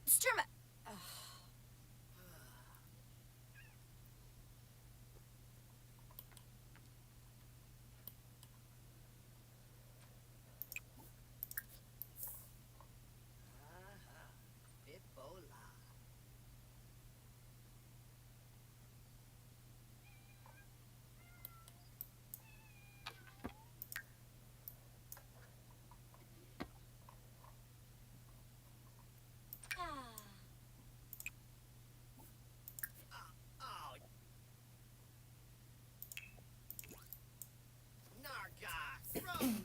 Sturma. Oh, Narga! Rose!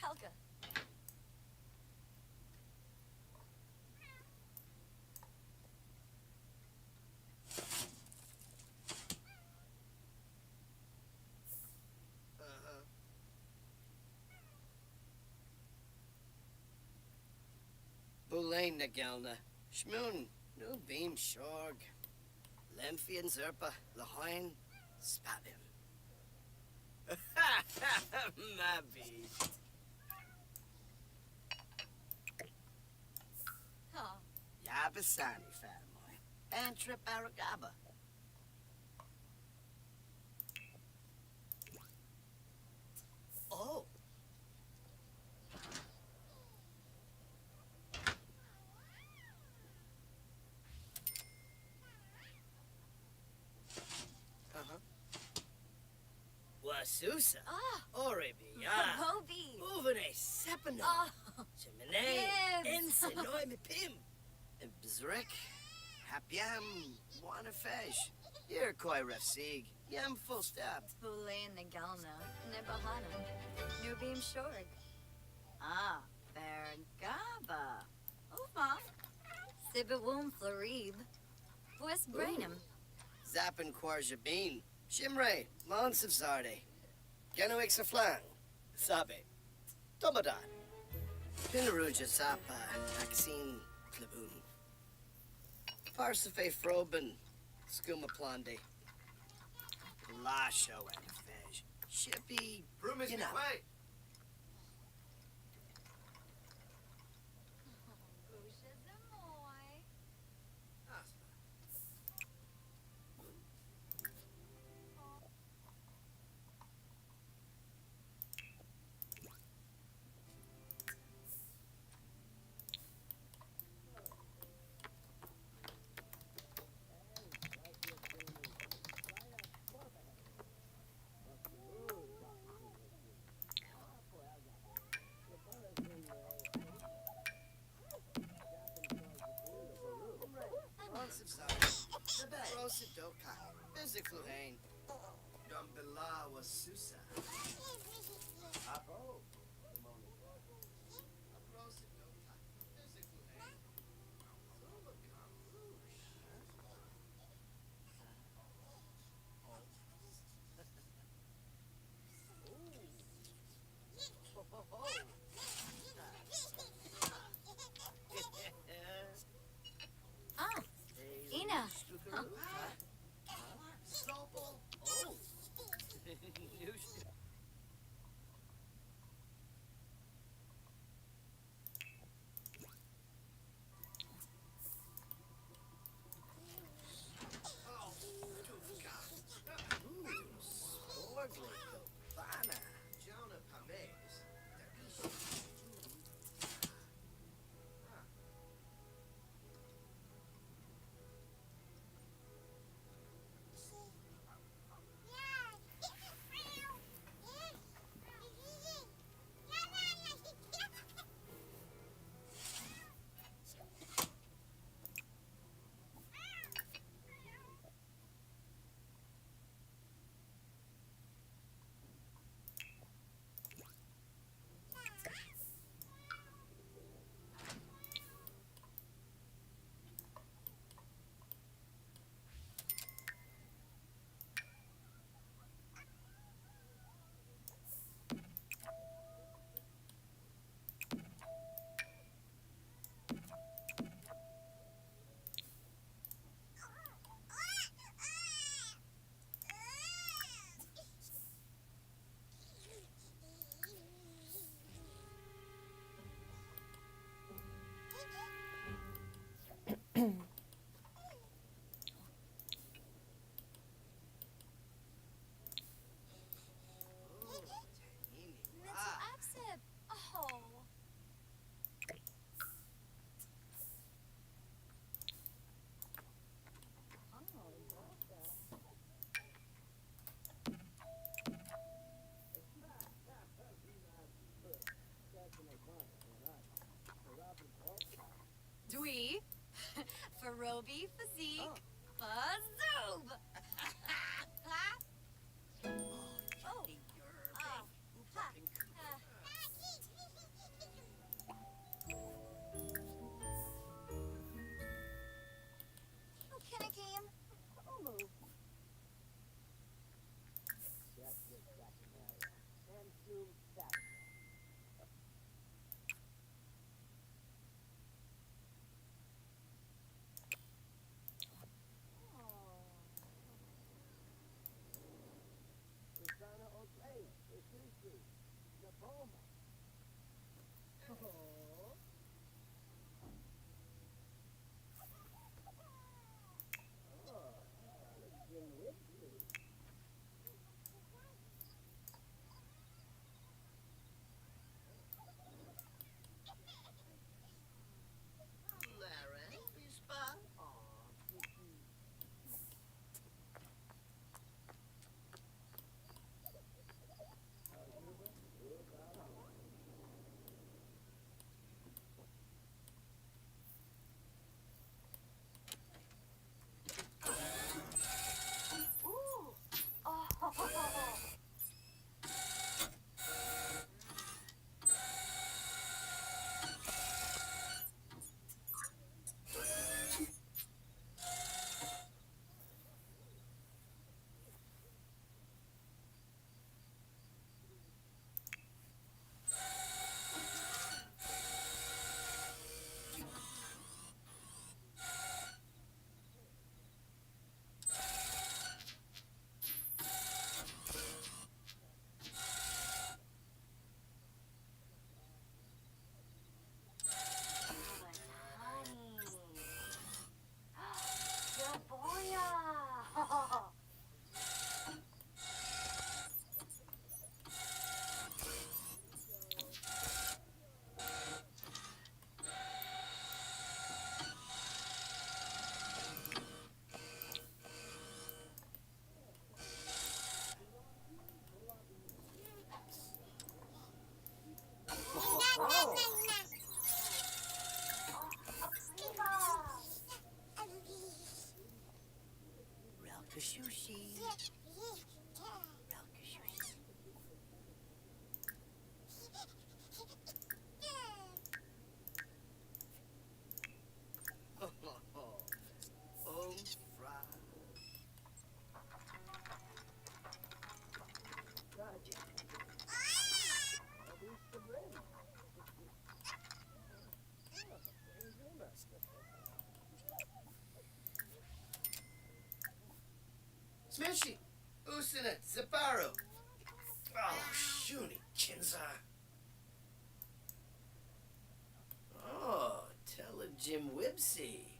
Pelka. Uh-huh. Bulain Nagelna. Shmoon. No beam shorg. Lemphian Zerpa. Lahoin. Spabim. My beast. Oh. Yabasani family. Antrip Aragaba. Oh. Uh-huh. Wasusa. Ah. Oribi. Hobbies. Uvene Sepano. Oh. Chimene. Gibbs. Ensenoi me pim. Bzrek. Hapiam. Wanafesh. Yerkoi refsig. Yam full stop. Bulain Nagelna. Nebahana. Nubim Shorg. Ah. Bergaba. Uma. Sibawum Florib. West Brainham. Zappin Quarjabin. Shimre. Lons of Zarde. Genuix Flang. Sabe. Domadan. Pinaruja Zapa. Axine Klabun. Parsafe Froben. Skuma Plande. Lasho and Fej. Shippy. You know. Lons of Zarde. Rosa Doka. Physic Fluhain. Dumbilla was Susa. Oh. Ah. Ina. Absip. Oh. Dwee. Farobi physique. Fazoob. Oh. Ha. Oh, can I game? Ooh. Oh. Ralkashushi. Oh, fry. Smishy. Usina. Zaparo. Oh, shooty. Kinza. Oh, tell a Jim Wibsey.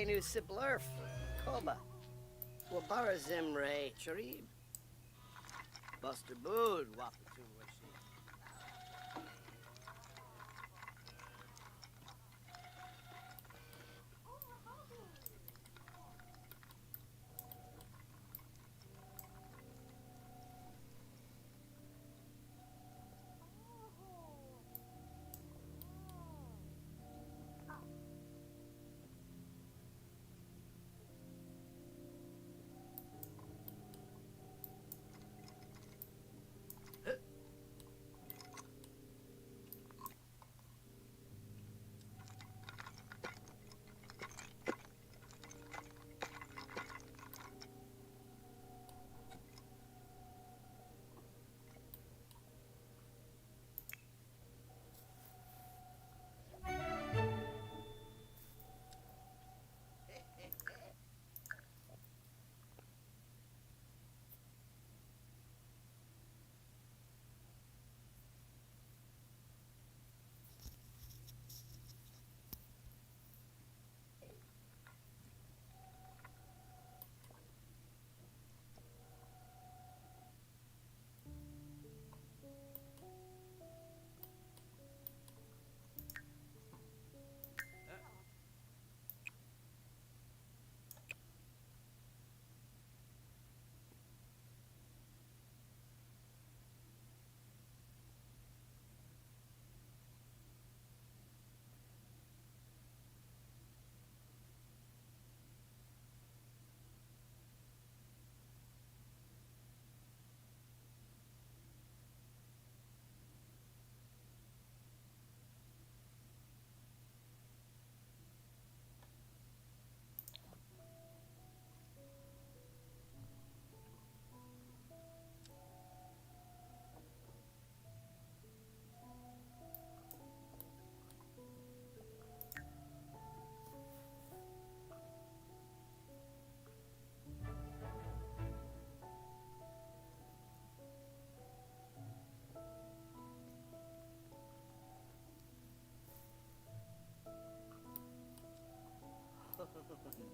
Enu Siblurf, Koba, Wabara Zimre, Charib, Buster Bood, Wapatu Washi.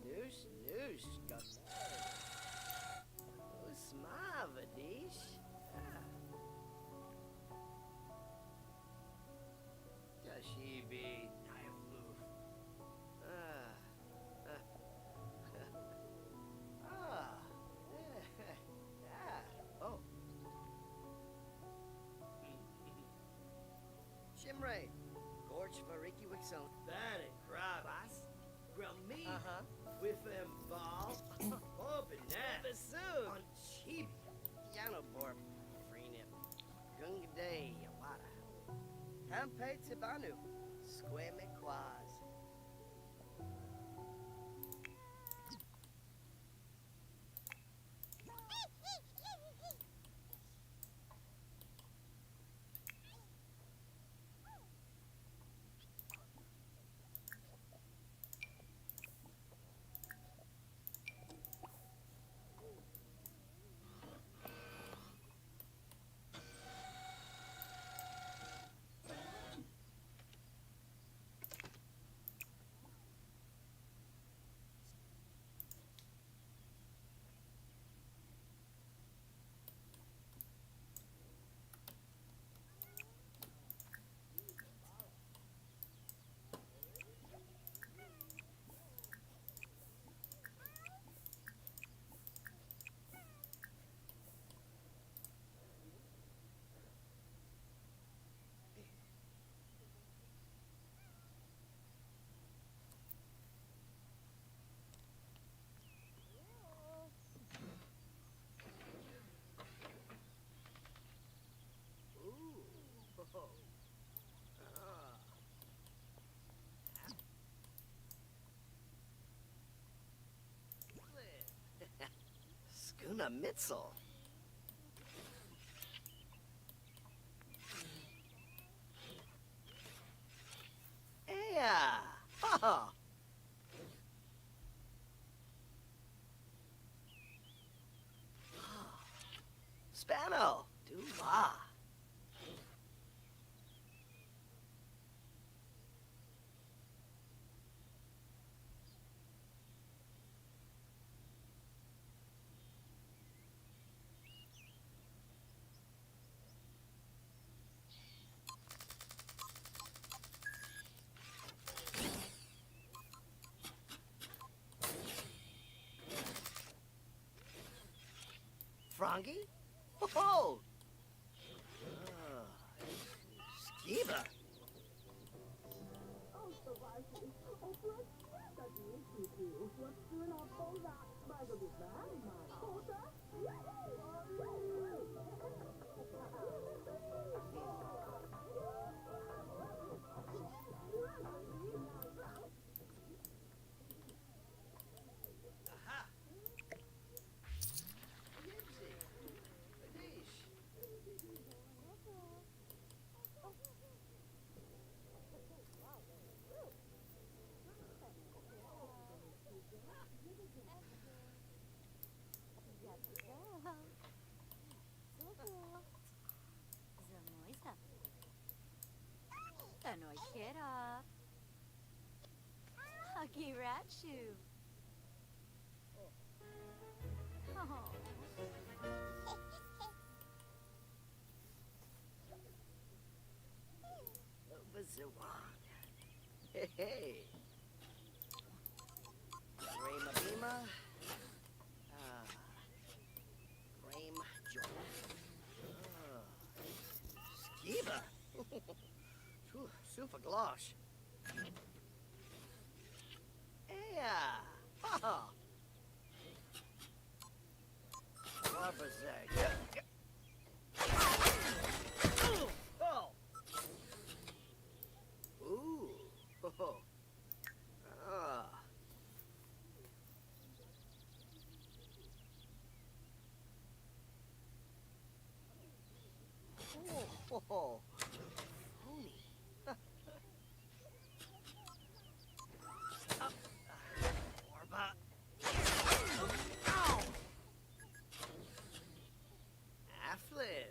Noosh, noosh, Usmavadish. Tashibi, Naifloof. Oh. Shimray, Gorge Variki Wixon. That it, Krabas. Grummy. With them ball. Open that. Bassoon. On Chibi. Yanobor. Freenip. Gungaday. Yawada. Hampe Tibanu. Squame Quaz. Skuna Mitzel. Yeah. Oh. Spano. Duva. Frangi? Oh! Skiba! Aha! Yipsy! Adish! Zamoisa. Tanoi kira. Huggy rat shoe. Oh. Obazawan. Hey, hey. Rama Bima. Rame Joel. Skiba. Super glosh. Yeah. Ha. Barbazag. Oh. Ooh. Oh. Ah. Oh. Pony. Orba. Ow. Afflin.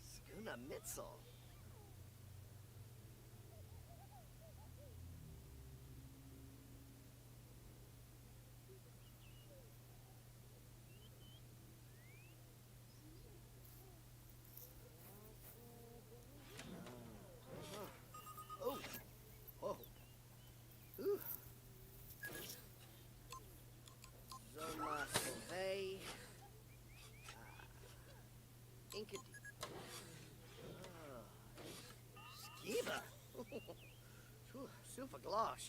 Skuna Mitzel. Oh. Oh. Ooh. Zoma Solvay. Inkadi. Skiba. Super glosh.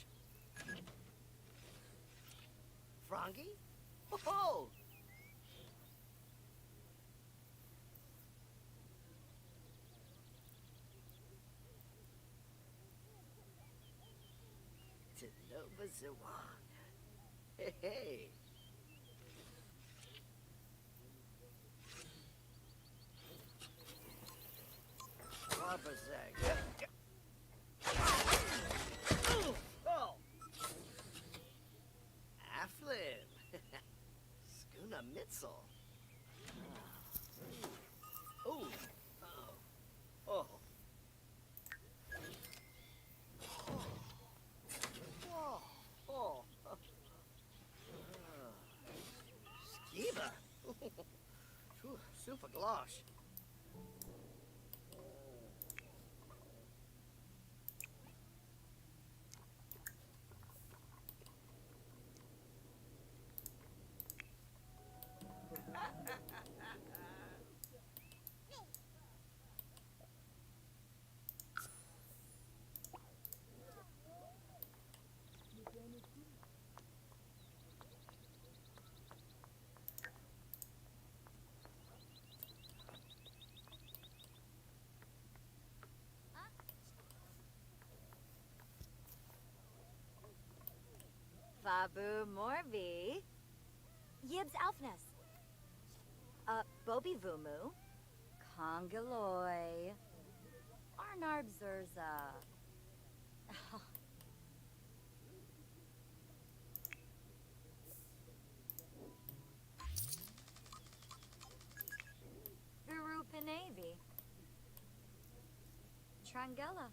Frangi? Oh! Nova Zawan. Hey, hey. Barbazag. Oh! Afflin. Skuna Mitzel. Oh! Oh! Oh! Oh! Skiba. Super glosh. Fabu Morbi. Yibs Alfness. Bobi Vumu. Congaloy. Arnarb Zurza. Virupinavi. Trangella.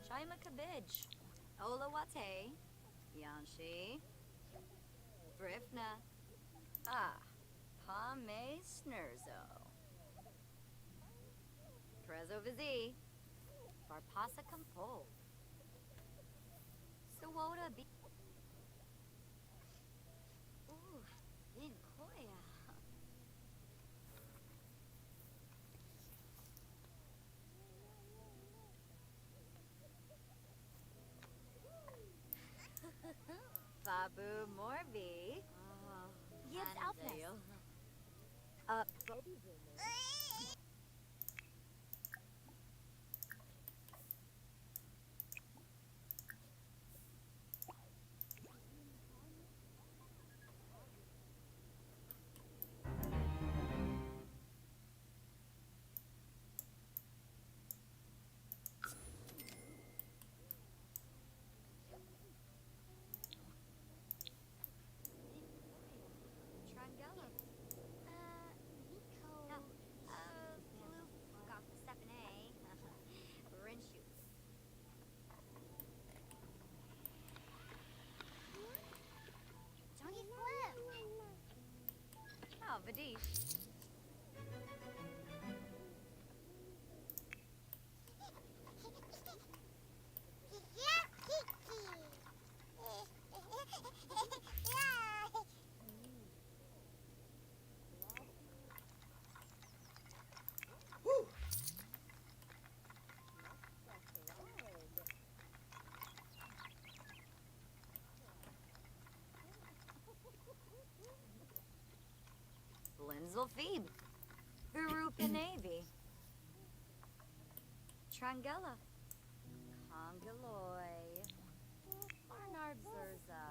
Chaima Cabbage. Olawate. Yanshi. Brifna. Pame Snurzo. Prezo Vizi. Varpasa Campo. Sawota be. Ooh, in Koya. Babu Morbi. Gibbs Alfness. Bobby Trangella. Nico. No. Blue. Got the 7A. Rinshu. Johnny Flip. Oh, Vadish. Woo! Linzel Phoebe. Veruca Navy. Trangella. Congaloy. Barnard Zurza.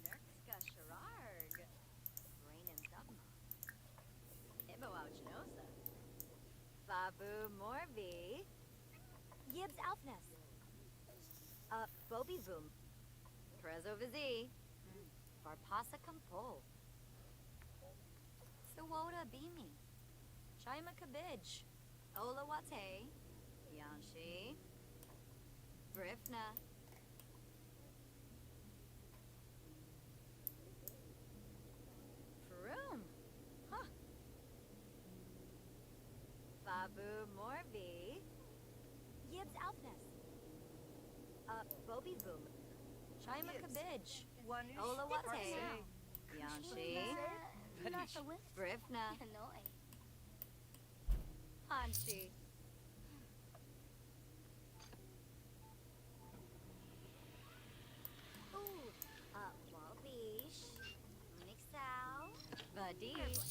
Nerkska Sherarg. Rain and Dubma. Iboauchnosa. Babu Morbi. Gibbs Alfness. Bobby Voom. Prezo Vizi. Varpasa Kampol. Sawota Bimi. Shaima Kabij. Ola Wate. Yanshi. Brifna. Faroum. Huh. Babu Morbi. Gibbs Alfness. Bobby Voom. Shaima Gibbs. Kabij. Wanush. Ola Wate. Yanshi. Vanish. Brifna. Hanshi. Ooh, Walbish. Mixow. Vadish.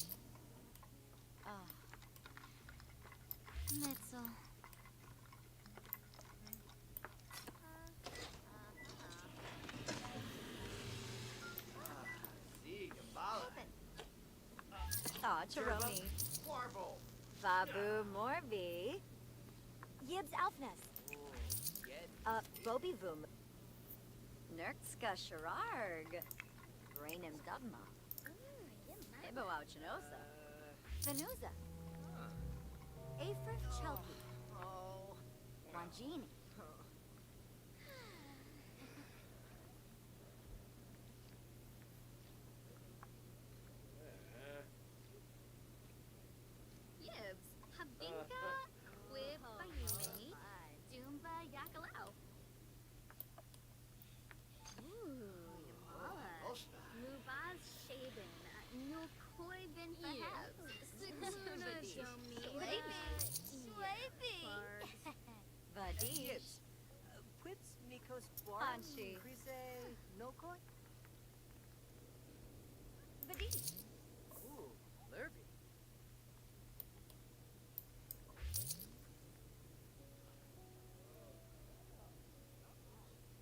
Mitzel. See, Gabala. Aw, Charoni. Warble. Babu Morbi. Gibbs Alfness. Get. Bobby Voom. Nerkska Sherarg. Rainim Dubma. Iboauchnosa. Venuza. Afrif Chelpy. Oh. Longini. Yibs, Habinka, Wib Bayumini, Doomba Yakalau. Ooh, Yamala. Oshna. Mubaz Shaben, Nukoi Ben Heb, Siguna Domi, Swapey. Vadish. Gibbs. Quips Nikos Bar. Hanshi. Krise Nokoi. Vadish. Ooh, Lurby.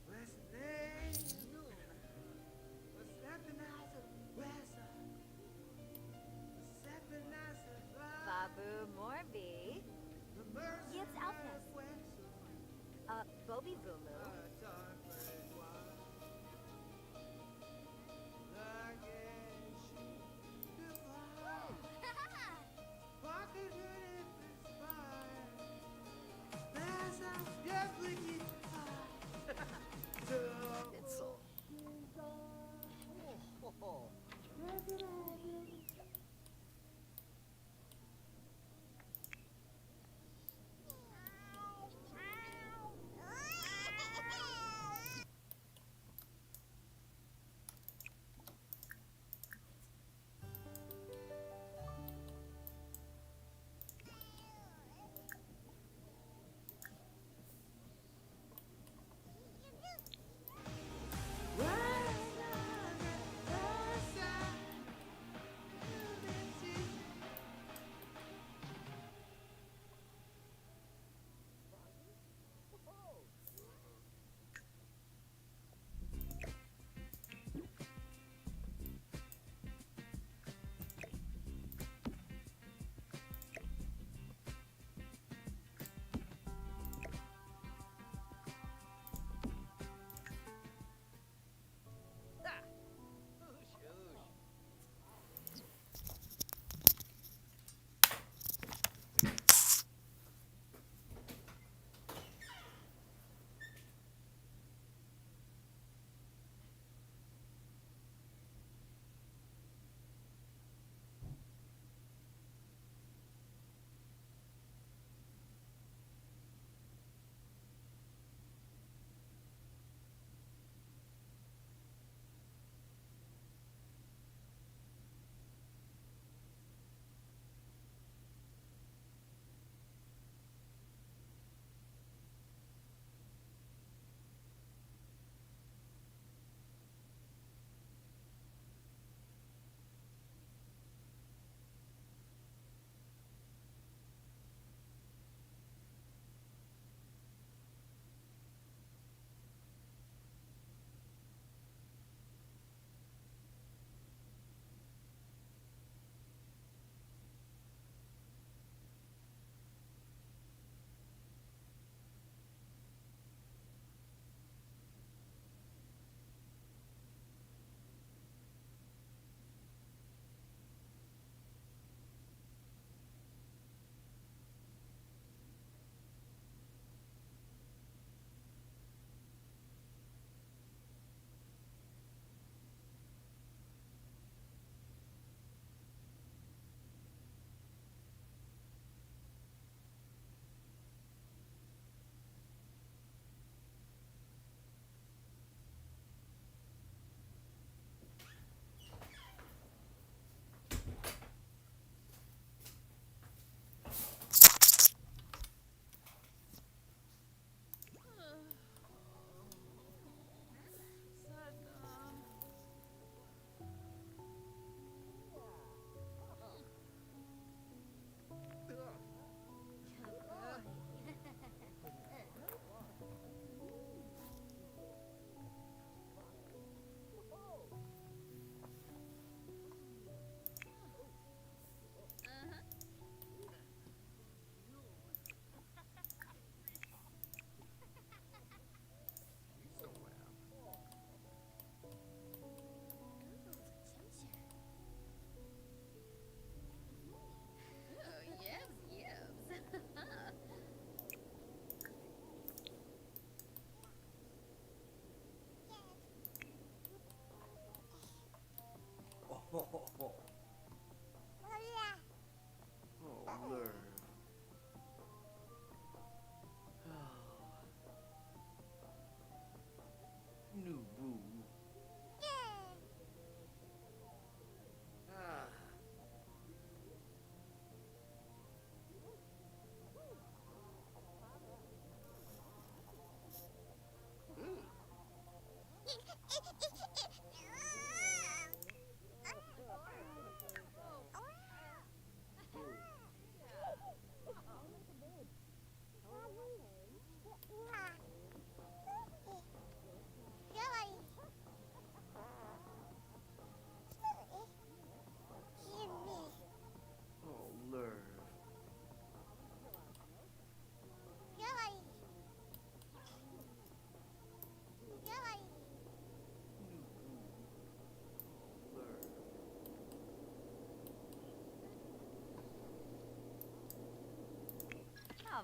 What's the name? What's happening? Where's what's happening? Babu Morbi. Gibbs Alfness. Bobby Vumu.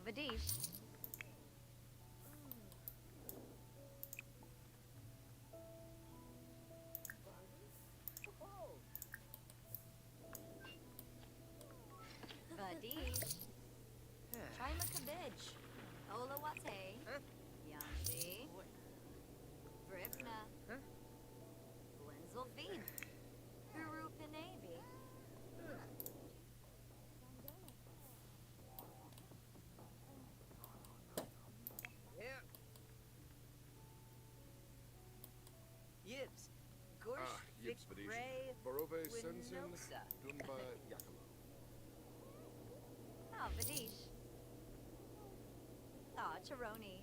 Vadish. Vadish. Try Makabij. Ola Wate. Huh? Yamshi. What? Brivna. Huh? Blenzel Feed. Guru Pinabi. Yeah. Yibs. Gorsh, Yibs Vic Vadish. Ray, Barove Sensin, Winoxa. Dumba Yakalo. Oh, Vadish. Oh, Charoni.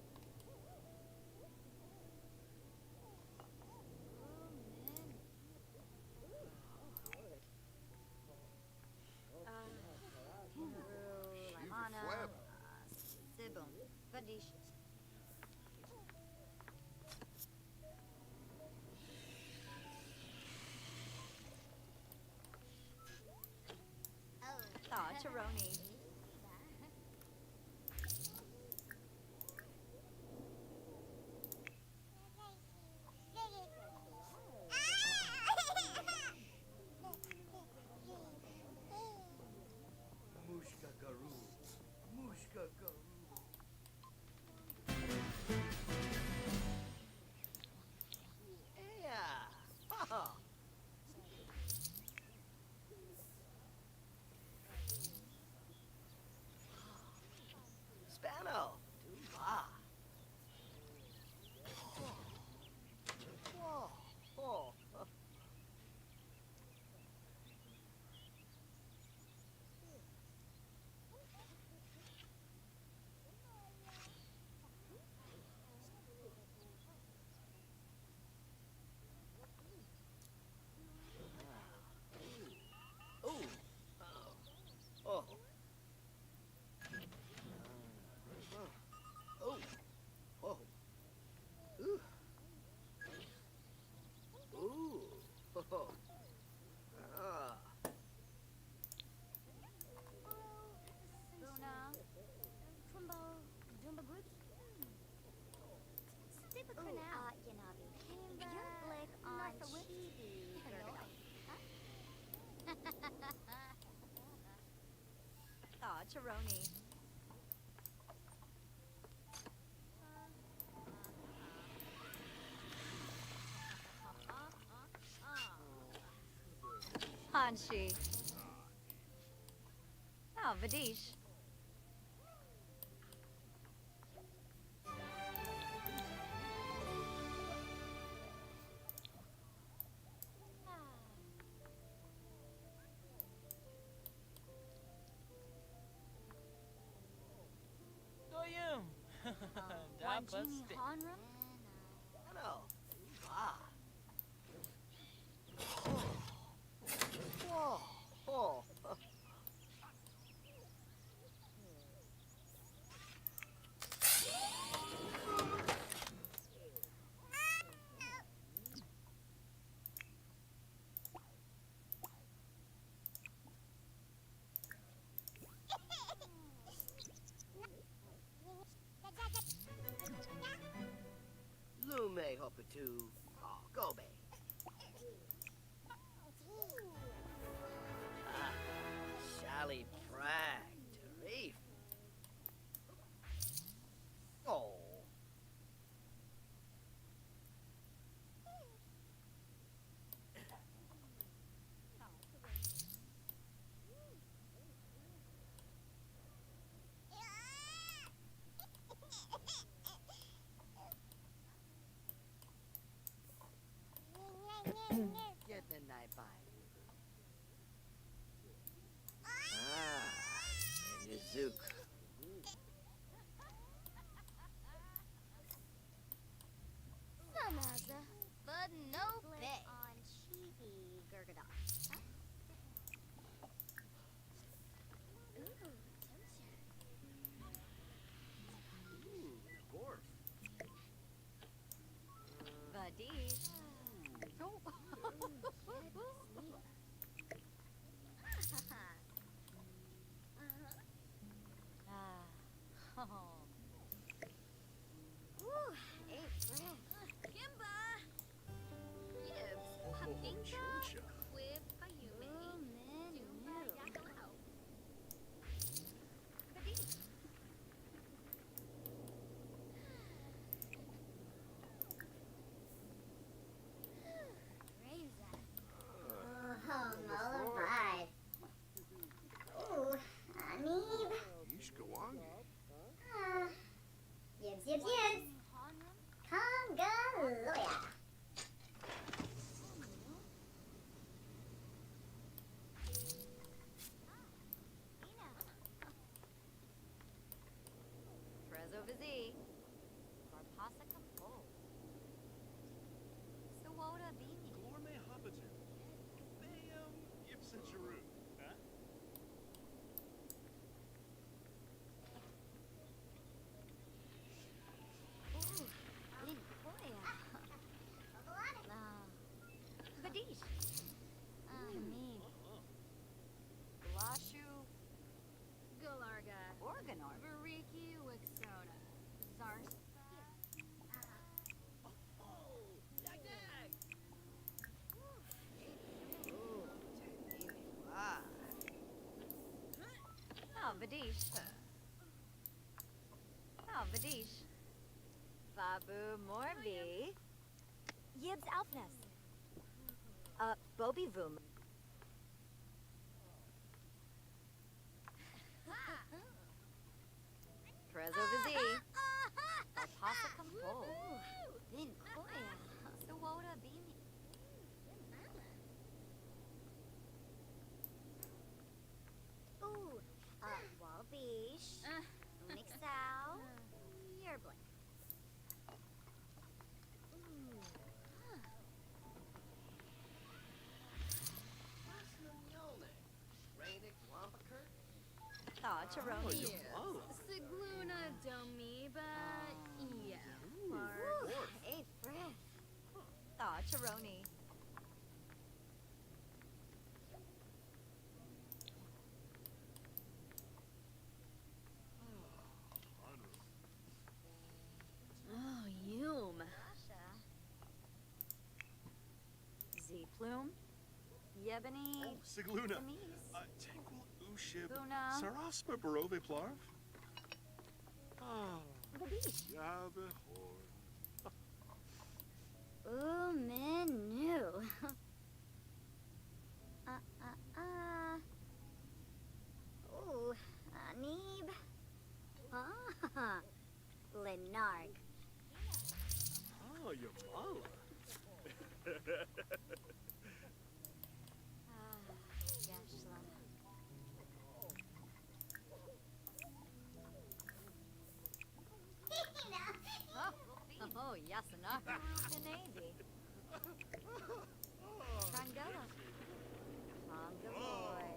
Limana. Flab. Sibum. Vadish. Oh, Charoni. Mushka Garu. Mushka Garu. Yeah. Oh. Spano. Dumba. Whoa. Oh. Oh. Oh. Oh. Oh. Ooh. Ooh. Oh. Ah. Luna. Trumbo, Dumba Group. Stipa Canal. Yanabi. Your blick on Chibi. Oh, Charoni. Hanshi. Oh, Vadish. Doyum. Wanjini Hanram. Hello. Ah. Whoa. Oh. Lume Hopitu. Oh, Gobe. Ah, Shally Prag. Tarif. Oh. Get the night by. Ah. Nizuka. Samaza, but no bay. On Chibi Gurgadon. Ooh, temperature. Ooh, Gorf. Vadish. Prezovizi. Varpasa Kampol. Sawota Bini. Gourmet Hobbiton. Bayam Ipsicharu. Huh? Ooh, Linkoya. Badish. Me. Lashu. Galarga. Organor. Variki Wixona. Zarsa. Ooh, ah. Oh, Vadish. Oh, Vadish. Babu Morbi. Yibs Alfness. Bobby Voom. Prezovizi. Varpasa Kampol. Linkoya. Sawota Bini. Ooh, Walbish. Unixow. Yearblink. Mjolnir. Radic Wampaker. Oh, Charoni. Sigluna Domiba. Yeah. Hey, Fred. Oh, Charoni. Oh, Yum. Z-Plume. Yebony. Oh, Sigluna. Demise. Tanquil Ushib. Luna. Sarasma Barove Plarv. Ah, Vadish. Yabehor. Ooh, menu. Ooh, Neeb. Lenarg. Ah, Yamala. Yashlan. Oh, Yasanaka. Navy. Trangella. Mongoloy.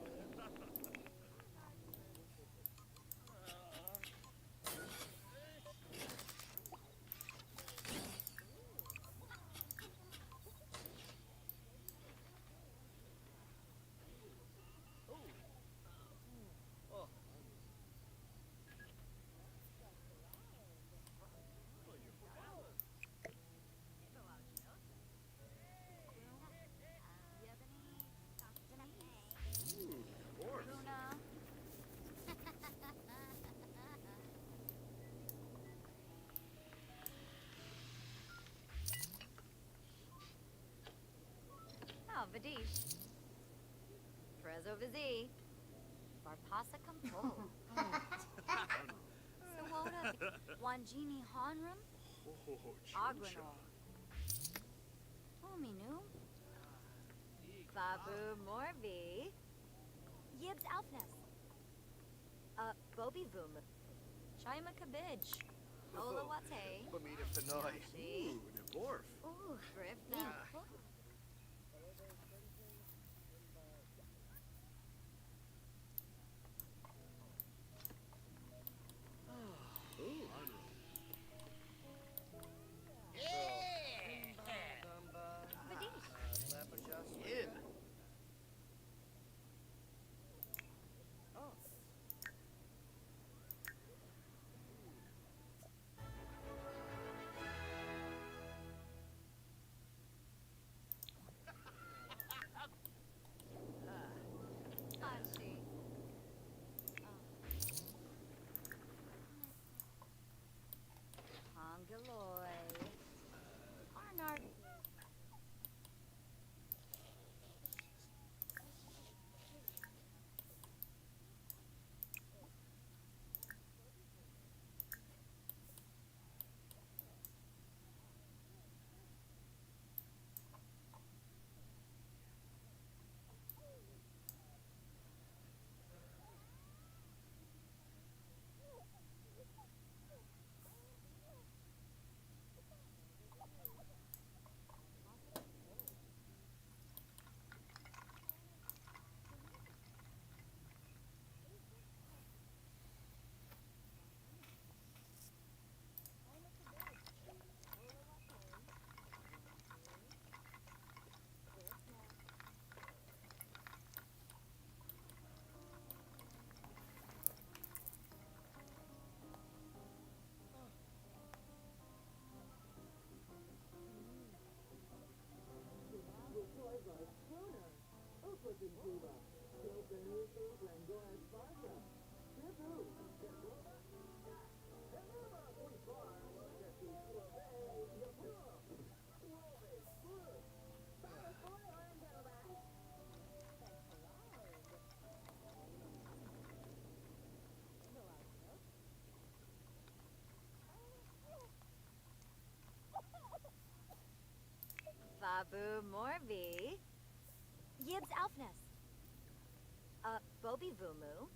Luna. Oh, Vadish. Prezovizi. Varpasa Kampol. Sawota. Wanjini Honram. Oh, Agranor. Ominu. Babu Morbi. Yibs Alfness. Bobby Voom. Chima Kabij. Ola Wate. Bamita Pinoy. Yashi. Ooh, Neborf. Ooh, Grifna. Vadish. Yib. Abu Morbi. Yibs Alfness. Bobi Vumu.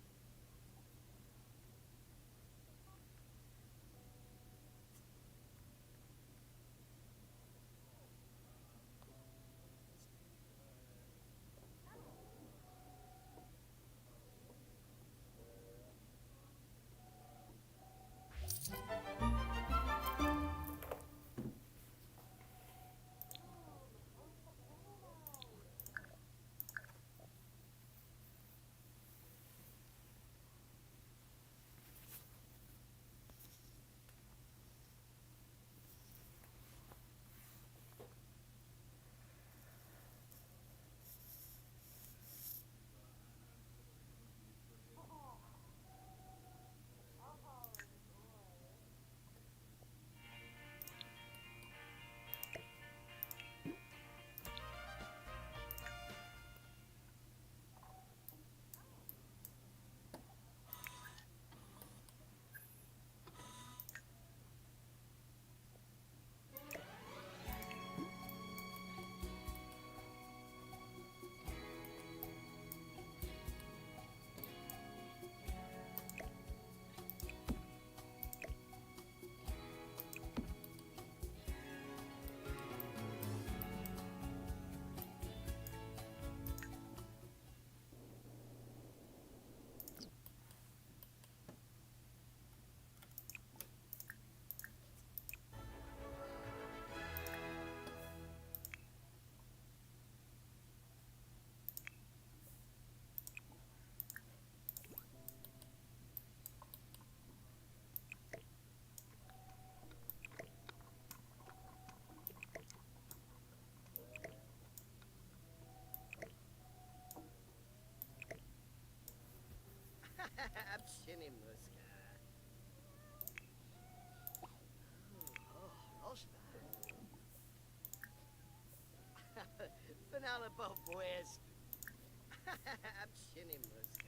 Abshini muska. Oh, Roshna. Finale bo boys. Abshini muska.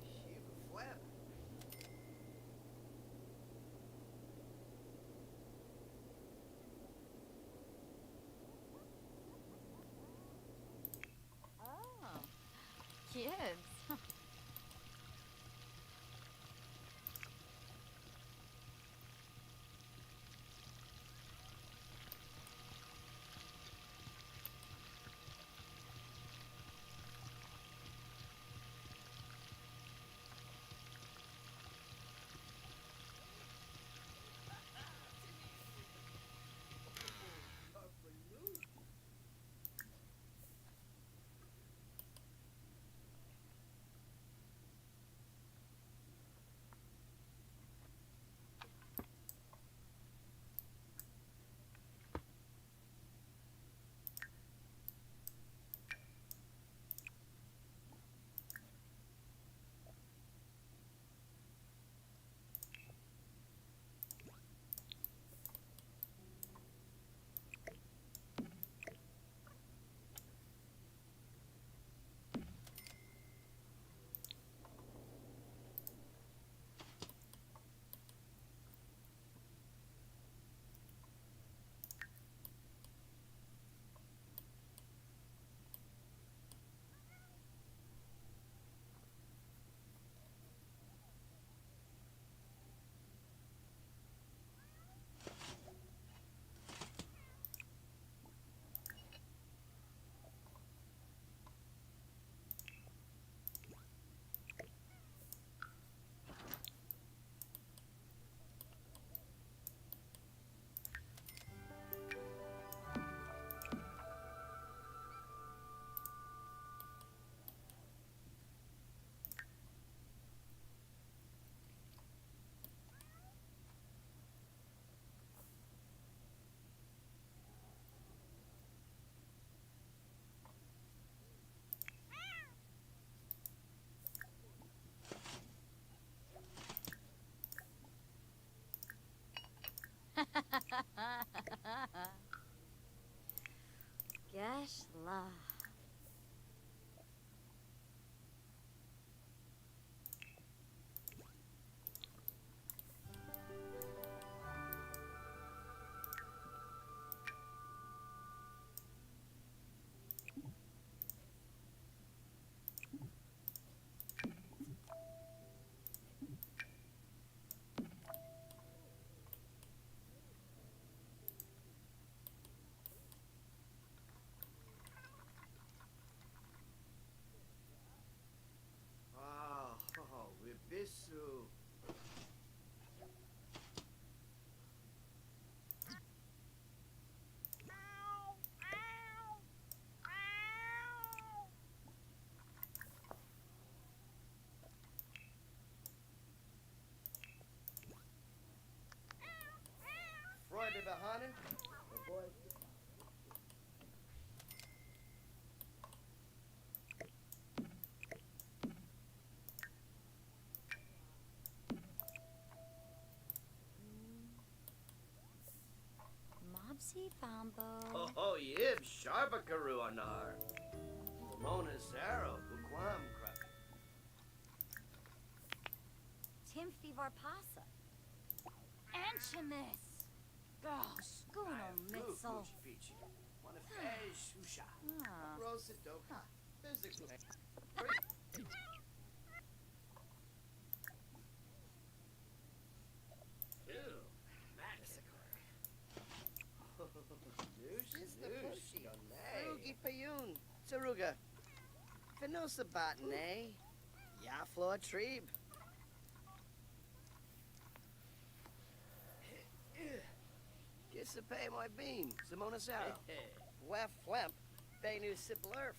Shiva fuera. Oh. Kids. Gosh, la. Bisu. Freude behind boy. Mobsy Fambo. Oh, yib, Sharbakaru anar. Lamona Zaro, Buquam Kruk. Timothy Varpasa. Anchimus. Oh, Schoono Mitzel. Beach. Monafej, Shusha. Ah. Rosa Doka. Physically. Rugi Payun, Saruga. Finosa Batane. Yaflo Trib. Pay my beam, Simona Sara. Wef Flemp, Benu Siplerf.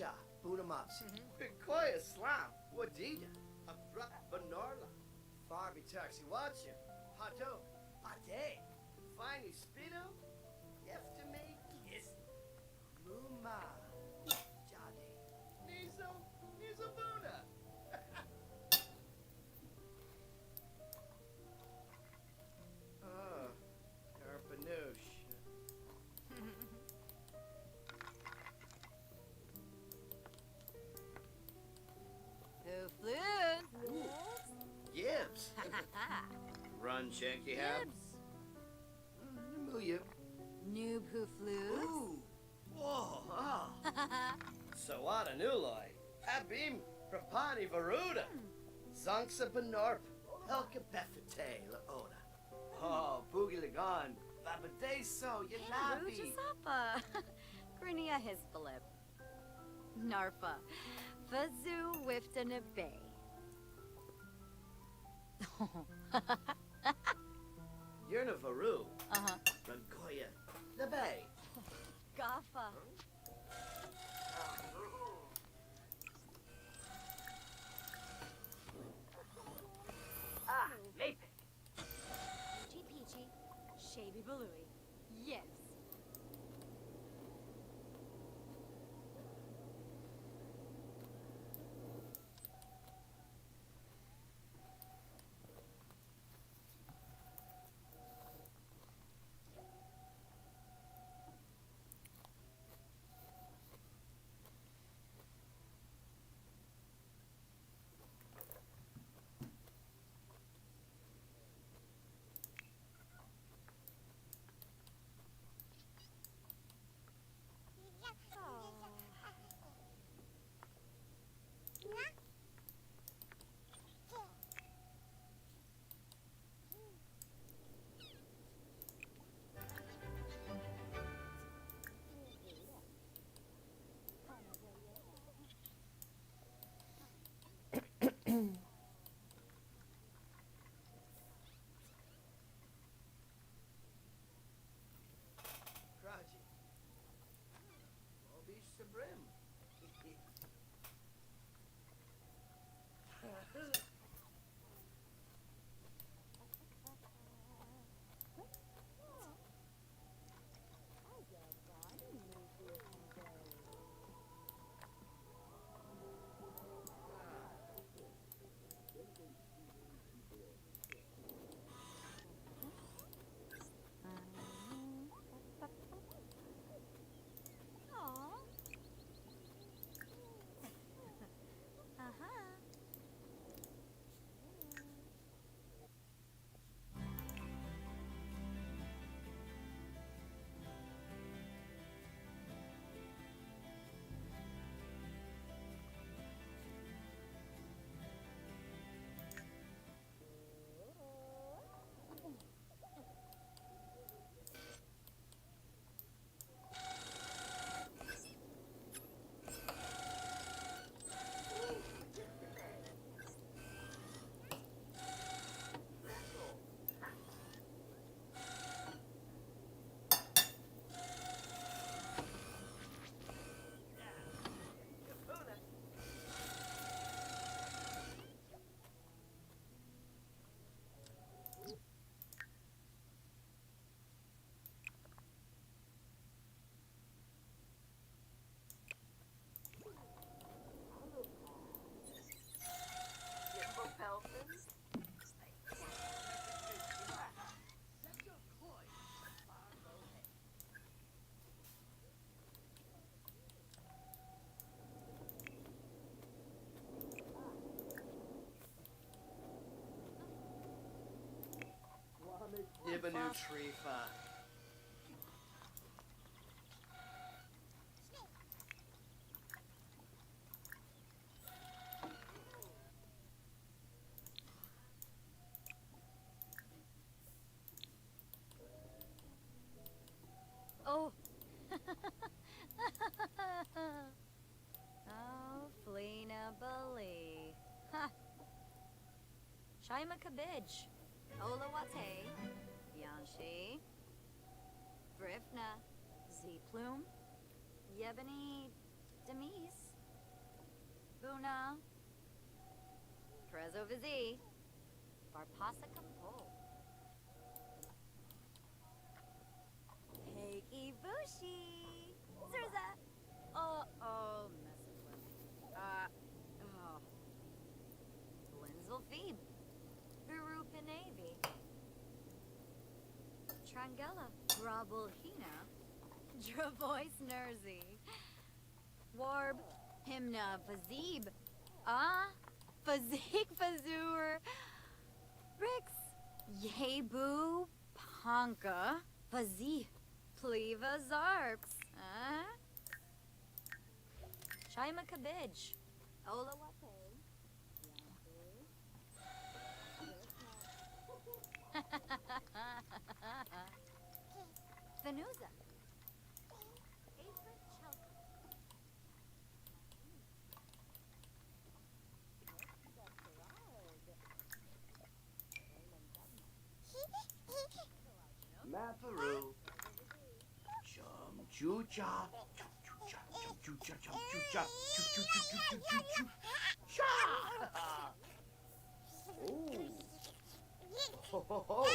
Shusha, Bunamopsy. Bikoya Slam. Wadida. Abrupt Banorla. Farby Taxi, watch you. Hato. Ade. Finey Speedo. After me. Kiss. Muma. Jade. Nizo. Nizo Buna. Oh, Carpanoosh. Who flew? Gibbs. Run check you have? Muya. Noob who flew? Ooh. Whoa. Oh. Sawada Nuloi. Abim. Prapani Varuda. Zonksa Benorp. Helka Befete Laona. Oh, Boogie Lagon. Babadeso Yanabi. Rujasapa. Grinia Hisbalip. Narfa. Fazu Wiftana Bay. Yerna Varu. Uh-huh. Rankoya. The Bay. Gaffa. Ah, Nape. Peachy Peachy. Shaby Balooey. Yes. Kraji. Obish Sabrim. Aw. Uh-huh. Ibanu Trifa. Oh. Oh, Fleena Bali. Ha. Shaima Cabbage. Olawate. Yanshi. Brifna. Z Plume. Yebony Demise. Buna. Trezo Vizi. Varpasa Kampo. Peggy Bushi. Zerza. Oh, messing with me. Lindsville Phoebe. Guru Pinavi. Trangella. Grabulhina. Dravois Nerzi. Warb. Himna Fazib. Fazik Fazur. Rix. Yebu Panka. Fazi. Pleva Zarps. Shaima Cabbage. Ola Wape. Venuza. Maparu. Chum choo cha. Chum choo cha. Chum choo cha. Chum choo cha. Choo choo choo choo choo choo choo. Cha! Oh. Ho ho ho.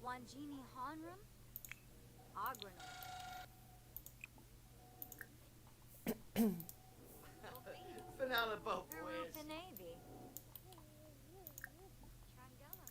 Wanjini Hanram. Agranum. Finale both Guru ways. Pinavi. Trangella.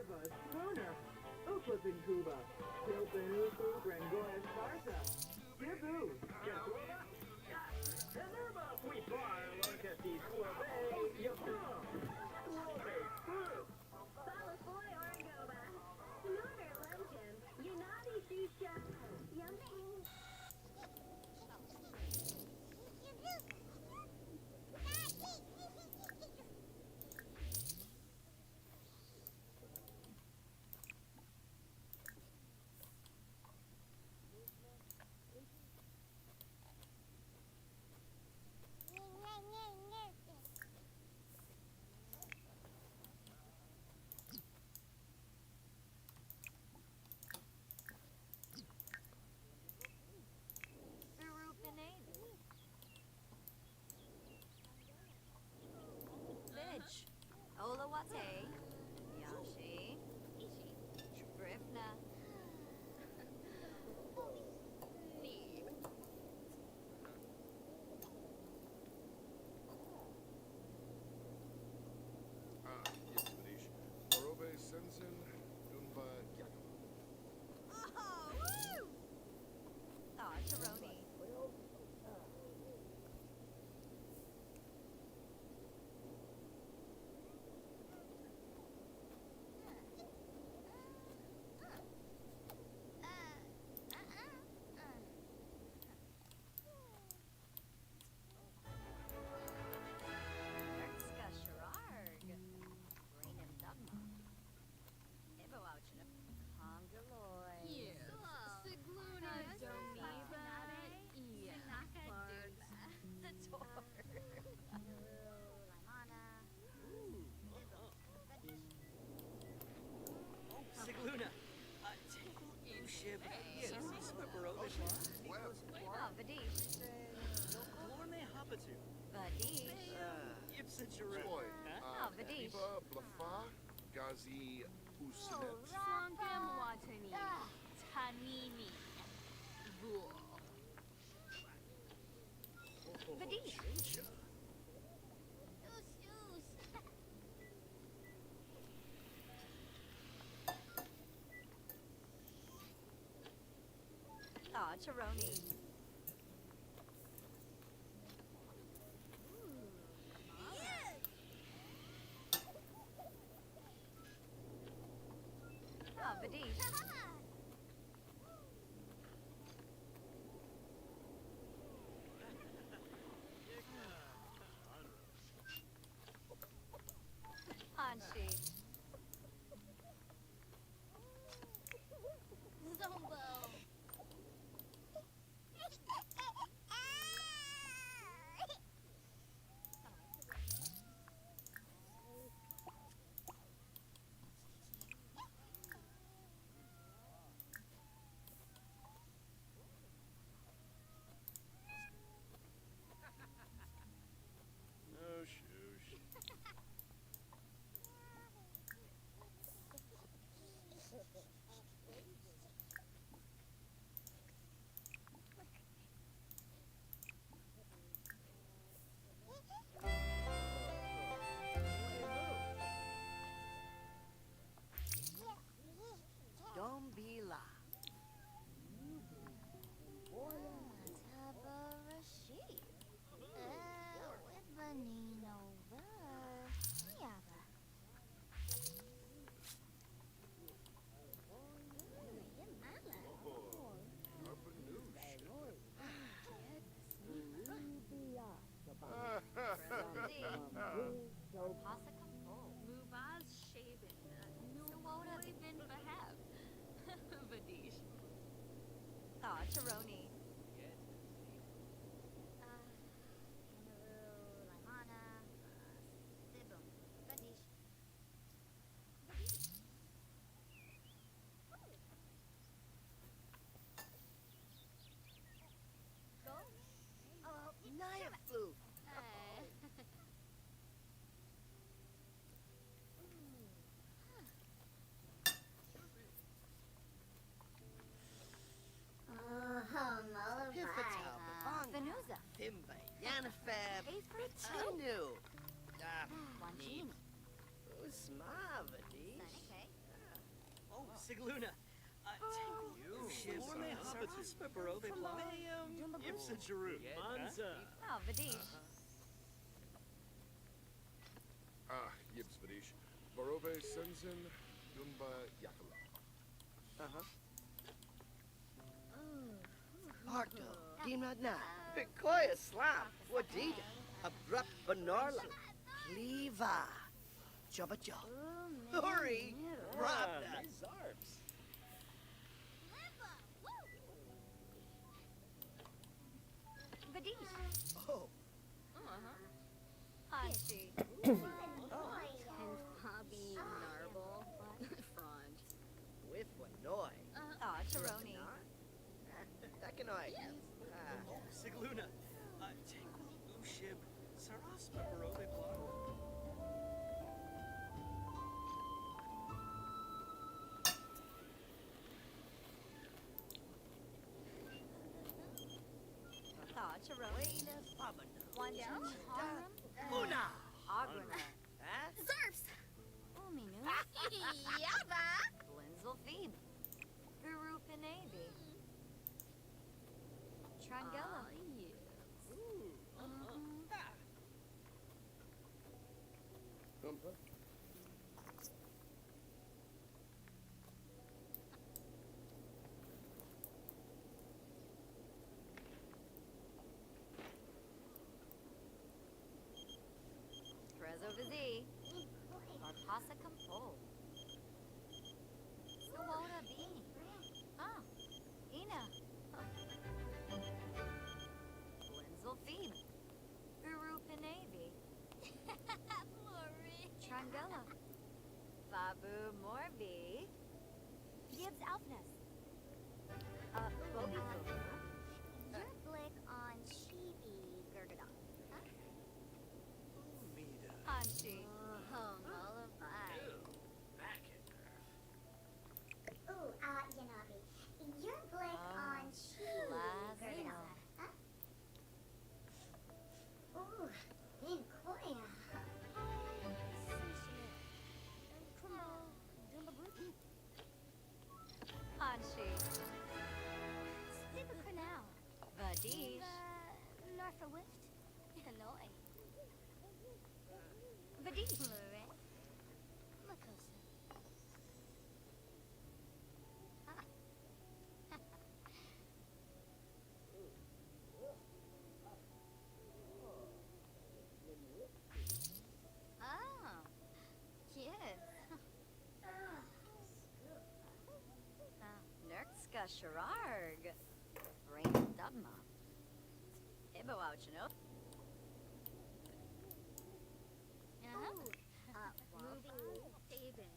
Eva Spooner, Upas in Cuba, Tilpenuku, Grangoy Esparta, Jibu, Yakuba, Enerba, Quipar, Loncati, Suave, Yapum, Suave, Fruit. Balafoy Orangoba. Lunar Luncheon. Unagi Shusha. Yummy. Surupinate. Vidge. Olawate. Yashi. Ishi. Brifna. Need. Yes, Manish. Barobe Sensen, Dunva Yakima. Oh, woo! Aw, Taroni. Ertska Sherarg. Rainim Dugma. Ibawouchinip. Hongaloy. Sigluna Domiba. Yeah. Zator. Sigluna. Tinkle Ushib. Sisma Barove Ah, Vadish. Glorme Hapatu. Vadish. Ipsa Jeru. Joy. Ah, Vadish. Biba Blafa, Gazi Usinet. Frankem Watani. Tanini. Vul. Vadish. Aw, Taroni. Ah, Vadish. Hanshi. Zombo. Oh, shoosh. Dombila. Tabarashi. With Vanino Yaba. Mubaz Shaven. Nuwoda Bin Bahab. Vadish. Aw, Taroni. Naya Flu. Pifatal Babanga. Venuza. Thimba. Yanafab. Afri Tanu. Wanjini. Usmavadi. Seneca. Sigluna. You. Shib Orme Hobbits Barove Plov. Ipsa Jeru. Manza. Oh, Vadish. Yibs Vadish. Barove Senzin Dunba Yakala. Harto, Dimna, Bitcoya Slap, Wadida, Abrupt Banorla, Cleva, Jobajo, Hurry, Rabna. Zarbs. Vadish. Oh, Hanshi. And Hobby Narble. Front. with Wanoy. Oh, Taroni. Takanoi. Sigluna. Tangu Ushib. Saras Barove Plov. Oh, Taroni. One down. Una. Agrana. Zarfs! Uminu. Yaba! Blinzel Phoebe. Guru Pinabi. Trangella. Humpa. Prezo Vizi. Marpasa Campol. Swoda Bini. Ah. Ina. Blinzel Phoebe. Guru Pinabi. Trangella. Babu Morbi. Gibbs Alpness. Bobby Your blick on Chibi Gurgadon. Mida. Hanshi. Ooh, Yanabi. Your blick on Chibi Gurgadon. Huh? Ooh, Inkoya. Hanshi. Super Canal. Vadish. Norfa Wift. Hanoi. Vadish. Lure. Makosa. Ah. Yes. Nurkska Shararg. Brain Dubma. Ibo Ouchino. Moving David.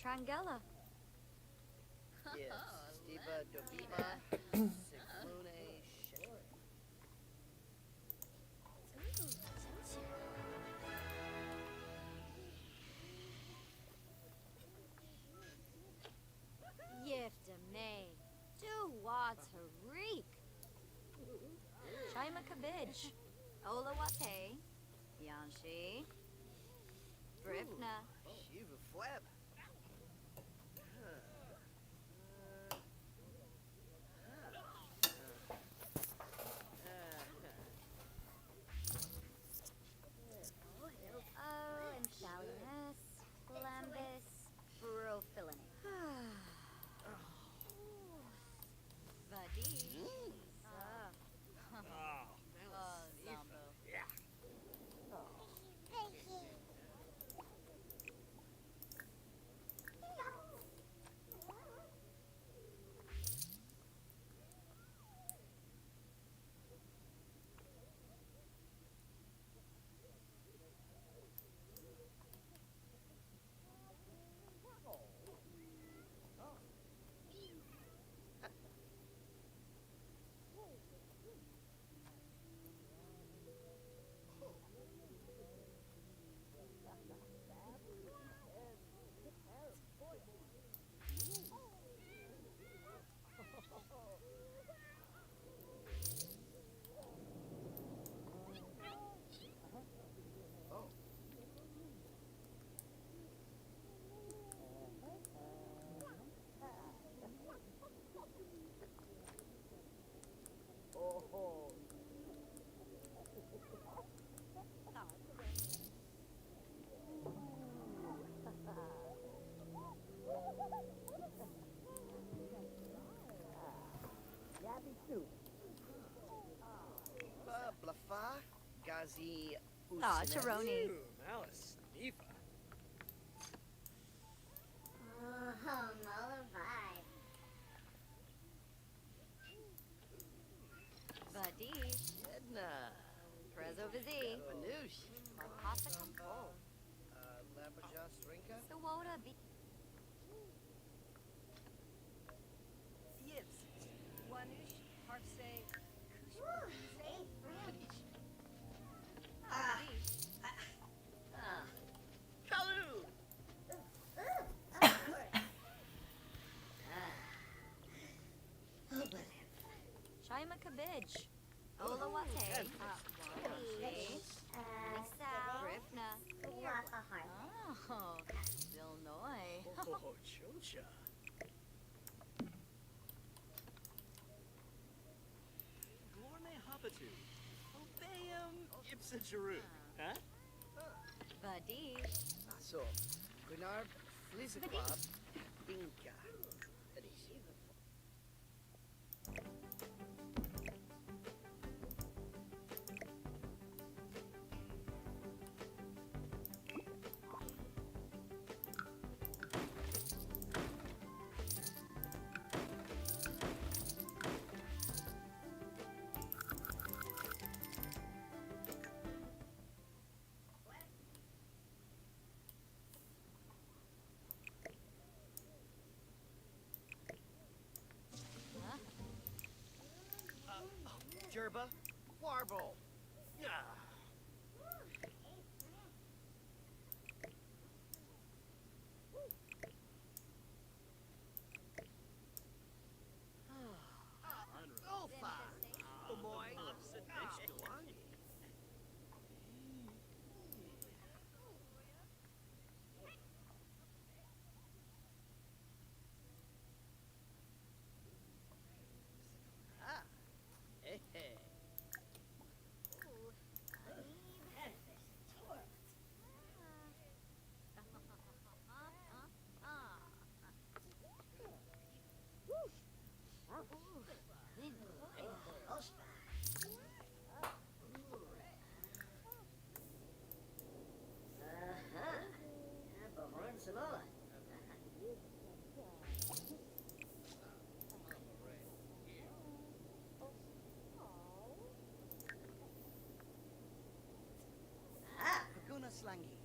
Trangella. Yes, Steva Dobima, Siglune, Shekri. Yifta May. Do Tariq. Shaima Kabij. Ola Wate. Yanshi. Brifna. Shiva Fleb. Oh, and Shaliness. Lambus. Brofilin. See. Aw, Taroni. Alice. Eva. Oh, Muller vibe. Buddy. Edna. Prezo Vizi. Banoosh. Marpasa Kampol. Labaja Strinka. Sawota B. Yips. Wanush. Harsay. Kalu! Shaima Kabij. Ola Wate. Lisa. Rifna. Waka heart. Oh, Illinois. Oh, Chocha. Glorme Hopatu. Obeum Ipsa Jeru. Huh? Buddy. So, Gunnar Flizaklab. Inka. Jerba. Warble. Yeah. Golfa. Oh boy. Ah. Hey, hey. Paguna Slangi.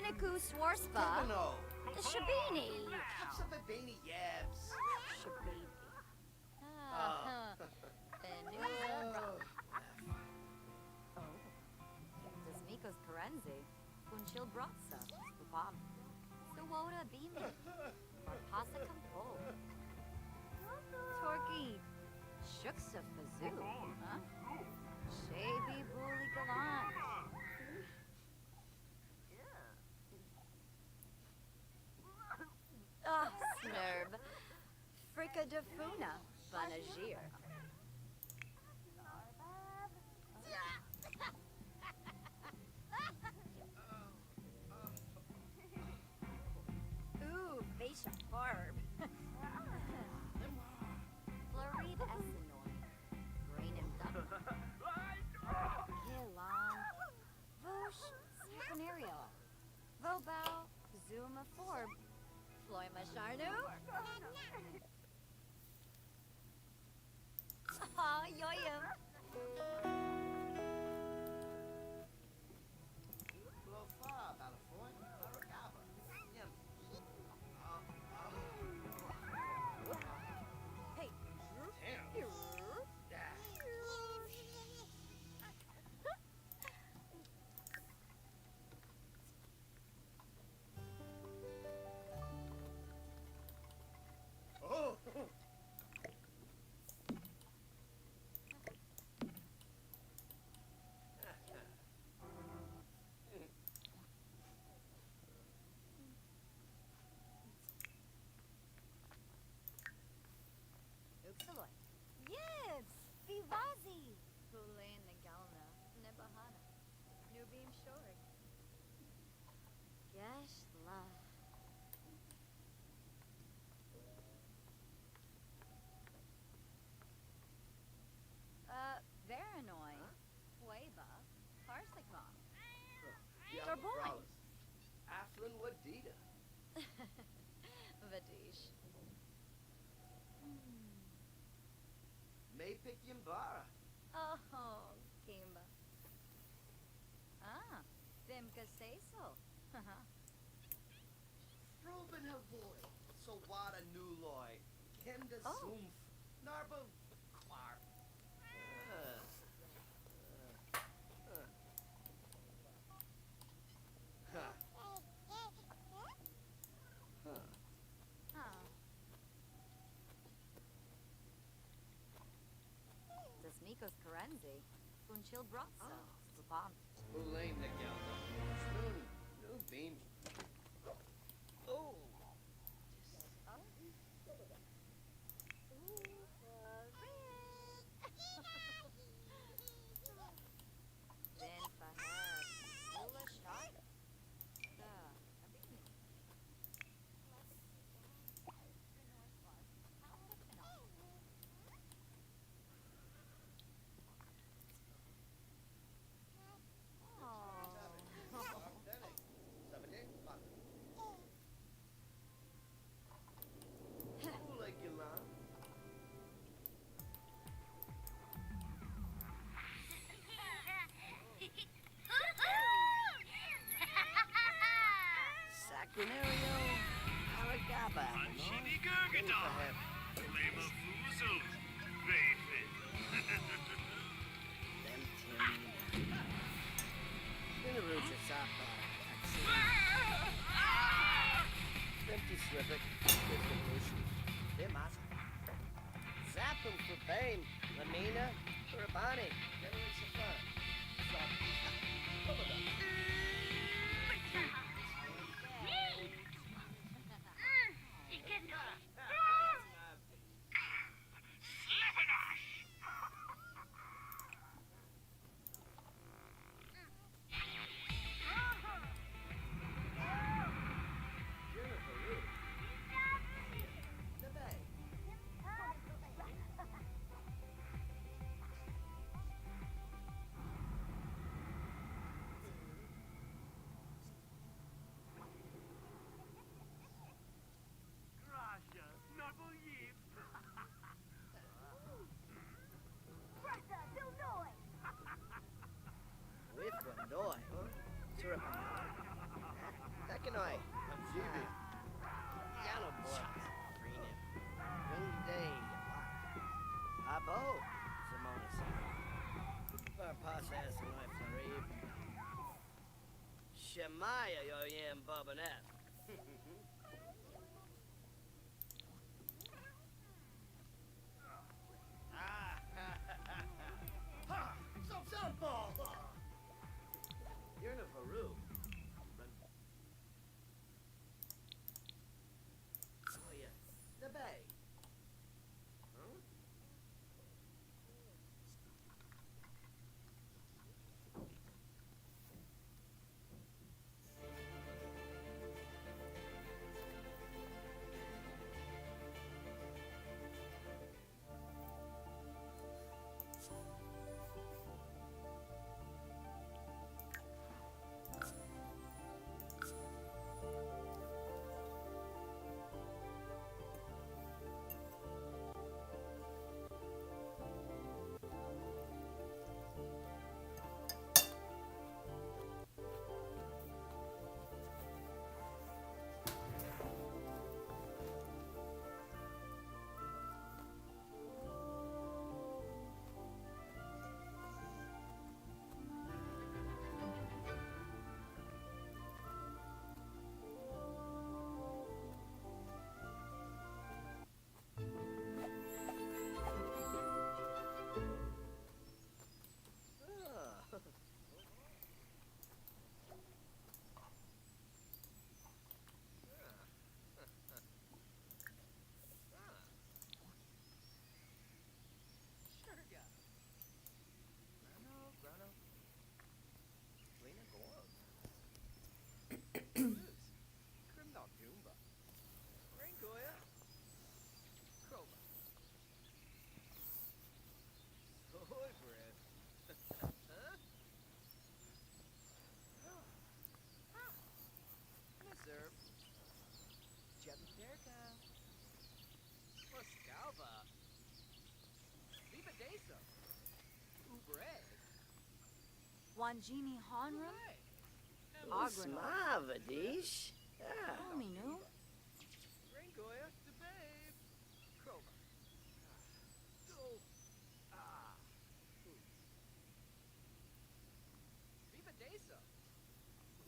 Niku Swarspa. Kevino. Shabini. Kapsababini Yabs. Shabini. Ah. Desmikos Karenzi. Funchil Bratsa. Pupam. Suwoda Bimi. Marpasa Kampo. Torki. Shuksa Fazoo. Huh? Shaby Bully Galant. Ah, Snurb. Fricka de Funa. Banagir. Ooh, Vaisha Barb. Floride Essenoy. Rain and Dublin. Kilan. Vosh. Scenario. Vobao. Zuma Forb. Floima Sharnu. Ah, yoyum. Blofa, Balafoy, Aragaba. Yum. Hey. Damn. Oh! Uxaloy. Yibs. Vivazi. Hulain Nagalna. Nebahana. Nubim Shorg. Gesh La. Varanoy. Hueba. Parsikma. Darboy. Aflin Wadida. Vadish. Maypick Yimbara. Oh, Kimba. Ah, Bimka say so. Ruben Havoy. Sawada Nuloy. Kenda Oh. Zoomf. Narba Clark. Desmikos Karenzi. Funchil Bratsa. Pupam. Ulain Nagelna. Snoon. No beam. Oh. Then Fahad. Ula Shad. Abini. Sacranario, Aragaba. Anshini Gurgadon, Flame of Fuzos, Vapid. Them Tim. Spinarucha Sapa. Empty Swippet. Distribution. Dimasa. Zapum for Bane. Lamina. Urabani. Generally Safa. Grasha, Snuggle Yip. With Bondoy. Turapana. Makanoi. Jibi. Yano Bork. Greenin. Young Day. Abo. Simona Sarah. Barpasas and I Flarib. Shemaya yo yam Bobanet. You're in a Varu. Oh yeah. The bay. Huh? Wanjini Hanrum? Smavadish. Ominu? Rangoya, the babe. Kroma. Viva Desa.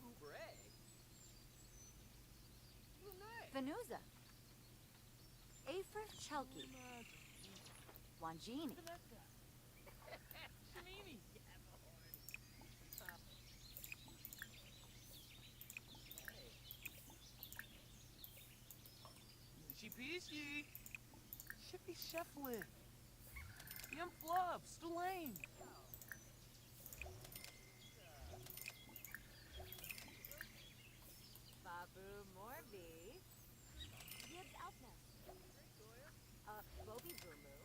Ubreg. Venuza? Afrith Chelky? Wanjini? Shanini. Chipishi. Shippy Shefflin. Yum Flub. Stulane. Babu Morbi? Gibbs Alpness. Bobby Bulu?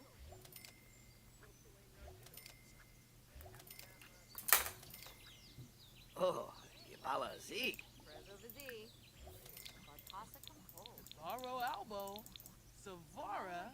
Oh, Yabala Zeke. Prezo Vizi? Barpasa Compol? Barro Albo. Savara.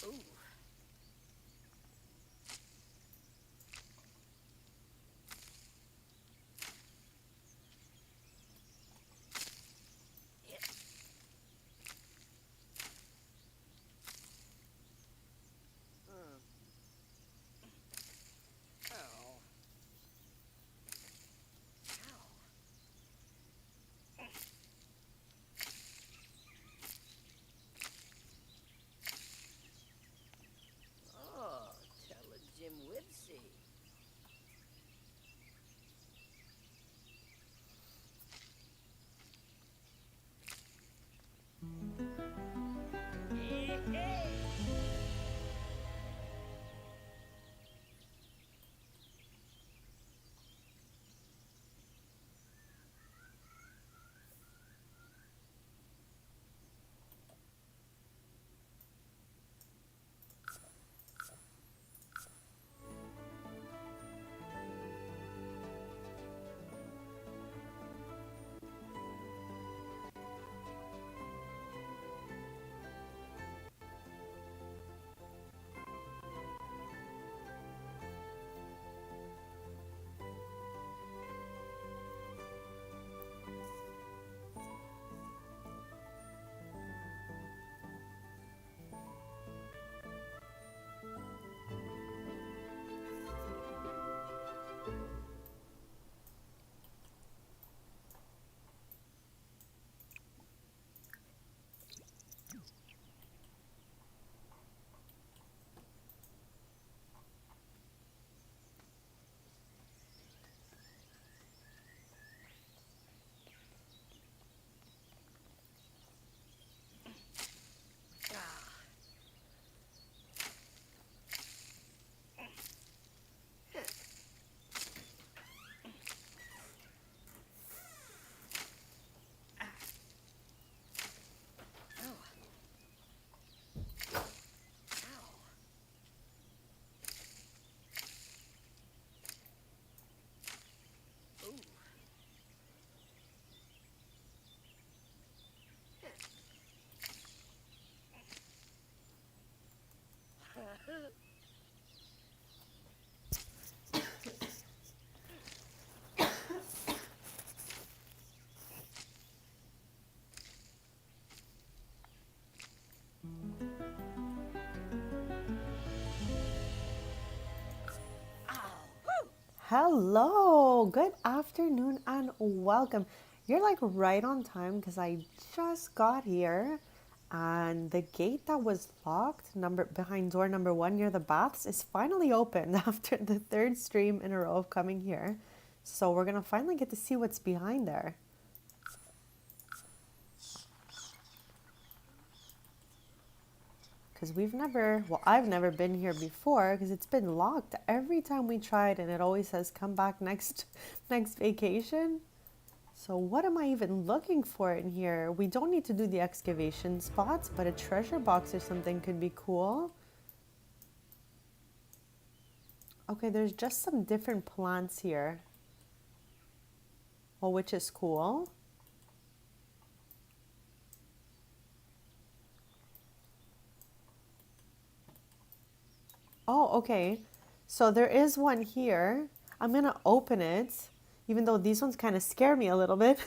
Ooh. Ow. Oh, tell a Jim Whipsy. Hey, hey. Hello, good afternoon and welcome. You're like right on time because I just got here and the gate that was locked behind door number 1 near the baths is finally opened after the third stream in a row of coming here. So we're gonna finally get to see what's behind there. Because I've never been here before because it's been locked every time we tried and it always says come back next vacation. So what am I even looking for in here? We don't need to do the excavation spots, but a treasure box or something could be cool. Okay, there's just some different plants here. Well, which is cool. Oh, okay. So there is one here. I'm going to open it, even though these ones kind of scare me a little bit.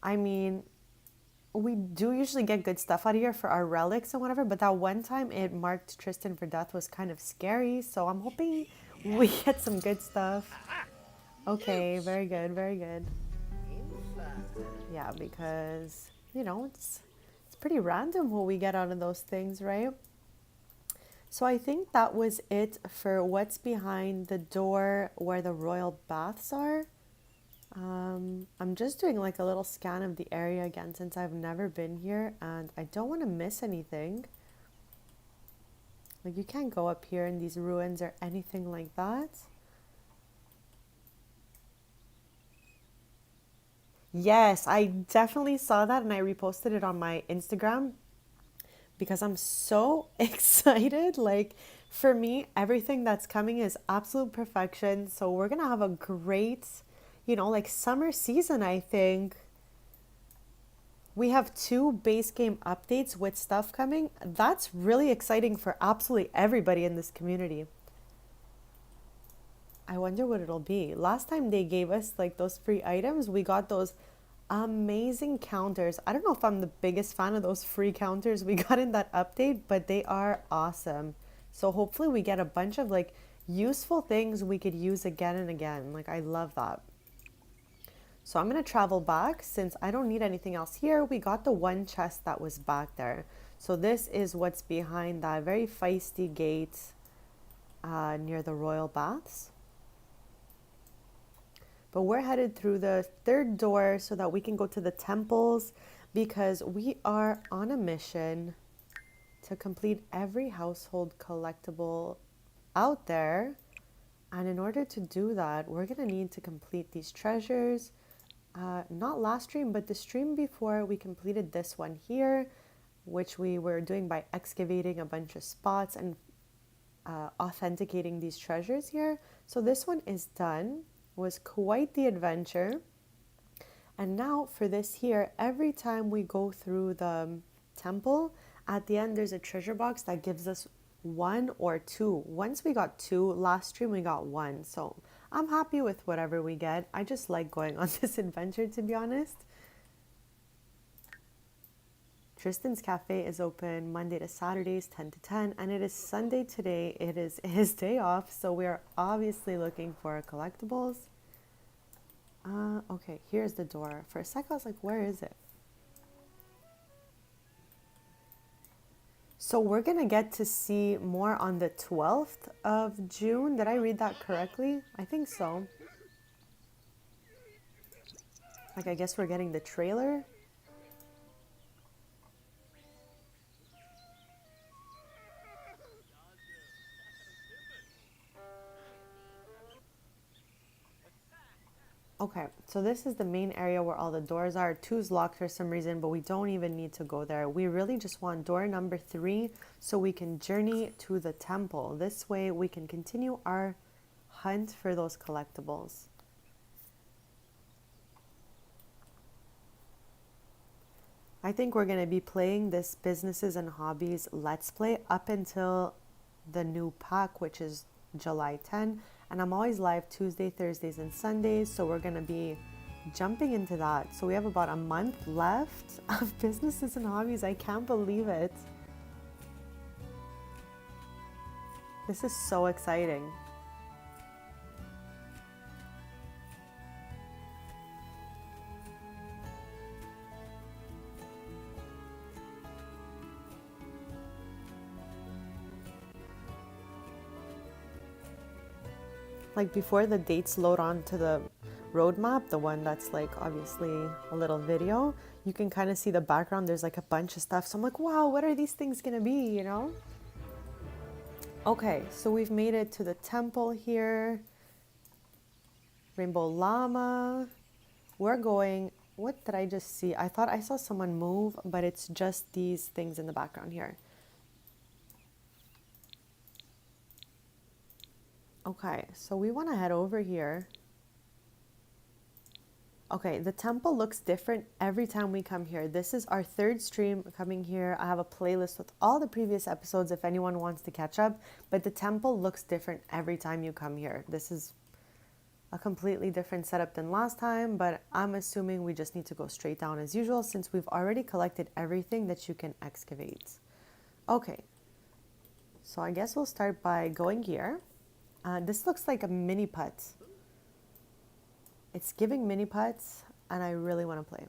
I mean, we do usually get good stuff out of here for our relics and whatever, but that one time it marked Tristan for death was kind of scary, so I'm hoping we get some good stuff. Okay, very good, very good. Yeah, because, you know, it's pretty random what we get out of those things, right? So I think that was it for what's behind the door where the royal baths are. I'm just doing like a little scan of the area again since I've never been here and I don't want to miss anything. Like you can't go up here in these ruins or anything like that. Yes, I definitely saw that and I reposted it on my Instagram because I'm so excited. Like for me, everything that's coming is absolute perfection. So we're gonna have a great, you know, like summer season, I think. We have 2 base game updates with stuff coming. That's really exciting for absolutely everybody in this community. I wonder what it'll be. Last time they gave us like those free items, we got those amazing counters. I don't know if I'm the biggest fan of those free counters we got in that update, but they are awesome. So hopefully we get a bunch of like useful things we could use again and again. Like I love that. So I'm going to travel back since I don't need anything else here. We got the one chest that was back there. So this is what's behind that very feisty gate near the royal baths. But we're headed through the 3rd door so that we can go to the temples because we are on a mission to complete every household collectible out there. And in order to do that, we're going to need to complete these treasures. Not last stream, but the stream before we completed this one here, which we were doing by excavating a bunch of spots and authenticating these treasures here. So this one is done. Was quite the adventure. And now for this here, every time we go through the temple, at the end there's a treasure box that gives us 1 or 2. Once we got 2, last stream we got 1. So I'm happy with whatever we get. I just like going on this adventure, to be honest. Tristan's Cafe is open Monday to Saturdays, 10 to 10, and it is Sunday today. It is his day off, so we are obviously looking for collectibles. Okay, here's the door. For a sec, I was like, where is it? So we're going to get to see more on the 12th of June. Did I read that correctly? I think so. Like, I guess we're getting the trailer. Okay, so this is the main area where all the doors are. 2's locked for some reason, but we don't even need to go there. We really just want door number 3 so we can journey to the temple. This way we can continue our hunt for those collectibles. I think we're going to be playing this Businesses and Hobbies Let's Play up until the new pack, which is July 10. And I'm always live Tuesday, Thursdays, and Sundays. So we're going to be jumping into that. So we have about a month left of Businesses and Hobbies. I can't believe it. This is so exciting. Like before the dates load onto the roadmap, the one that's like obviously a little video, you can kind of see the background. There's like a bunch of stuff. So I'm like, wow, what are these things gonna be, you know? Okay, so we've made it to the temple here. Rainbow llama. We're going, what did I just see? I thought I saw someone move, but it's just these things in the background here. Okay, so we want to head over here. Okay, the temple looks different every time we come here. This is our 3rd stream coming here. I have a playlist with all the previous episodes if anyone wants to catch up, but the temple looks different every time you come here. This is a completely different setup than last time, but I'm assuming we just need to go straight down as usual since we've already collected everything that you can excavate. Okay, so I guess we'll start by going here. This looks like a mini putt. It's giving mini putts, and I really want to play.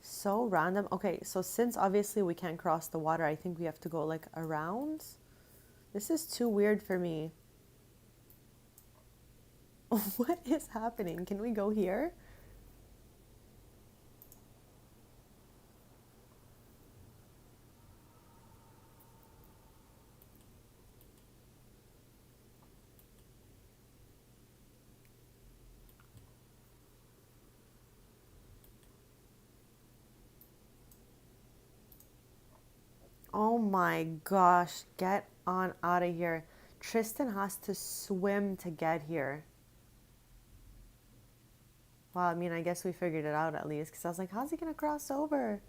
So random. Okay, so since obviously we can't cross the water, I think we have to go like around. This is too weird for me. What is happening? Can we go here? Oh my gosh, get on out of here. Tristan has to swim to get here. Well, I mean, I guess we figured it out at least, because I was like, how's he going to cross over?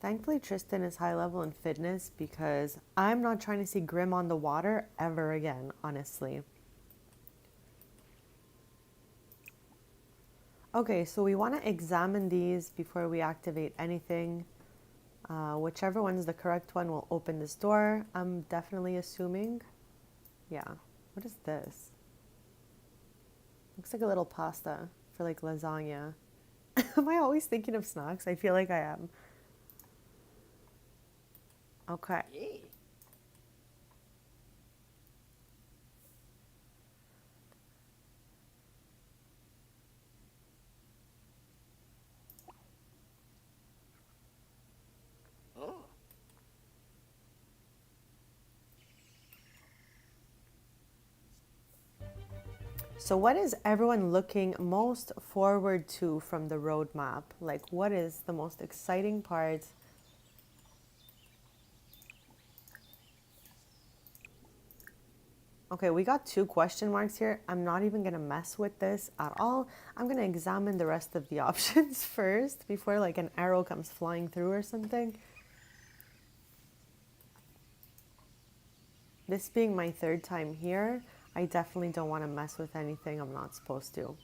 Thankfully, Tristan is high level in fitness because I'm not trying to see Grim on the water ever again, honestly. Okay, so we want to examine these before we activate anything. Whichever one is the correct one will open this door. I'm definitely assuming. Yeah. What is this? Looks like a little pasta for like lasagna. Am I always thinking of snacks? I feel like I am. Okay. Yeah. Oh. So what is everyone looking most forward to from the roadmap? Like, what is the most exciting part? Okay, we got 2 question marks here. I'm not even going to mess with this at all. I'm going to examine the rest of the options first before like an arrow comes flying through or something. This being my 3rd time here, I definitely don't want to mess with anything I'm not supposed to.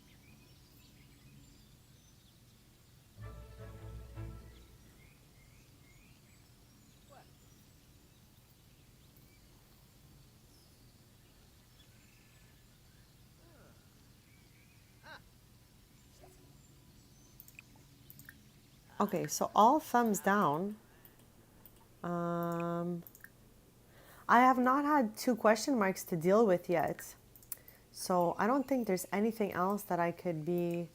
Okay, so all thumbs down. I have not had 2 question marks to deal with yet. So I don't think there's anything else that I could be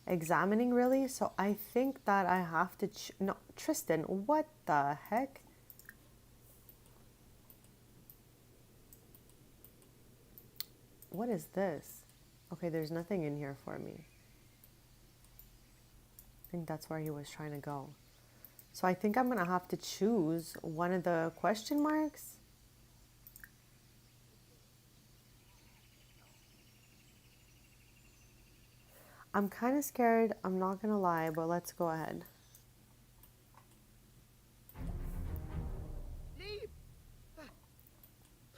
examining really. So I think that I have to... No, Tristan, what the heck? What is this? Okay, there's nothing in here for me. I think that's where he was trying to go. So I think I'm going to have to choose one of the question marks. I'm kind of scared, I'm not going to lie, but let's go ahead. Leave.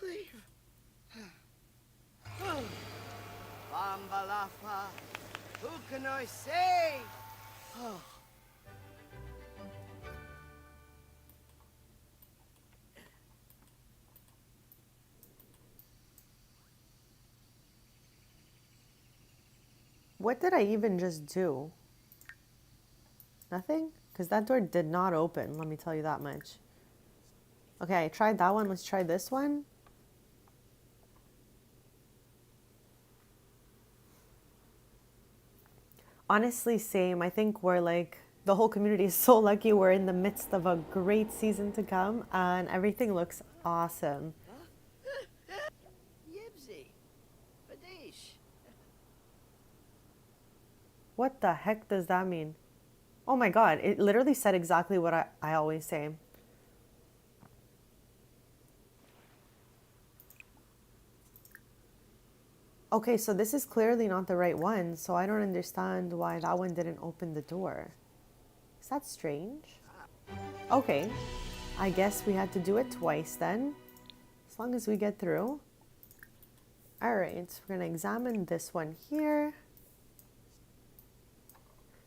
Leave. Bambalafa. Who can I say? Oh. What did I even just do? Nothing? Because that door did not open, let me tell you that much. Okay, I tried that one. Let's try this one. Honestly, same. I think we're like, the whole community is so lucky we're in the midst of a great season to come and everything looks awesome. Yibsy. Badish. What the heck does that mean? Oh my god, it literally said exactly what I always say. Okay, so this is clearly not the right one, so I don't understand why that one didn't open the door. Is that strange? Okay, I guess we had to do it twice then, as long as we get through. All right, so we're gonna examine this one here.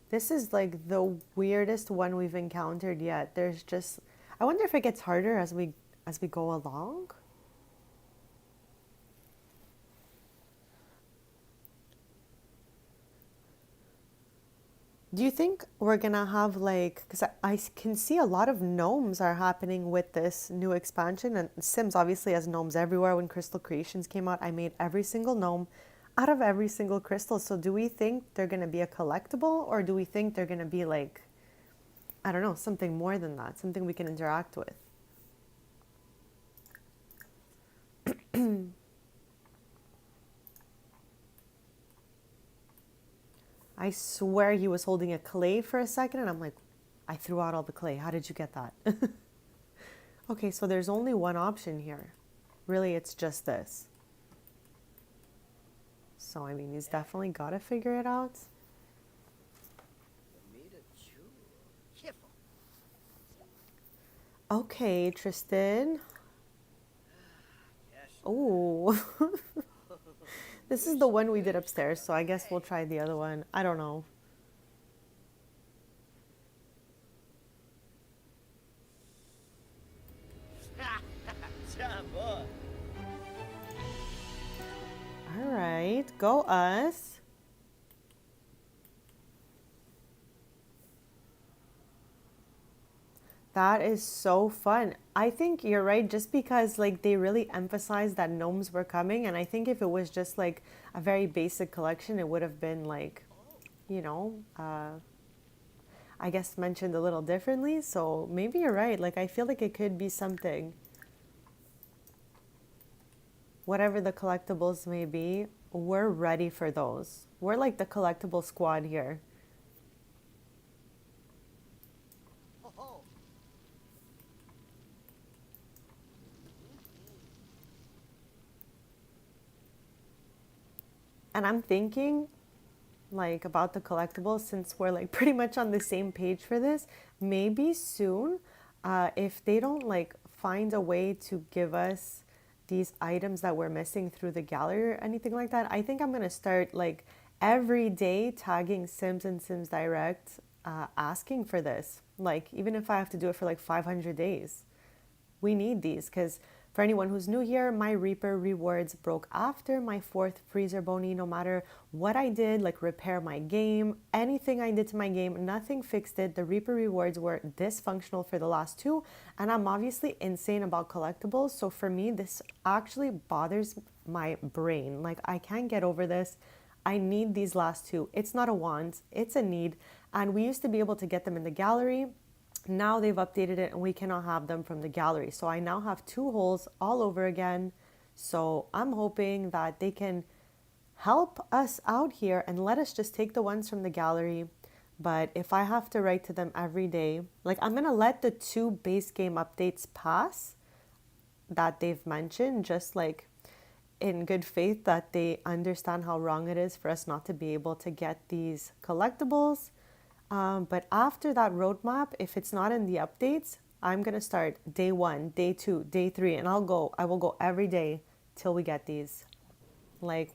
This is like the weirdest one we've encountered yet. There's just, I wonder if it gets harder as we go along. Do you think we're gonna have like, because I can see a lot of gnomes are happening with this new expansion, and Sims obviously has gnomes everywhere. When Crystal Creations came out, I made every single gnome out of every single crystal. So do we think they're gonna be a collectible, or do we think they're gonna be like, I don't know, something more than that, something we can interact with? I swear he was holding a clay for a second, and I'm like, I threw out all the clay. How did you get that? Okay, so there's only one option here. Really, it's just this. So, I mean, he's definitely got to figure it out. Okay, Tristan. Oh. This is the one we did upstairs, so I guess we'll try the other one. I don't know. All right, go us. That is so fun. I think you're right, just because like they really emphasized that gnomes were coming, and I think if it was just like a very basic collection, it would have been like, you know, I guess mentioned a little differently. So maybe you're right. Like I feel like it could be something. Whatever the collectibles may be, we're ready for those. We're like the collectible squad here. And I'm thinking like about the collectibles, since we're like pretty much on the same page for this, maybe soon, if they don't like find a way to give us these items that we're missing through the gallery or anything like that, I think I'm going to start like every day tagging Sims and Sims Direct, asking for this. Like even if I have to do it for like 500 days, we need these, because for anyone who's new here, my Reaper rewards broke after my 4th freezer bony. No matter what I did, like repair my game, anything I did to my game, nothing fixed it. The Reaper rewards were dysfunctional for the last 2, and I'm obviously insane about collectibles. So for me, this actually bothers my brain. Like I can't get over this. I need these last 2. It's not a want, it's a need. And we used to be able to get them in the gallery. Now they've updated it and we cannot have them from the gallery. So I now have 2 holes all over again. So I'm hoping that they can help us out here and let us just take the ones from the gallery. But if I have to write to them every day, like I'm going to let the 2 base game updates pass that they've mentioned, just like in good faith that they understand how wrong it is for us not to be able to get these collectibles. But after that roadmap, if it's not in the updates, I'm going to start day 1, day 2, day 3, and I will go every day till we get these. Like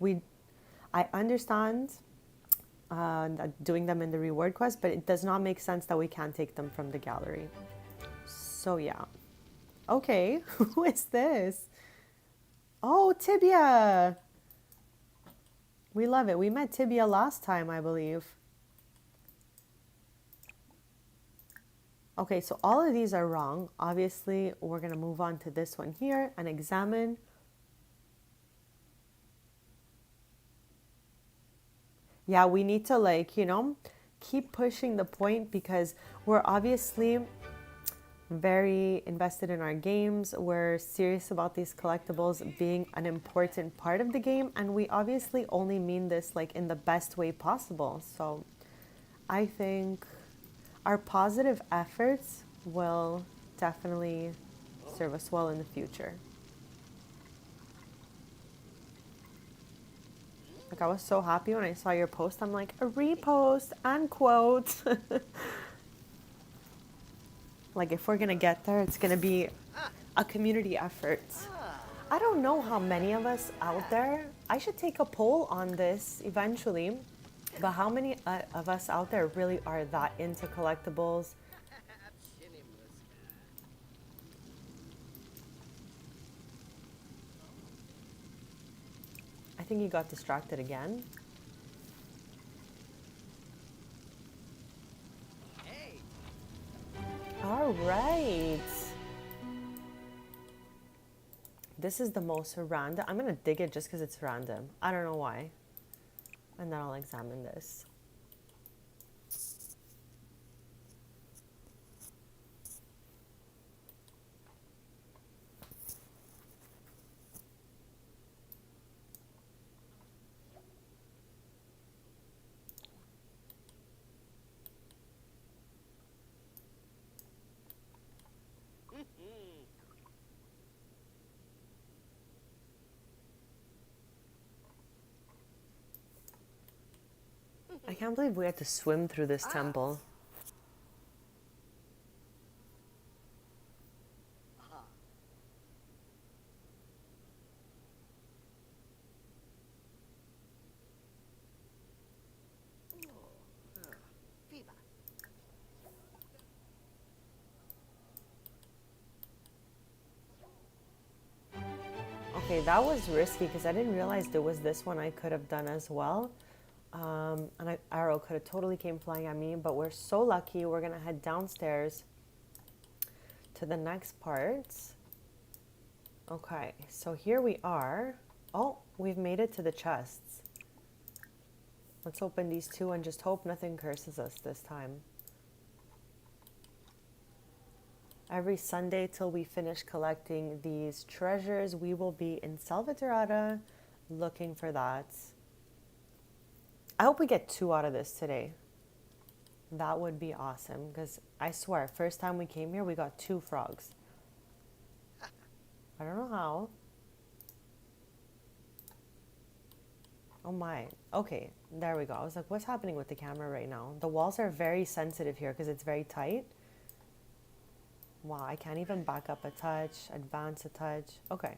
I understand doing them in the reward quest, but it does not make sense that we can't take them from the gallery. So yeah. Okay, who is this? Oh, Tibia. We love it. We met Tibia last time, I believe. Okay, so all of these are wrong. Obviously, we're going to move on to this one here and examine. Yeah, we need to like, you know, keep pushing the point, because we're obviously very invested in our games. We're serious about these collectibles being an important part of the game, and we obviously only mean this like in the best way possible. So I think our positive efforts will definitely serve us well in the future. Like I was so happy when I saw your post. I'm like, a repost, unquote. Like if we're gonna get there, it's gonna be a community effort. I don't know how many of us out there, I should take a poll on this eventually, but how many of us out there really are that into collectibles? I think he got distracted again. Hey. All right. This is the most random. I'm gonna dig it just because it's random. I don't know why. And then I'll examine this. I can't believe we had to swim through this temple. Okay, that was risky because I didn't realize there was this one I could have done as well. An arrow could have totally came flying at me, but we're so lucky. We're gonna head downstairs to the next part. Okay, so here we are. Oh, we've made it to the chests. Let's open these two and just hope nothing curses us this time. Every Sunday till we finish collecting these treasures, we will be in Salvaterrata looking for that. I hope we get 2 out of this today. That would be awesome because I swear, first time we came here, we got 2 frogs. I don't know how. Oh my. Okay, there we go. I was like, what's happening with the camera right now? The walls are very sensitive here because it's very tight. Wow, I can't even back up a touch, advance a touch. Okay,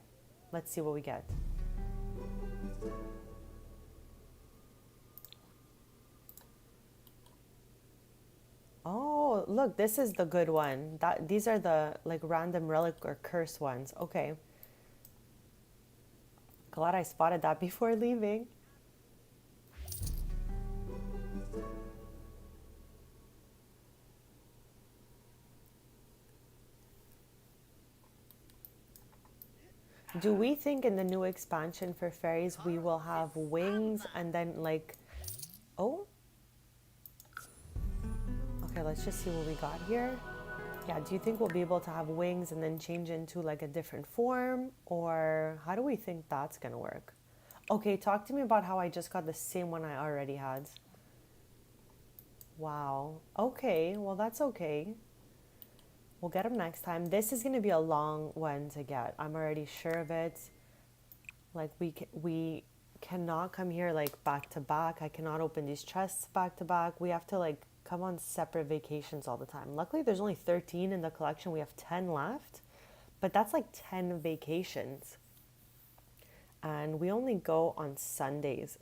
let's see what we get. Oh, look, this is the good one. These are the like random relic or curse ones. Okay. Glad I spotted that before leaving. Do we think in the new expansion for fairies we will have wings and then like... Oh? Okay, let's just see what we got here. Yeah, do you think we'll be able to have wings and then change into like a different form? Or how do we think that's gonna work? Okay, talk to me about how I just got the same one I already had. Wow. Okay, well that's okay. We'll get them next time. This is going to be a long one to get. I'm already sure of it. Like we cannot come here like back to back. I cannot open these chests back to back. We have to like come on separate vacations all the time. Luckily there's only 13 in the collection. We have 10 left, but that's like 10 vacations. And we only go on Sundays.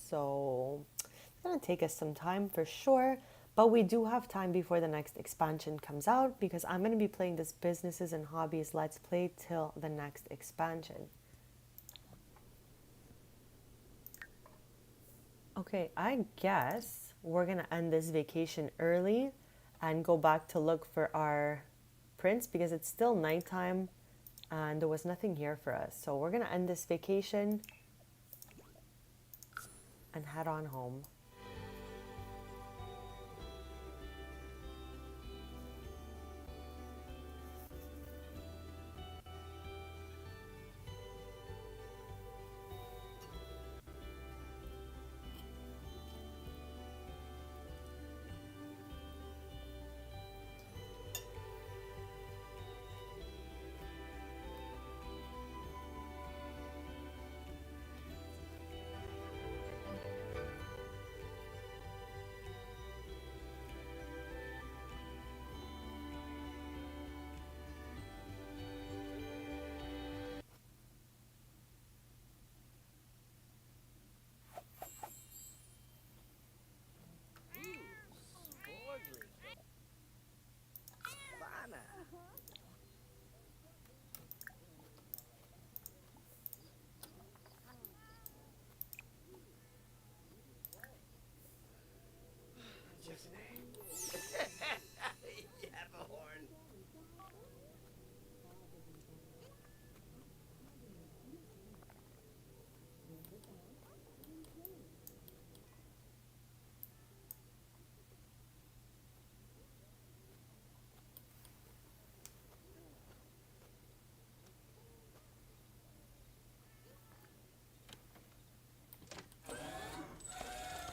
So it's going to take us some time for sure. But we do have time before the next expansion comes out because I'm going to be playing this Businesses and Hobbies Let's Play till the next expansion. Okay, I guess we're going to end this vacation early and go back to look for our prince because it's still nighttime and there was nothing here for us. So we're going to end this vacation and head on home.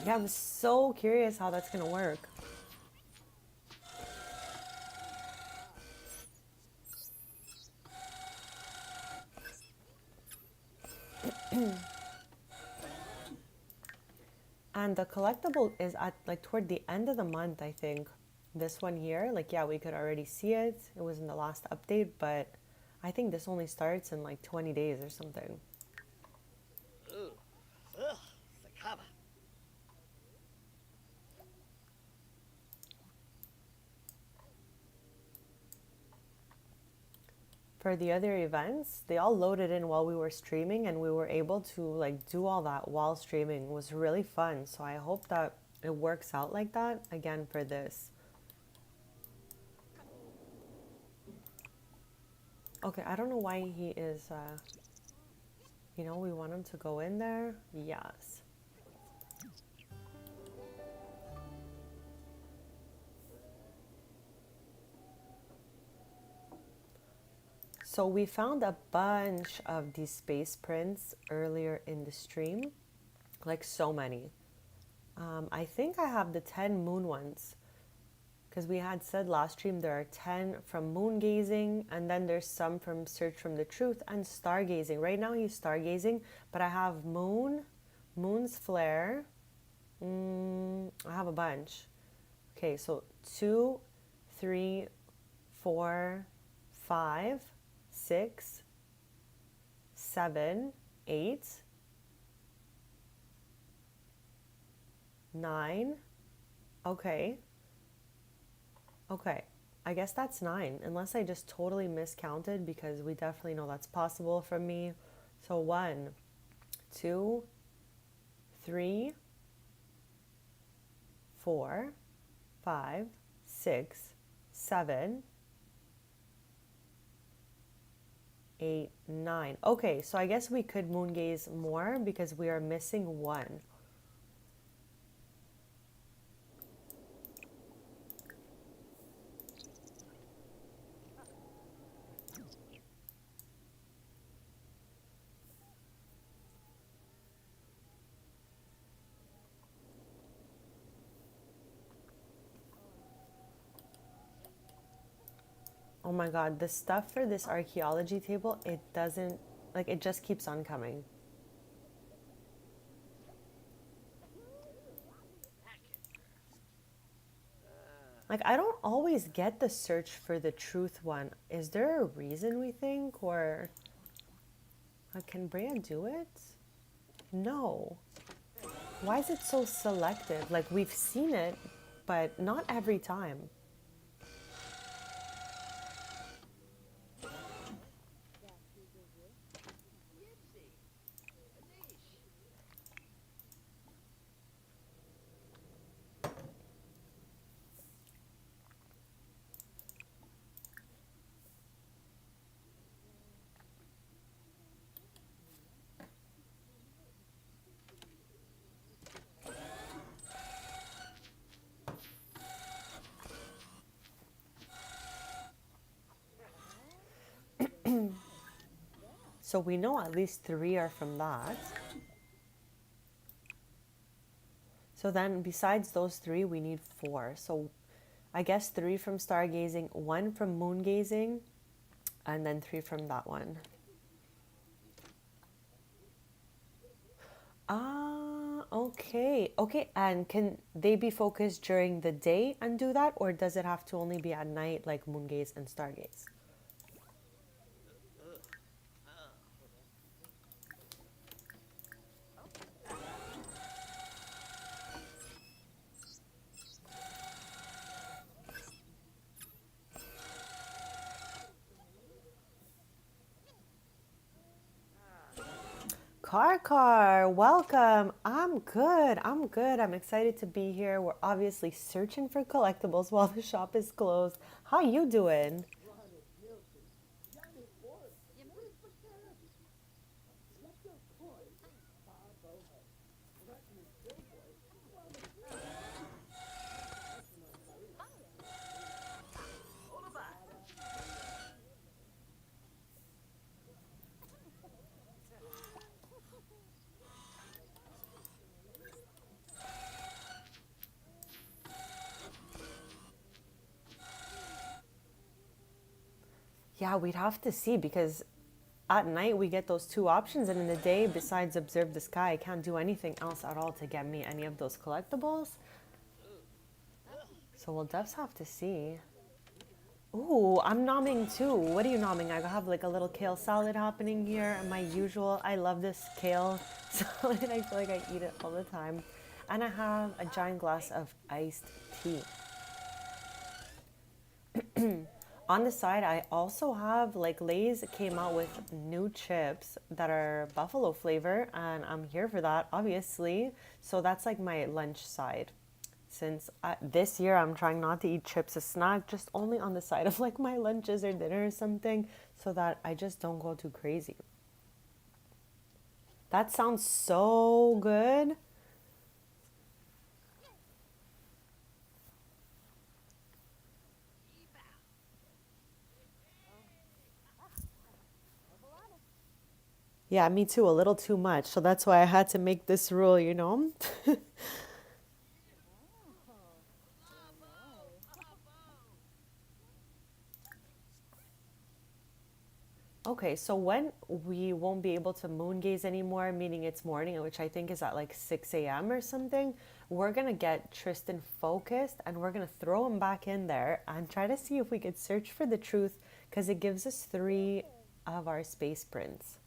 Yeah, I'm so curious how that's gonna work. And the collectible is at like toward the end of the month, I think. This one here, like yeah, we could already see it. It was in the last update, but I think this only starts in like 20 days or something. Ooh. Ugh. Sakaba. For the other events, they all loaded in while we were streaming, and we were able to like do all that while streaming. It was really fun. So I hope that it works out like that again for this. Okay, I don't know why he is, you know, we want him to go in there. Yes. So we found a bunch of these space prints earlier in the stream, like so many. I think I have the 10 moon ones, because we had said last stream there are 10 from moon gazing, and then there's some from search from the truth and stargazing. Right now he's stargazing, but I have moon's flare. I have a bunch. Okay, so 2, 3, 4, 5, 6, 7, 8, 9. Okay. Okay. I guess that's 9, unless I just totally miscounted, because we definitely know that's possible from me. So 1, 2, 3, 4, 5, 6, 7, 8, 9. Okay, so I guess we could moon gaze more because we are missing 1. Oh my god, the stuff for this archaeology table, it doesn't, like, it just keeps on coming. Like, I don't always get the search for the truth one. Is there a reason, we think, or can Brea do it? No. Why is it so selective? Like, we've seen it, but not every time. So we know at least 3 are from that. So then besides those 3, we need 4. So I guess 3 from stargazing, 1 from moon gazing, and then 3 from that one. Okay. Okay, and can they be focused during the day and do that? Or does it have to only be at night, like moon gaze and stargaze? Car, welcome. I'm good. I'm excited to be here. We're obviously searching for collectibles while the shop is closed. How you doing? Yeah, we'd have to see because at night we get those two options, and in the day, besides observe the sky, I can't do anything else at all to get me any of those collectibles. So we'll just have to see. Ooh, I'm nomming too. What are you nomming? I have like a little kale salad happening here. And my usual, I love this kale salad. I feel like I eat it all the time. And I have a giant glass of iced tea. On the side, I also have like Lay's came out with new chips that are buffalo flavor, and I'm here for that, obviously. So that's like my lunch side. Since this year I'm trying not to eat chips as snack, just only on the side of like my lunches or dinner or something, so that I just don't go too crazy. That sounds so good. Yeah, me too, a little too much. So that's why I had to make this rule, you know? Okay, so when we won't be able to moon gaze anymore, meaning it's morning, which I think is at like 6 a.m. or something, we're gonna get Tristan focused and we're gonna throw him back in there and try to see if we could search for the truth because it gives us 3 of our space prints.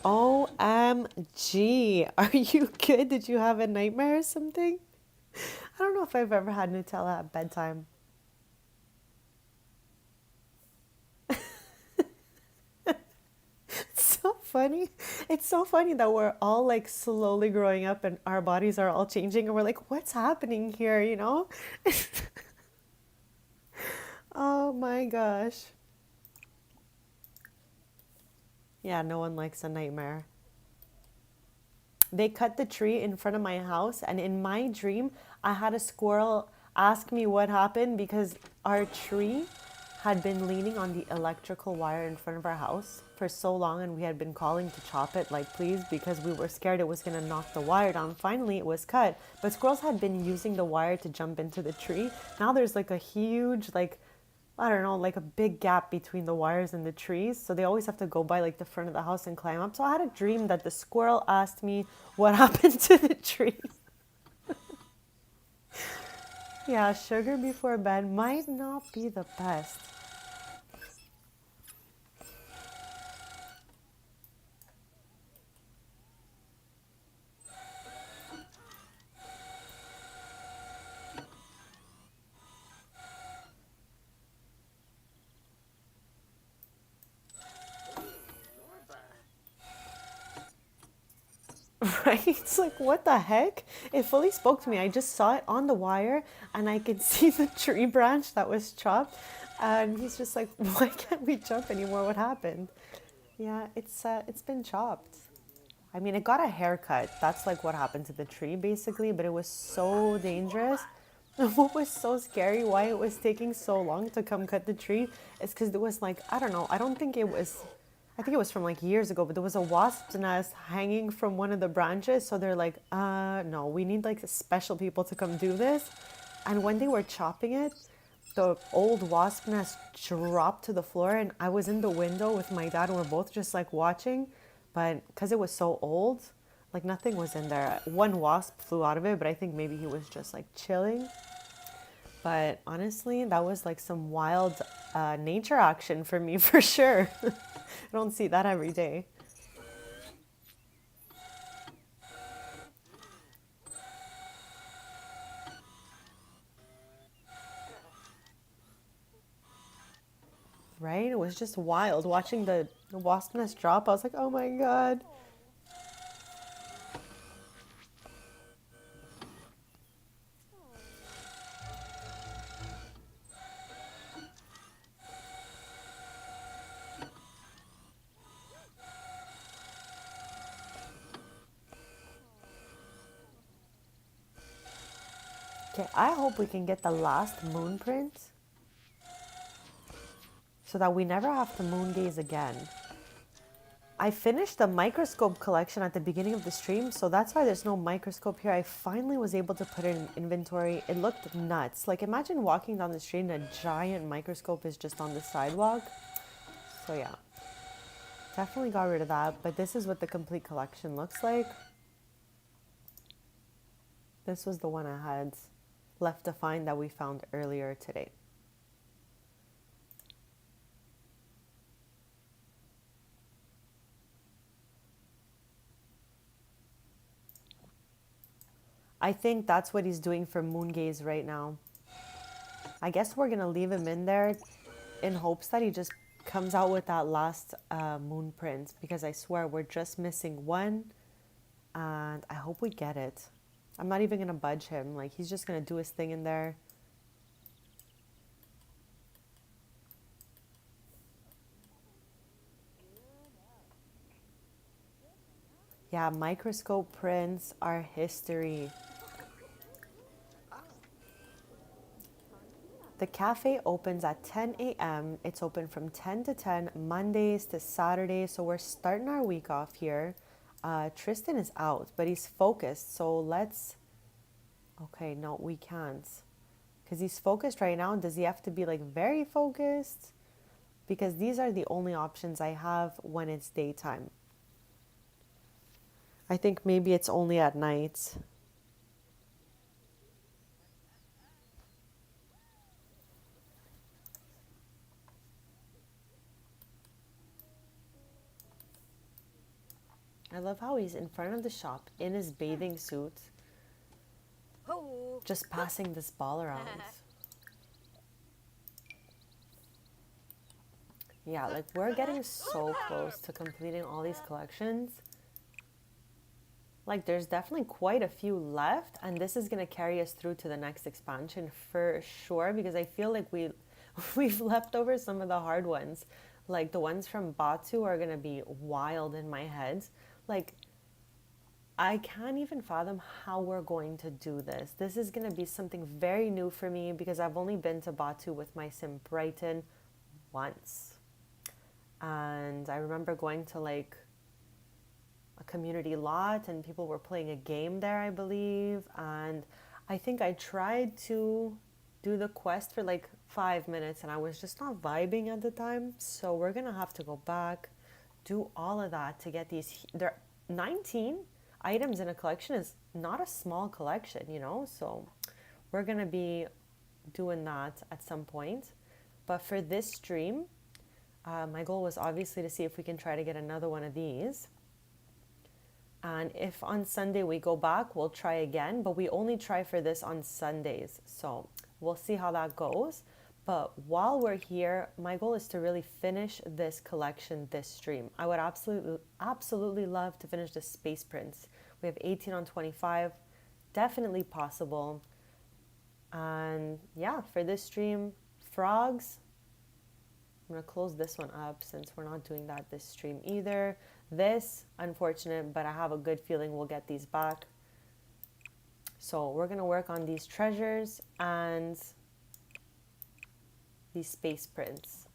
OMG, are you good? Did you have a nightmare or something? I don't know if I've ever had Nutella at bedtime. It's so funny. It's so funny that we're all like slowly growing up and our bodies are all changing and we're like, what's happening here, you know? Oh my gosh. Yeah, no one likes a nightmare. They cut the tree in front of my house, and in my dream, I had a squirrel ask me what happened because our tree had been leaning on the electrical wire in front of our house for so long, and we had been calling to chop it, like, please, because we were scared it was going to knock the wire down. Finally, it was cut, but squirrels had been using the wire to jump into the tree. Now there's like a huge, like, I don't know, like a big gap between the wires and the trees. So they always have to go by like the front of the house and climb up. So I had a dream that the squirrel asked me what happened to the tree. Yeah, sugar before bed might not be the best. Right? It's like, what the heck? It fully spoke to me. I just saw it on the wire and I could see the tree branch that was chopped. And he's just like, why can't we jump anymore? What happened? Yeah, it's been chopped. I mean, it got a haircut. That's like what happened to the tree basically, but it was so dangerous. What was so scary, why it was taking so long to come cut the tree, is because there was like, I don't know, I think it was from like years ago, but there was a wasp's nest hanging from one of the branches. So they're like, no, we need like special people to come do this. And when they were chopping it, the old wasp nest dropped to the floor, and I was in the window with my dad and we're both just like watching. But because it was so old, like nothing was in there. One wasp flew out of it, but I think maybe he was just like chilling. But honestly, that was like some wild nature action for me for sure. I don't see that every day. Right? It was just wild watching the wasp nest drop. I was like, oh my god. Okay, I hope we can get the last moon print so that we never have to moon gaze again. I finished the microscope collection at the beginning of the stream, so that's why there's no microscope here. I finally was able to put it in inventory. It looked nuts. Like, imagine walking down the street and a giant microscope is just on the sidewalk. So yeah, definitely got rid of that. But this is what the complete collection looks like. This was the one I had left to find that we found earlier today. I think that's what he's doing for moon gaze right now. I guess we're gonna leave him in there in hopes that he just comes out with that last moon print, because I swear we're just missing one, and I hope we get it. I'm not even gonna budge him. Like, he's just gonna do his thing in there. Yeah, microscope prints are history. The cafe opens at 10 a.m. It's open from 10 to 10, Mondays to Saturdays. So we're starting our week off here. Tristan is out, but he's focused. So let's... Okay, no, we can't. Because he's focused right now. Does he have to be like very focused? Because these are the only options I have when it's daytime. I think maybe it's only at night. I love how he's in front of the shop in his bathing suit, just passing this ball around. Yeah, like, we're getting so close to completing all these collections. Like, there's definitely quite a few left, and this is going to carry us through to the next expansion for sure, because I feel like we've left over some of the hard ones. Like, the ones from Batu are going to be wild in my head. Like, I can't even fathom how we're going to do this. This is going to be something very new for me, because I've only been to Batu with my sim Brighton once. And I remember going to like a community lot and people were playing a game there, I believe. And I think I tried to do the quest for like 5 minutes and I was just not vibing at the time. So we're going to have to go back, do all of that to get these. There are 19 items in a collection is not a small collection, you know? So we're going to be doing that at some point. But for this stream, my goal was obviously to see if we can try to get another one of these. And if on Sunday we go back, we'll try again. But we only try for this on Sundays. So we'll see how that goes. But while we're here, my goal is to really finish this collection this stream. I would absolutely love to finish the space prints. We have 18 on 25. Definitely possible. And yeah, for this stream, frogs. I'm going to close this one up since we're not doing that this stream either. This, unfortunate, but I have a good feeling we'll get these back. So we're going to work on these treasures and these space prints.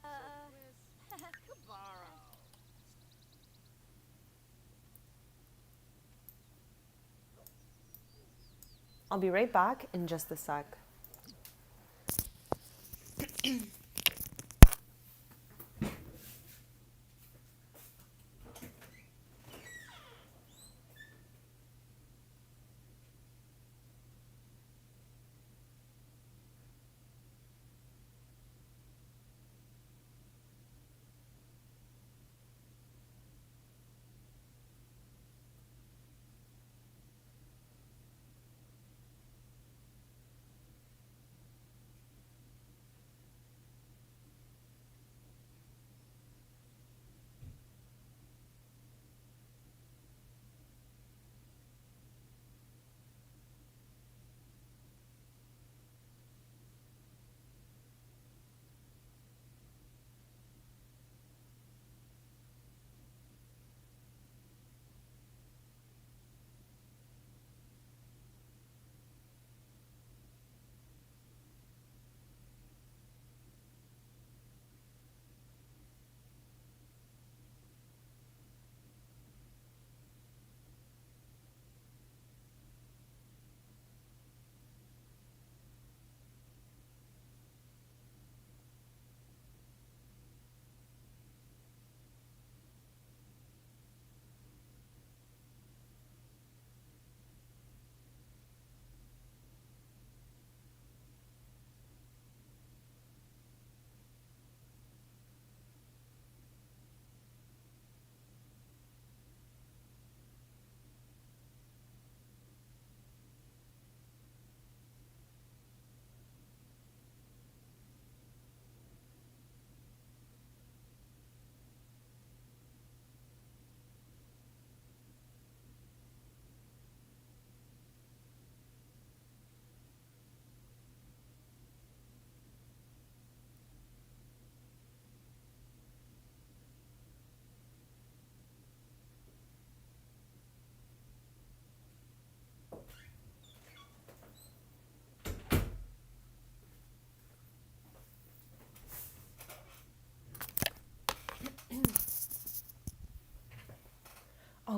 I'll be right back in just a sec.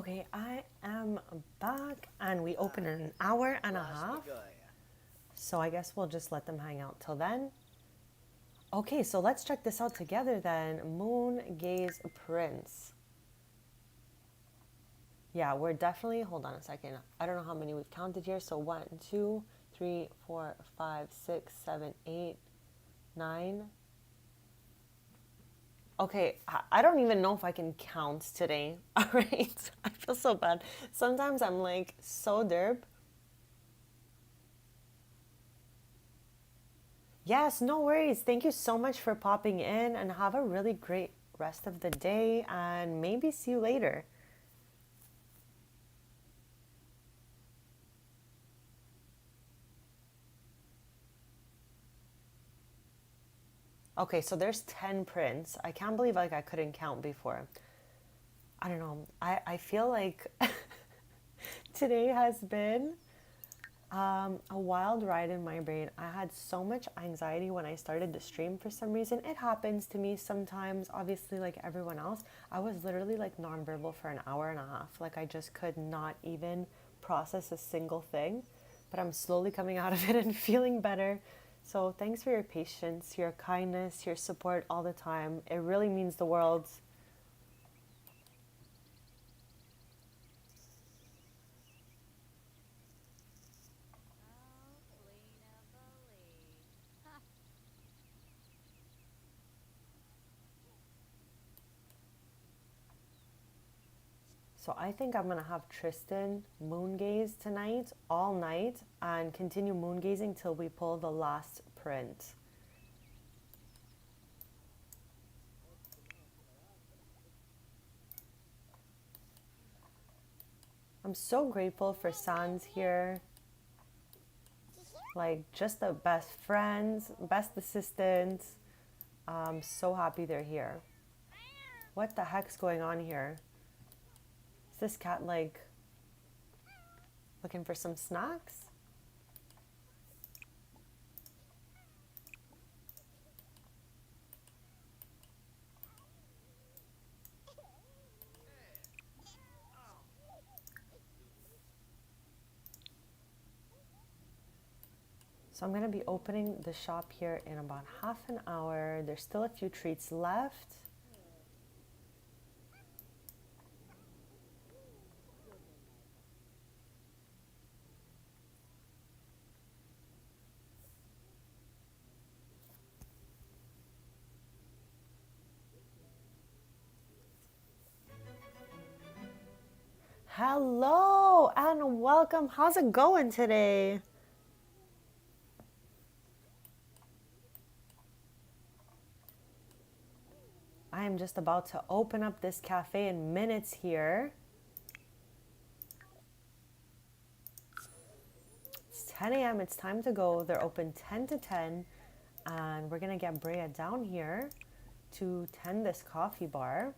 Okay, I am back and we open in an hour and a half. So I guess we'll just let them hang out till then. Okay, so let's check this out together then. Moon Gaze Prince. Yeah, we're definitely, hold on a second. I don't know how many we've counted here. So 1, 2, 3, 4, 5, 6, 7, 8, 9. Okay, I don't even know if I can count today. All right, I feel so bad. Sometimes I'm like so derp. Yes, no worries. Thank you so much for popping in and have a really great rest of the day and maybe see you later. Okay, so there's 10 prints. I can't believe like I couldn't count before. I don't know. I feel like today has been a wild ride in my brain. I had so much anxiety when I started the stream for some reason. It happens to me sometimes, obviously, like everyone else. I was literally like nonverbal for an hour and a half. Like I just could not even process a single thing. But I'm slowly coming out of it and feeling better. So thanks for your patience, your kindness, your support all the time. It really means the world. So I think I'm going to have Tristan moon gaze tonight, all night, and continue moon gazing till we pull the last print. I'm so grateful for Sans here. Like just the best friends, best assistants. I'm so happy they're here. What the heck's going on here? Is this cat like looking for some snacks? So I'm going to be opening the shop here in about half an hour. There's still a few treats left. Hello and welcome. How's it going today? I am just about to open up this cafe in minutes here. It's 10 a.m. It's time to go. They're open 10 to 10. And we're going to get Brea down here to tend this coffee bar.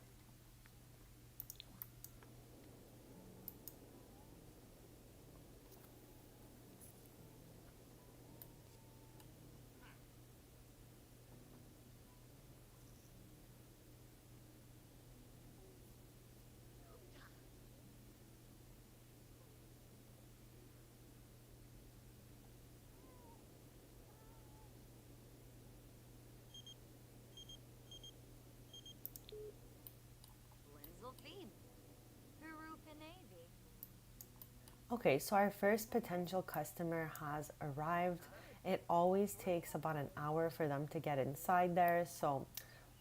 Okay, so our first potential customer has arrived. It always takes about an hour for them to get inside there, so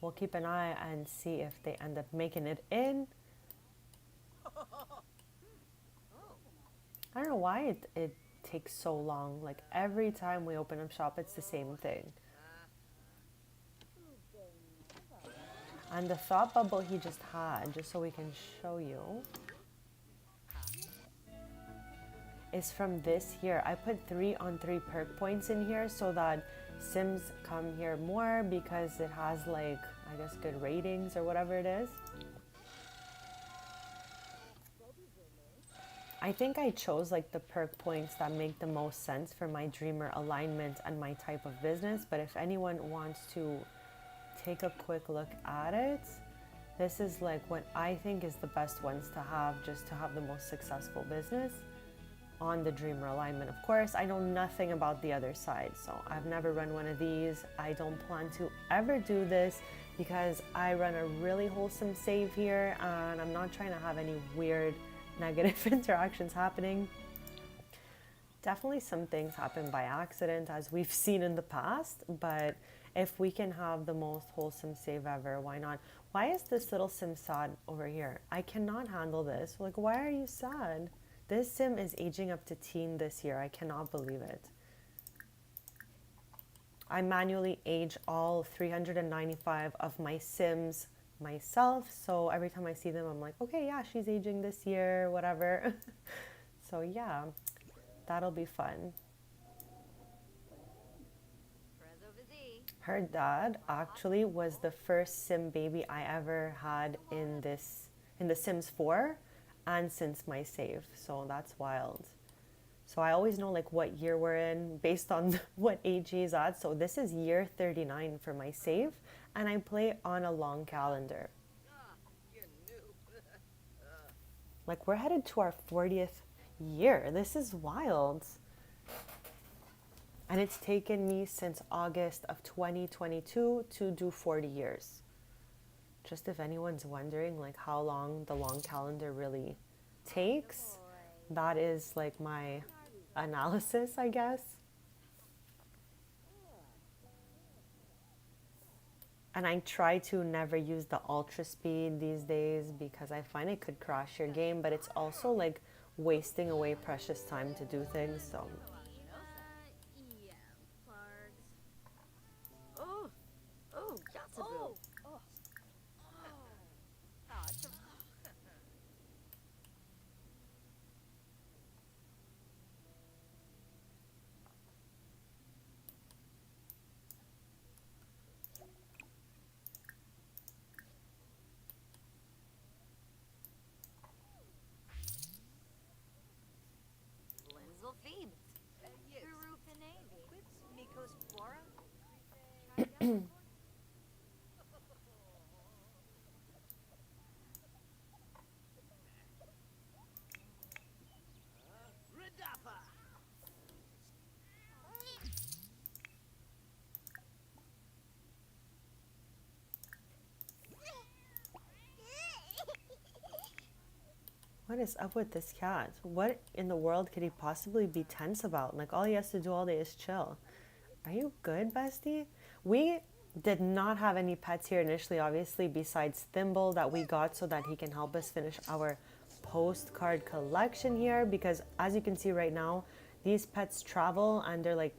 we'll keep an eye and see if they end up making it in. I don't know why it takes so long. Like every time we open up shop, it's the same thing. And the thought bubble he just had, just so we can show you, is from this here. I put 3 on 3 perk points in here so that Sims come here more because it has like, I guess, good ratings or whatever it is. I think I chose like the perk points that make the most sense for my dreamer alignment and my type of business. But if anyone wants to take a quick look at it, This is like what I think is the best ones to have, just to have the most successful business on the dreamer alignment. Of course, I know nothing about the other side, so I've never run one of these. I don't plan to ever do this because I run a really wholesome save here and I'm not trying to have any weird negative interactions happening. Definitely some things happen by accident, as we've seen in the past, but if we can have the most wholesome save ever, why not? Why is this little sim sad over here? I cannot handle this. Like, why are you sad? This sim is aging up to teen this year. I cannot believe it. I manually age all 395 of my sims myself, so every time I see them, I'm like, okay, yeah, she's aging this year, whatever. So yeah, that'll be fun. Her dad actually was the first sim baby I ever had in the Sims 4 and since my save, so that's wild. So I always know like what year we're in based on what age he's at. So this is year 39 for my save, and I play on a long calendar. Like, we're headed to our 40th year. This is wild. And it's taken me since August of 2022 to do 40 years. Just if anyone's wondering like how long the long calendar really takes, that is like my analysis, I guess. And I try to never use the ultra speed these days because I find it could crash your game, but it's also like wasting away precious time to do things. So what is up with this cat? What in the world could he possibly be tense about? Like, all he has to do all day is chill. Are you good, bestie? We did not have any pets here initially, obviously, besides Thimble that we got so that he can help us finish our postcard collection here, because as you can see right now, these pets travel and they're like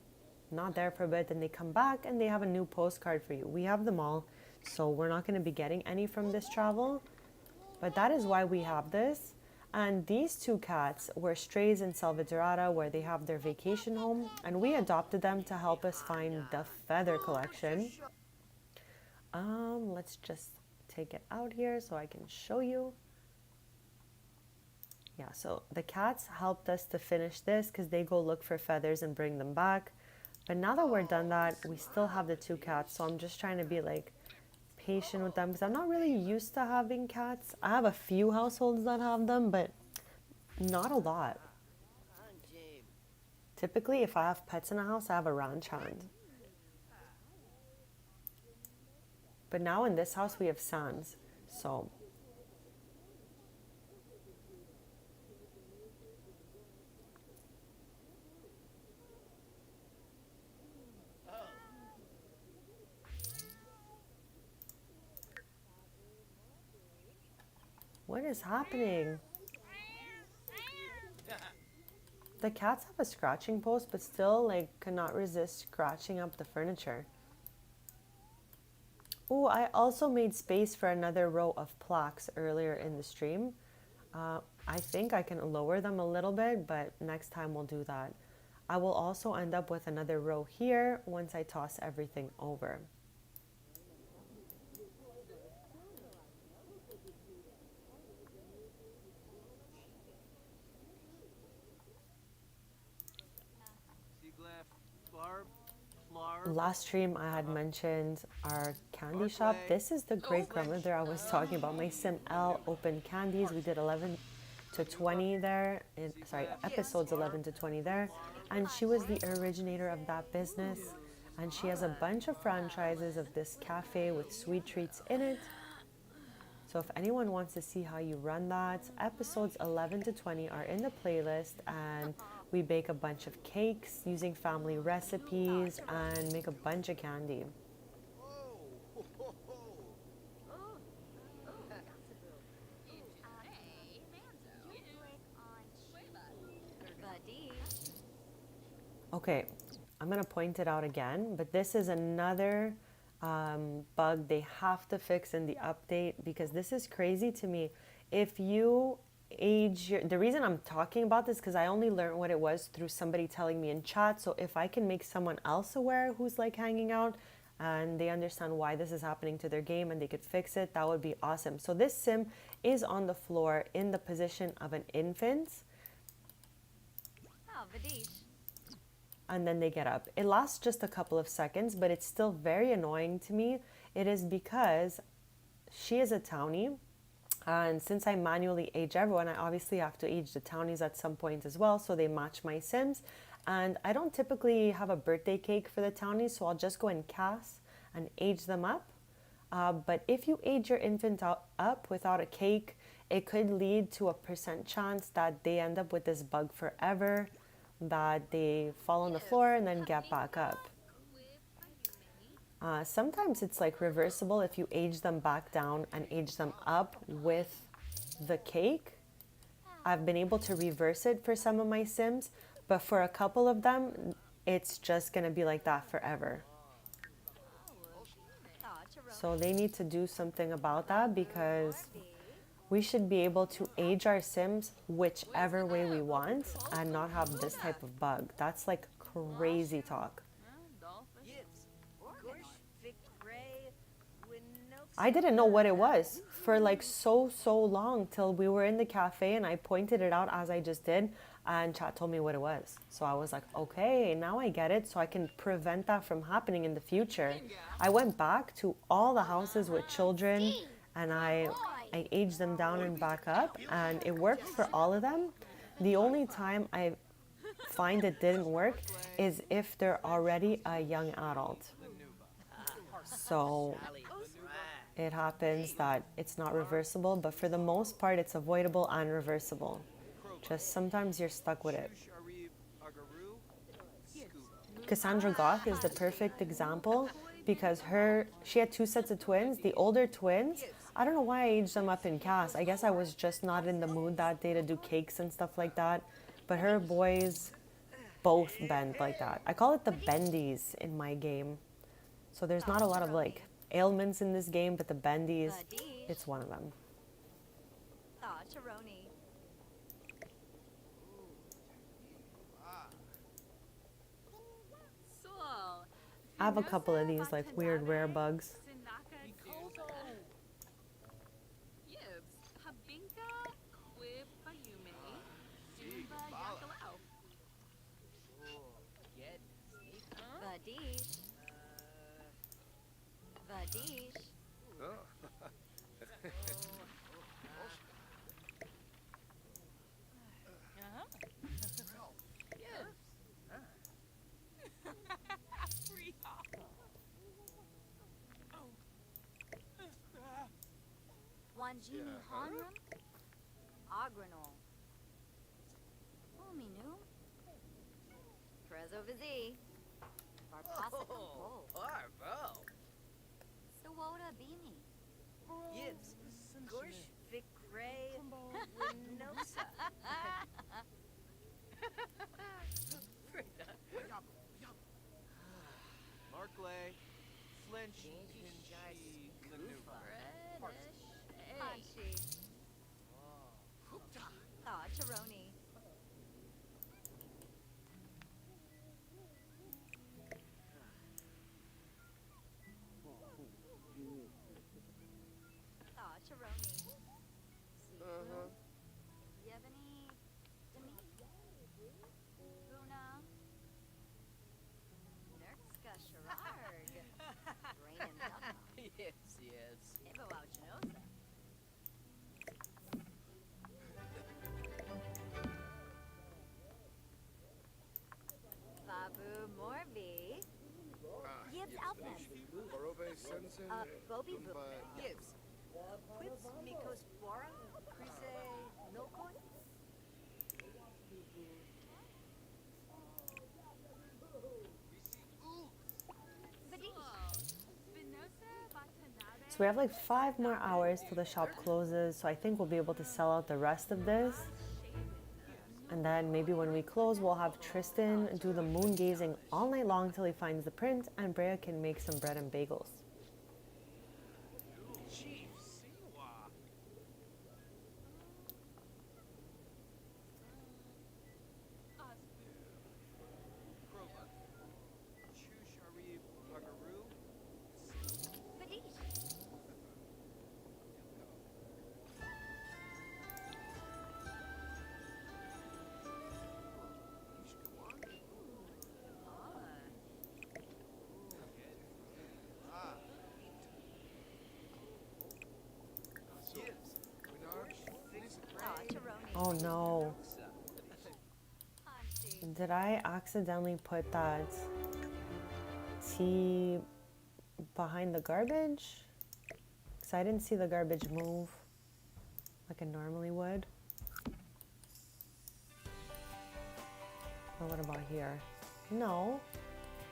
not there for a bit, and they come back and they have a new postcard for you. We have them all, so we're not going to be getting any from this travel, but that is why we have this. And these two cats were strays in Salvatorata, where they have their vacation home, and we adopted them to help us find the feather collection. Let's just take it out here so I can show you. Yeah, so the cats helped us to finish this because they go look for feathers and bring them back. But now that we're done that, we still have the two cats, so I'm just trying to be like patient with them because I'm not really used to having cats. I have a few households that have them, but not a lot. Typically, if I have pets in a house, I have a ranch hand. But now in this house, we have Sans, so what is happening? The cats have a scratching post, but still like cannot resist scratching up the furniture. Oh, I also made space for another row of plaques earlier in the stream. I think I can lower them a little bit, but next time we'll do that. I will also end up with another row here once I toss everything over. Barb, Flar, last stream I had mentioned our candy shop. This is the great grandmother I was talking about. My sim L opened candies. We did 11 to 20 there. Episodes 11 to 20 there. And she was the originator of that business. And she has a bunch of franchises of this cafe with sweet treats in it. So if anyone wants to see how you run that, episodes 11 to 20 are in the playlist, and we bake a bunch of cakes using family recipes and make a bunch of candy. Okay, I'm gonna point it out again, but this is another bug they have to fix in the update, because this is crazy to me. If you the reason I'm talking about this because I only learned what it was through somebody telling me in chat. So if I can make someone else aware who's like hanging out and they understand why this is happening to their game and they could fix it, that would be awesome. So this sim is on the floor in the position of an infant. Oh, Vadish. And then they get up. It lasts just a couple of seconds, but it's still very annoying to me. It is because she is a townie, and since I manually age everyone, I obviously have to age the townies at some point as well, so they match my sims. And I don't typically have a birthday cake for the townies, so I'll just go and cast and age them up. But if you age your infant up without a cake, it could lead to a % chance that they end up with this bug forever, that they fall on the floor and then get back up. Sometimes it's like reversible if you age them back down and age them up with the cake. I've been able to reverse it for some of my sims, but for a couple of them, it's just gonna be like that forever. So they need to do something about that, because we should be able to age our sims whichever way we want and not have this type of bug. That's like crazy talk. I didn't know what it was for like so long till we were in the cafe and I pointed it out as I just did, and chat told me what it was. So I was like, okay, now I get it, so I can prevent that from happening in the future. I went back to all the houses with children and I aged them down and back up, and it worked for all of them. The only time I find it didn't work is if they're already a young adult. So it happens that it's not reversible, but for the most part it's avoidable and reversible. Just sometimes you're stuck with it. Cassandra Goth is the perfect example, because she had 2 sets of twins. The older twins, I don't know why I aged them up in cast. I guess I was just not in the mood that day to do cakes and stuff like that. But her boys both bend like that. I call it the bendies in my game. So there's not a lot of like ailments in this game, but the bendies, it's one of them. I have a couple of these like weird rare bugs. Wanjini Honram? Agranol. Ominu. Trezo Vizi. Varpasa Compol. Arvo. Sawoda Bimi. Yibs. Gorsh Vicray Winosa. Markley, Flinch, Maneuver. Hachi. Taroni. Yes. Babu Morbi. Yibs Vadish. Barove Senzin. Bobby Dumba Yibs. Quips Mikos Bora. Krise Milkoi. So we have like 5 more hours till the shop closes, so I think we'll be able to sell out the rest of this. And then maybe when we close, we'll have Tristan do the moon gazing all night long till he finds the print, and Brea can make some bread and bagels. Chief Siwa. Kroba. Chushari Bagaru. Oh no. Did I accidentally put that tea behind the garbage? Because I didn't see the garbage move like it normally would. Oh, what about here? No.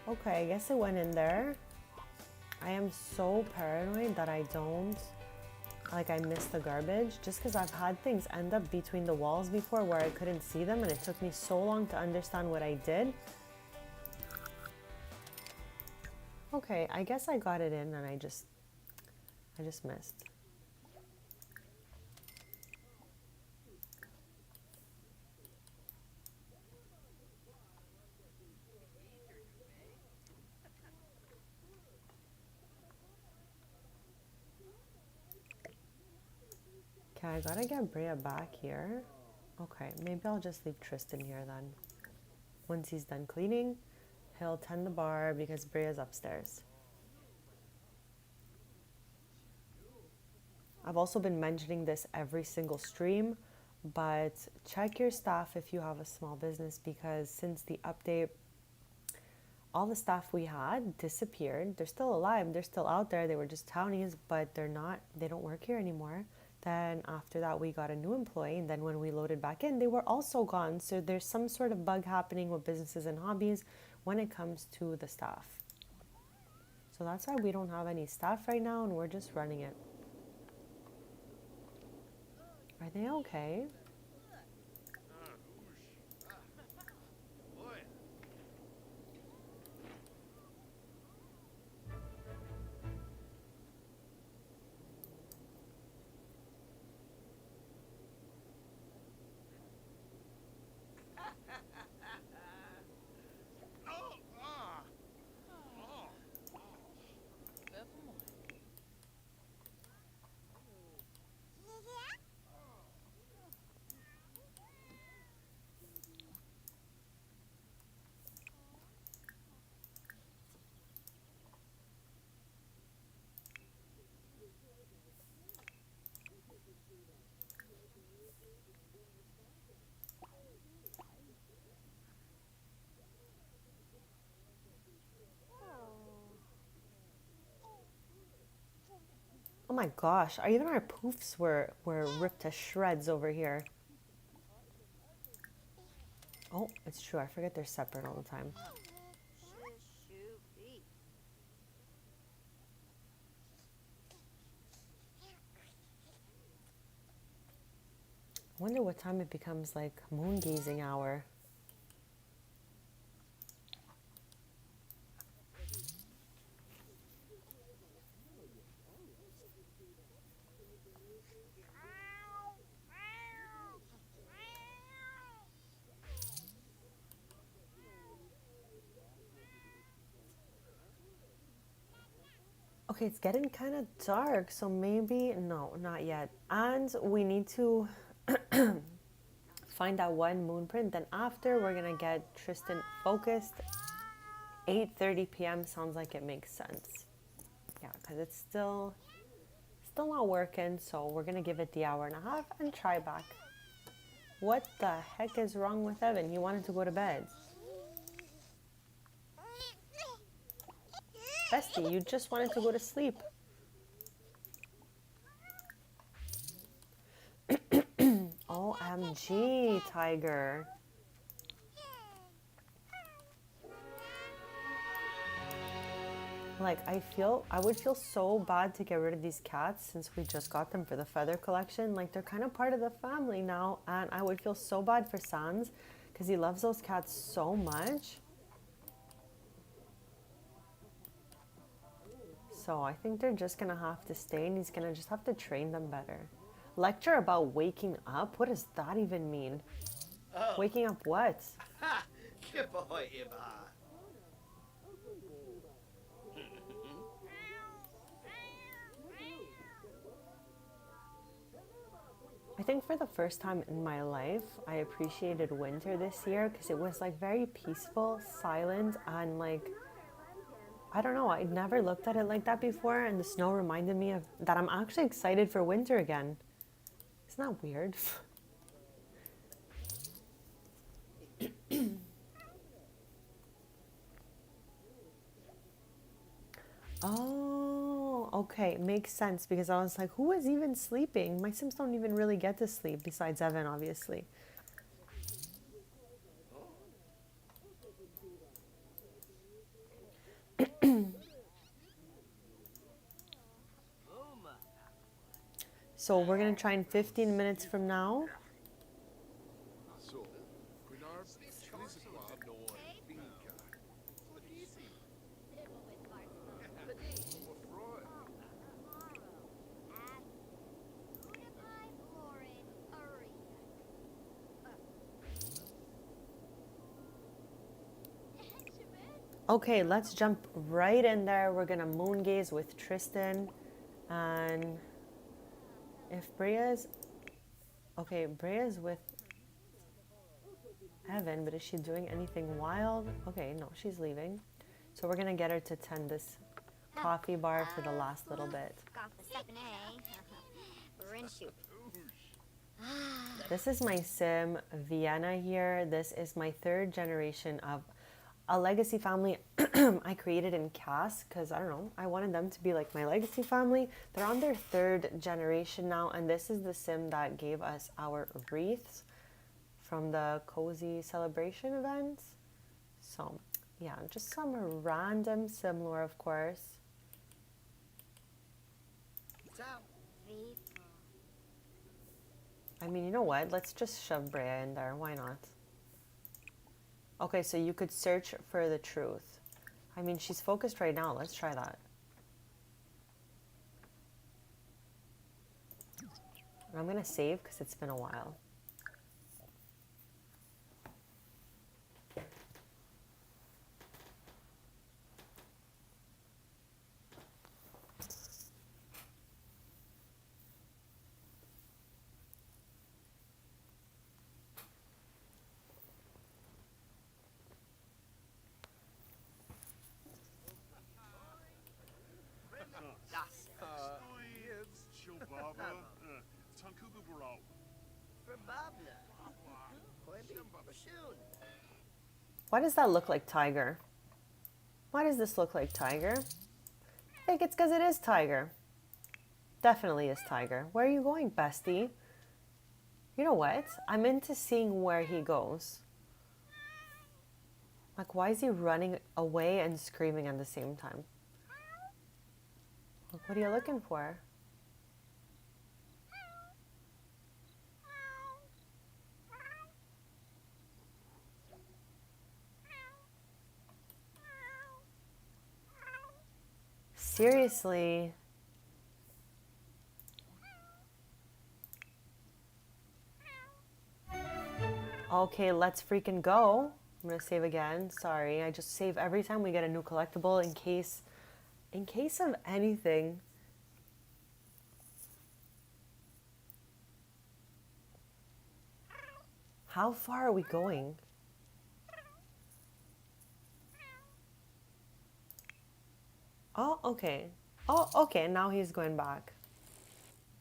Okay, I guess it went in there. I am so paranoid that I don't, like I missed the garbage, just because I've had things end up between the walls before where I couldn't see them, and it took me so long to understand what I did. Okay, I guess I got it in and I just missed. Okay, I gotta get Brea back here. Okay, maybe I'll just leave Tristan here then. Once he's done cleaning, he'll tend the bar because Brea's upstairs. I've also been mentioning this every single stream, but check your staff if you have a small business, because since the update, all the staff we had disappeared. They're still alive, they're still out there, they were just townies, but they don't work here anymore. Then after that, we got a new employee, and then when we loaded back in, they were also gone. So there's some sort of bug happening with businesses and hobbies when it comes to the staff. So that's why we don't have any staff right now, and we're just running it. Are they okay? Oh my gosh, even our poofs were ripped to shreds over here. Oh, it's true, I forget they're separate all the time. I wonder what time it becomes like moon gazing hour. Okay, it's getting kind of dark, so maybe, no, not yet. And we need to find that one moon print. Then after, we're gonna get Tristan focused. 8:30 p.m. sounds like it makes sense. Yeah, because it's still Still not working, so we're gonna give it the hour and a half and try back. What the heck is wrong with Evan? He wanted to go to bed. Bestie, you just wanted to go to sleep. OMG, Tiger. Like, I would feel so bad to get rid of these cats since we just got them for the feather collection. Like, they're kind of part of the family now, and I would feel so bad for Sans because he loves those cats so much. So I think they're just gonna have to stay, and he's gonna just have to train them better. Lecture about waking up? What does that even mean? Oh. Waking up what? Ha! Good boy, Iba. I think for the first time in my life, I appreciated winter this year because it was like very peaceful, silent, and like, I don't know, I'd never looked at it like that before, and the snow reminded me of that I'm actually excited for winter again. Isn't that weird? Oh, okay, makes sense because I was like, who is even sleeping? My Sims don't even really get to sleep besides Evan, obviously. So we're gonna try in 15 minutes from now. Okay, let's jump right in there. We're gonna moon gaze with Tristan, and if Bria's okay, Bria's with Evan, but is she doing anything wild? Okay, no, she's leaving. So we're gonna get her to tend this coffee bar for the last little bit. This is my sim, Vienna here. This is my third generation of a legacy family I created in CAS because, I don't know, I wanted them to be like my legacy family. They're on their third generation now, and this is the sim that gave us our wreaths from the cozy celebration events. So yeah, just some random sim lore, of course. I mean, you know what? Let's just shove Brea in there. Why not? Okay, so you could search for the truth. I mean, she's focused right now. Let's try that. And I'm gonna save because it's been a while. Why does that look like Tiger? Why does this look like Tiger? I think it's because it is Tiger. Definitely is Tiger. Where are you going, bestie? You know what? I'm into seeing where he goes. Like, why is he running away and screaming at the same time? Like, what are you looking for? Seriously? Okay, let's freaking go. I'm gonna save again. Sorry, I just save every time we get a new collectible in case of anything. How far are we going? Oh, okay. Oh, okay, now he's going back.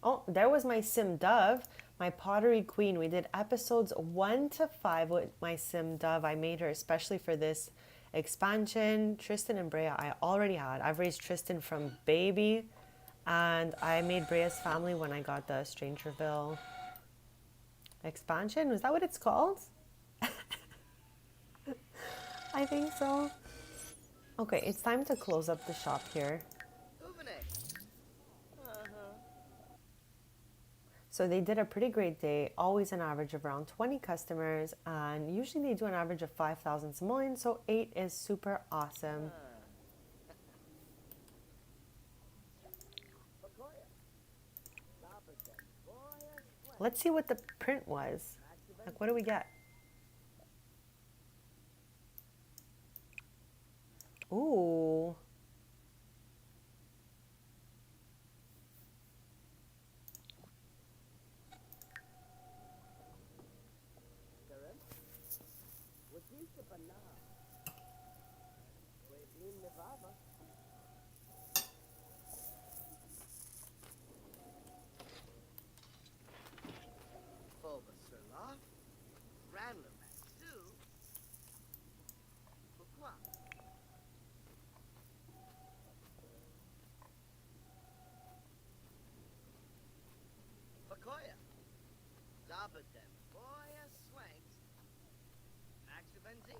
Oh, there was my Sim Dove, my Pottery Queen. We did episodes 1 to 5 with my Sim Dove. I made her especially for this expansion. Tristan and Brea I already had. I've raised Tristan from baby, and I made Brea's family when I got the Strangerville expansion. Was that what it's called? I think so. Okay, it's time to close up the shop here. So they did a pretty great day, always an average of around 20 customers, and usually they do an average of 5,000 simoleons, so 8 is super awesome. Let's see what the print was. Like, what do we get? Ooh. Bakoya. Zabadem. Boya swanks. Axabenzi.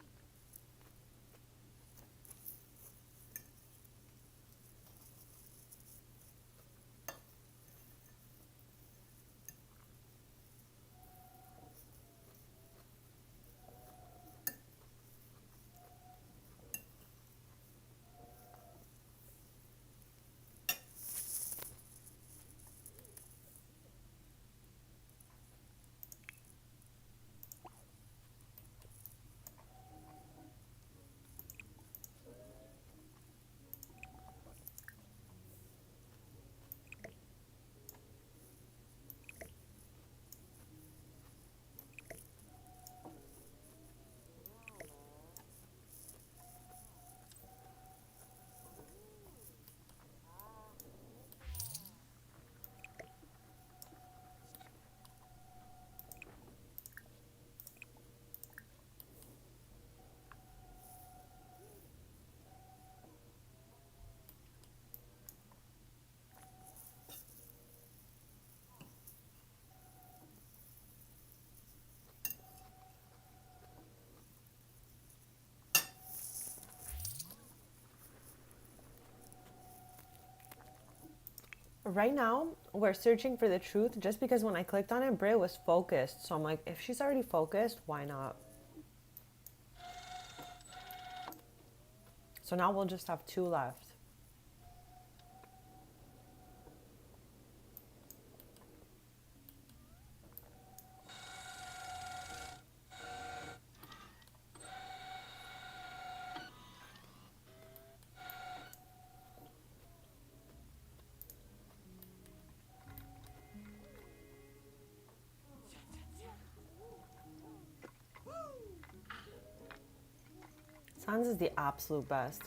Right now, we're searching for the truth just because when I clicked on it, Brea was focused. So I'm like, if she's already focused, why not? So now we'll just have 2 left. Sans is the absolute best.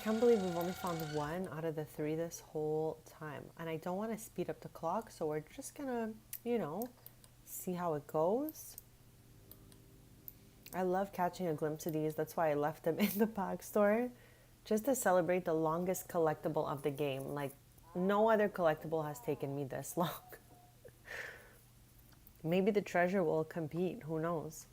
can't believe we've only found one out of the 3 this whole time. And I don't want to speed up the clock, so we're just gonna, you know, see how it goes. I love catching a glimpse of these. That's why I left them in the pack store. Just to celebrate the longest collectible of the game. Like, no other collectible has taken me this long. Maybe the treasure will compete. Who knows?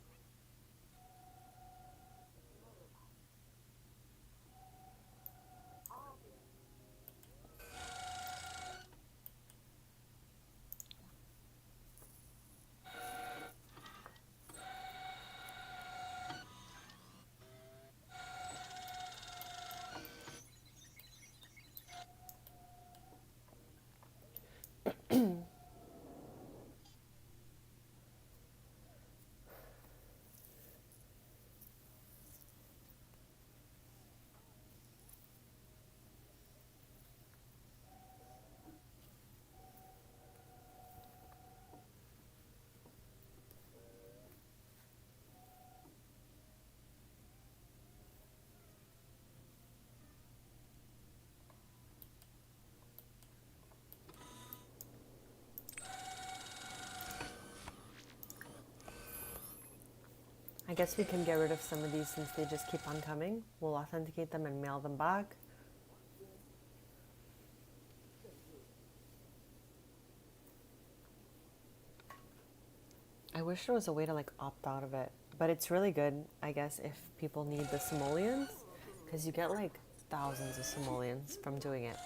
I guess we can get rid of some of these since they just keep on coming. We'll authenticate them and mail them back. I wish there was a way to like opt out of it, but it's really good, I guess, if people need the simoleons, because you get like thousands of simoleons from doing it.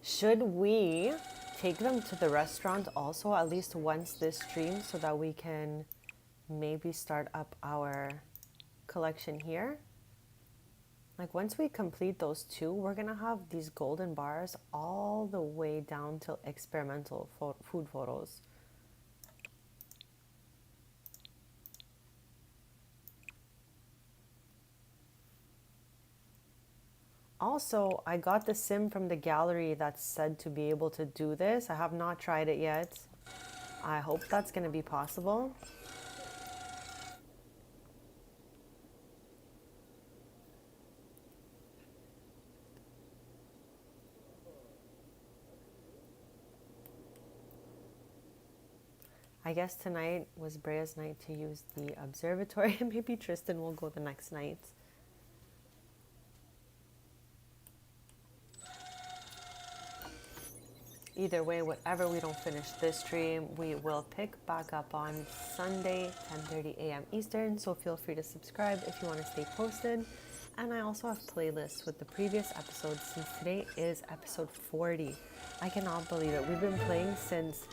Should we take them to the restaurant also at least once this stream so that we can maybe start up our collection here? Like once we complete those 2, we're gonna have these golden bars all the way down till experimental food photos. Also, I got the sim from the gallery that's said to be able to do this. I have not tried it yet. I hope that's going to be possible. I guess tonight was Brea's night to use the observatory. Maybe Tristan will go the next night. Either way, whatever we don't finish this stream, we will pick back up on Sunday, 10:30 a.m. Eastern. So feel free to subscribe if you want to stay posted. And I also have playlists with the previous episodes since today is episode 40. I cannot believe it. We've been playing since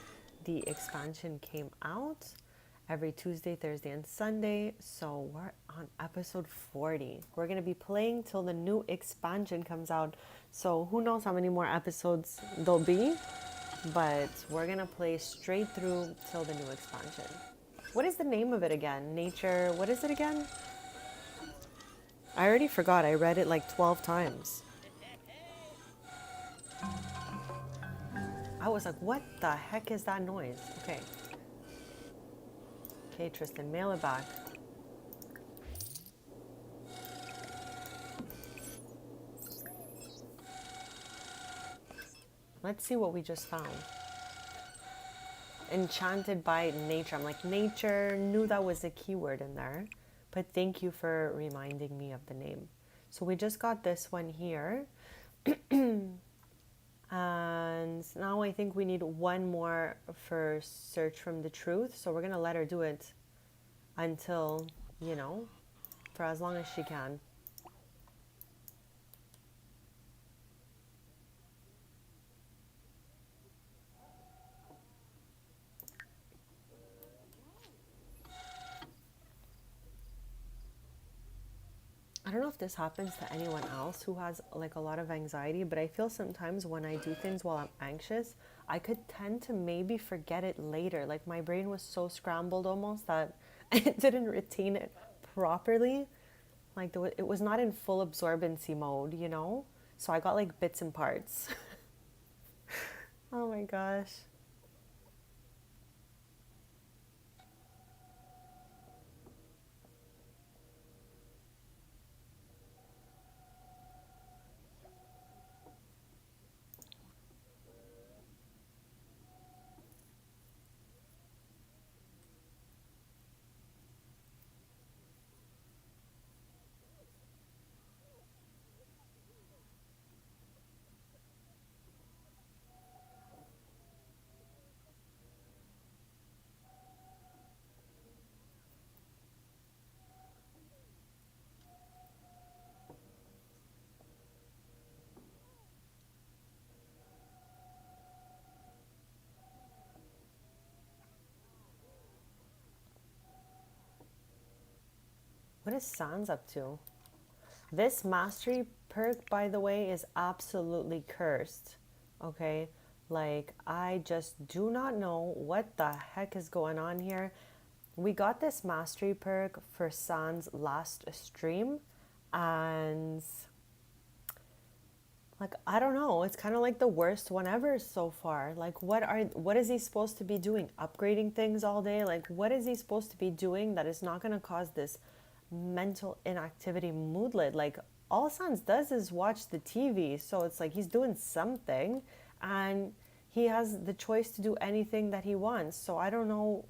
the expansion came out every Tuesday, Thursday, and Sunday. So we're on episode 40. We're going to be playing till the new expansion comes out. So who knows how many more episodes there'll be. But we're going to play straight through till the new expansion. What is the name of it again? Nature, what is it again? I already forgot. I read it like 12 times. I was like, what the heck is that noise? Okay. Okay, Tristan, mail it back. Let's see what we just found. enchanted by nature. I'm like, nature, knew that was a keyword in there. But thank you for reminding me of the name. So we just got this one here. And now I think we need one more for Search from the Truth. So we're going to let her do it until, you know, for as long as she can. I don't know if this happens to anyone else who has like a lot of anxiety, but I feel sometimes when I do things while I'm anxious, I could tend to maybe forget it later. Like my brain was so scrambled almost that it didn't retain it properly. Like it was not in full absorbency mode, you know? So I got like bits and parts. Oh my gosh. What is Sans up to? This mastery perk, by the way, is absolutely cursed. Okay? Like, I just do not know what the heck is going on here. We got this mastery perk for Sans last stream, and like, I don't know, it's kind of like the worst one ever so far. Like, what is he supposed to be doing? Upgrading things all day? Like, what is he supposed to be doing that is not going to cause this mental inactivity moodlet? Like, all Sans does is watch the TV, so it's like he's doing something, and he has the choice to do anything that he wants. So I don't know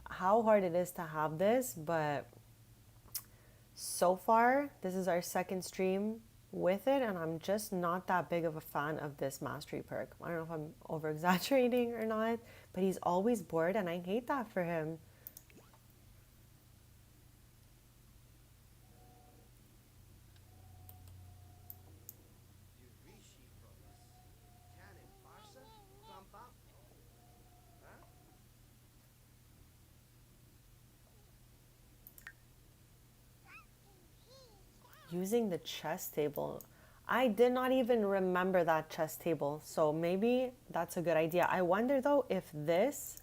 how hard it is to have this, but so far this is our second stream with it, and I'm just not that big of a fan of this mastery perk. I don't know if I'm over exaggerating or not, but he's always bored, and I hate that for him. Using the chess table. I did not even remember that chess table, so maybe that's a good idea. I wonder though if this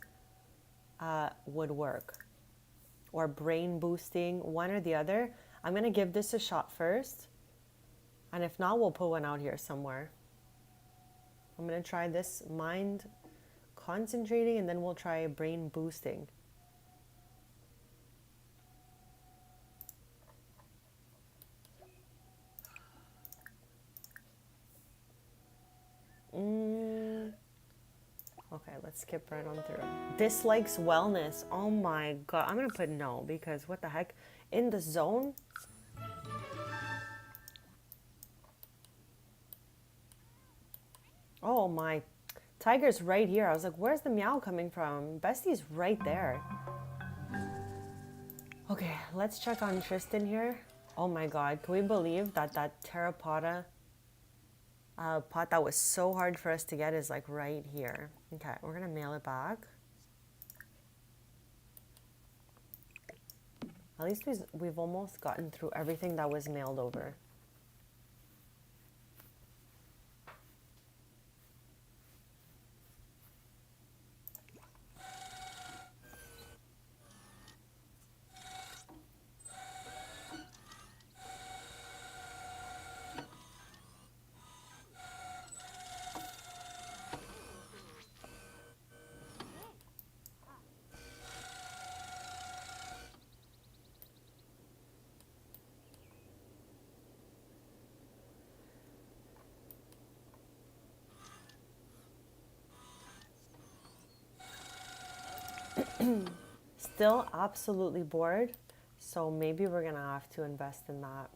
would work, or brain boosting, one or the other. I'm gonna give this a shot first, and if not, we'll put one out here somewhere. I'm gonna try this mind concentrating, and then we'll try brain boosting. Okay, let's skip right on through. Dislikes wellness. Oh my god. I'm gonna put no, because what the heck? In the zone? Oh my. Tiger's right here. I was like, where's the meow coming from? Bestie's right there. Okay, let's check on Tristan here. Oh my god. Can we believe that terracotta pot that was so hard for us to get is like right here? Okay, we're gonna mail it back. At least we've almost gotten through everything that was mailed over. Still absolutely bored, so maybe we're gonna have to invest in that.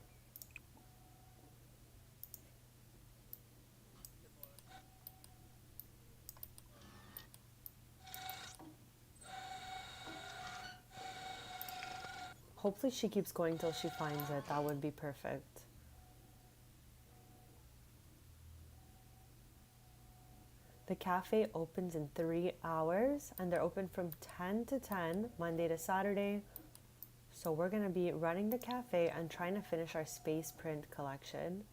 Hopefully she keeps going till she finds it. That would be perfect. The cafe opens in 3 hours and they're open from 10 to 10, Monday to Saturday. So we're going to be running the cafe and trying to finish our space print collection.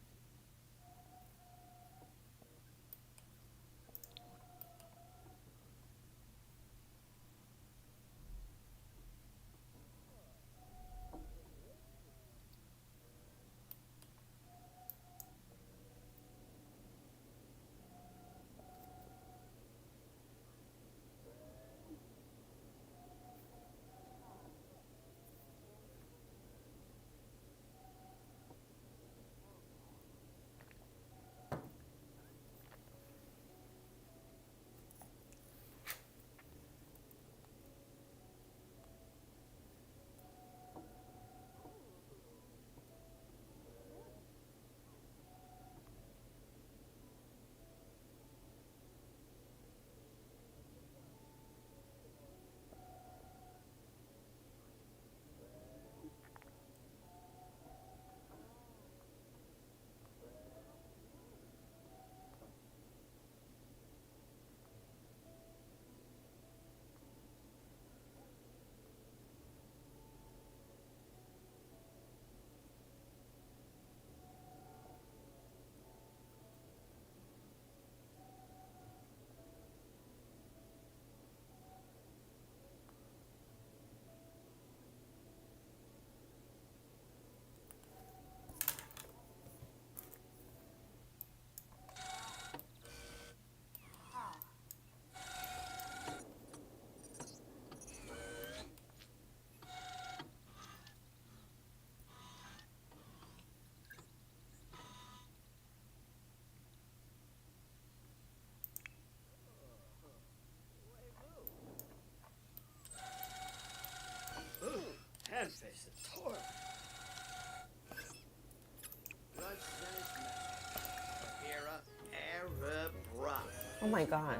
Oh my gosh.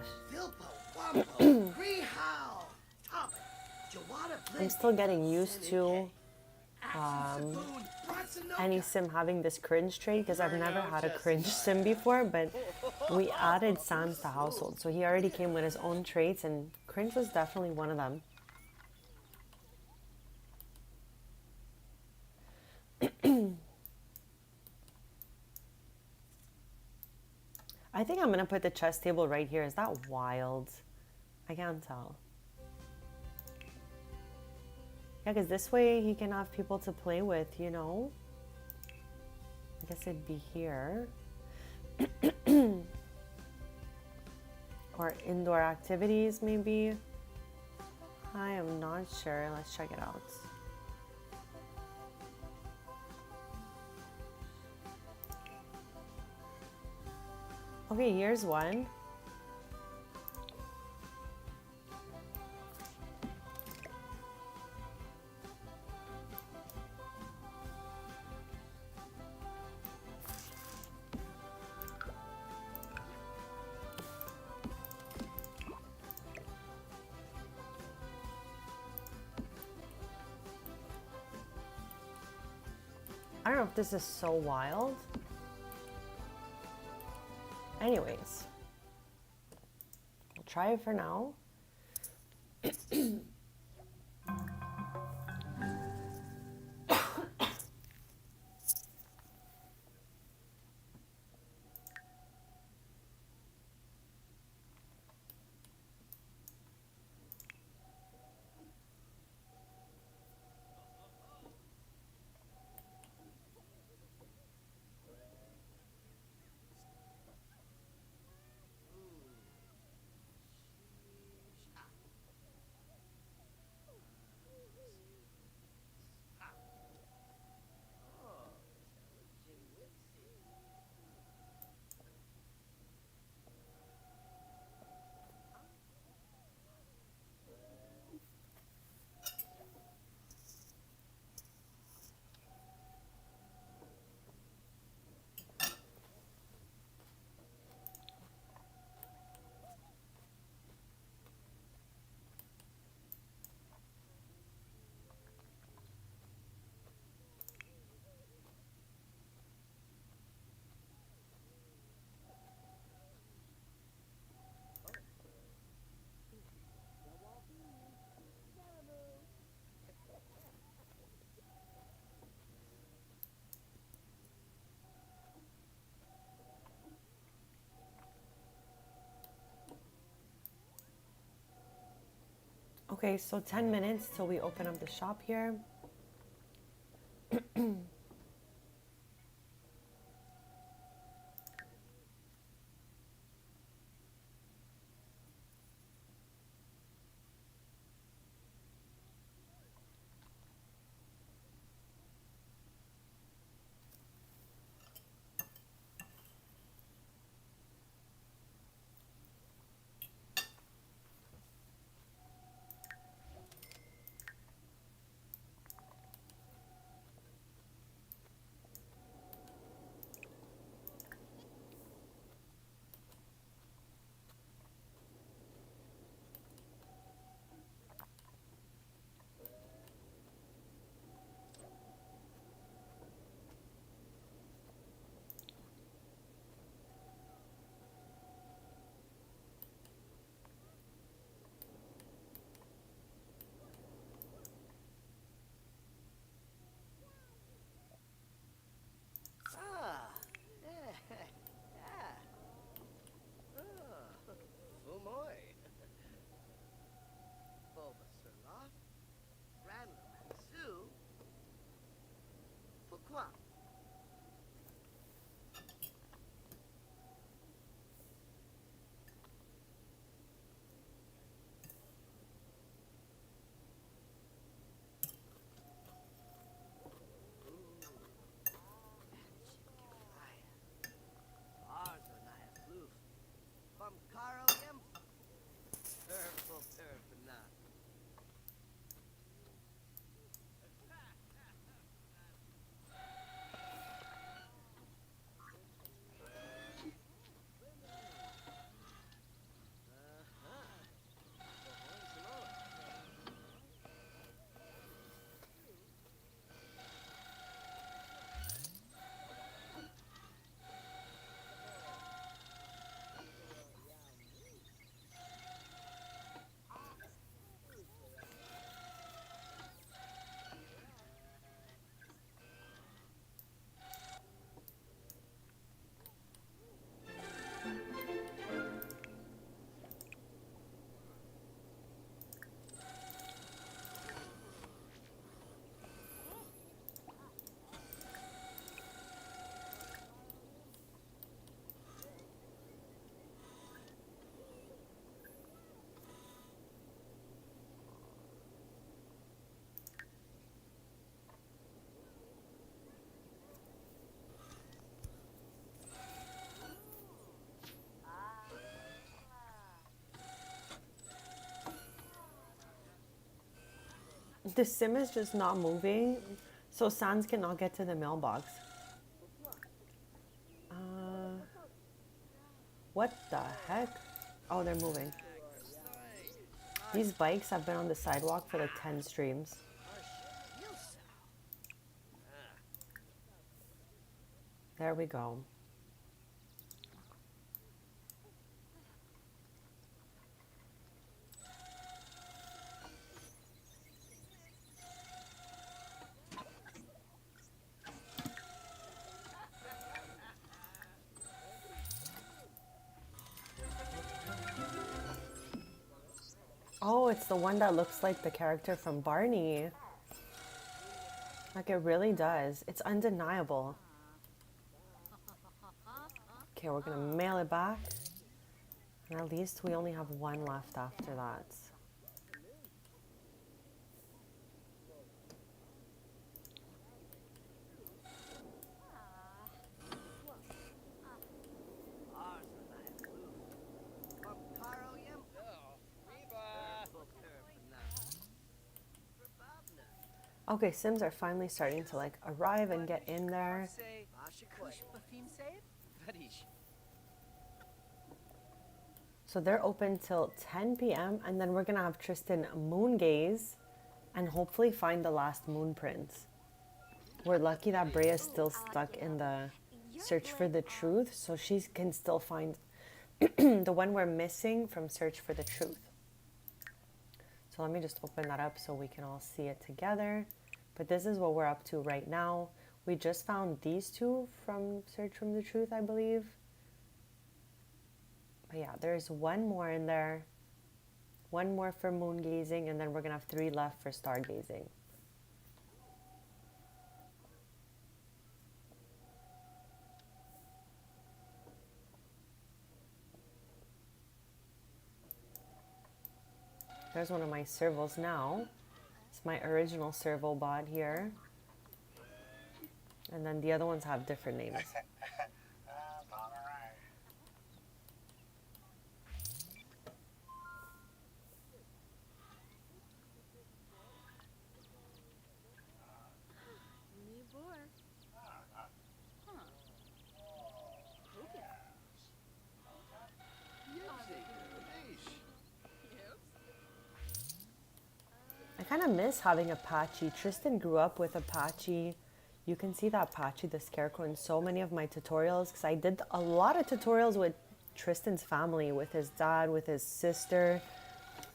I'm still getting used to any sim having this cringe trait because I've never had a cringe sim before, but we added Sans to household, so he already came with his own traits and cringe was definitely one of them. I think I'm gonna put the chess table right here. Is that wild? I can't tell. Yeah, because this way he can have people to play with, you know? I guess it'd be here. Or indoor activities, maybe? I am not sure. Let's check it out. Okay, here's one. I don't know if this is so wild. Anyways, we'll try it for now. Okay, so 10 minutes till we open up the shop here. Ah. Ah. Fumoy. Bulbasaur, Ranlamatsu. Pourquoi? The sim is just not moving, so Sans cannot get to the mailbox. What the heck? Oh, they're moving. These bikes have been on the sidewalk for like 10 streams. There we go. Oh, it's the one that looks like the character from Barney. Like it really does. It's undeniable. Okay, we're gonna mail it back. And at least we only have one left after that. Okay, Sims are finally starting to like arrive and get in there. So they're open till 10 p.m. and then we're gonna have Tristan moon gaze and hopefully find the last moon prince. We're lucky that Brea is still stuck in the search for the truth, so she can still find the one we're missing from search for the truth. So let me just open that up so we can all see it together. But this is what we're up to right now. We just found these two from Search from the Truth, I believe. But yeah, there's one more in there. One more for moon gazing, and then we're gonna have 3 left for stargazing. There's one of my servals now. It's my original serval bot here. And then the other ones have different names. I kind of miss having Apache. Tristan grew up with Apache. You can see that Apache the scarecrow in so many of my tutorials because I did a lot of tutorials with Tristan's family, with his dad, with his sister.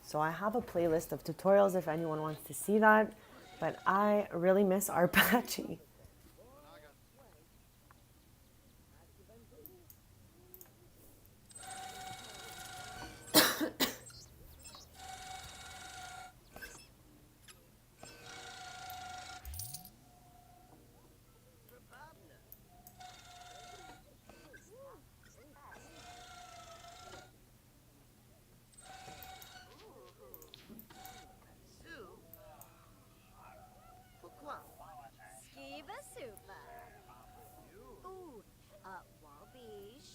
So I have a playlist of tutorials if anyone wants to see that. But I really miss our Apache. Skiba Supa. Ooh, Walbish.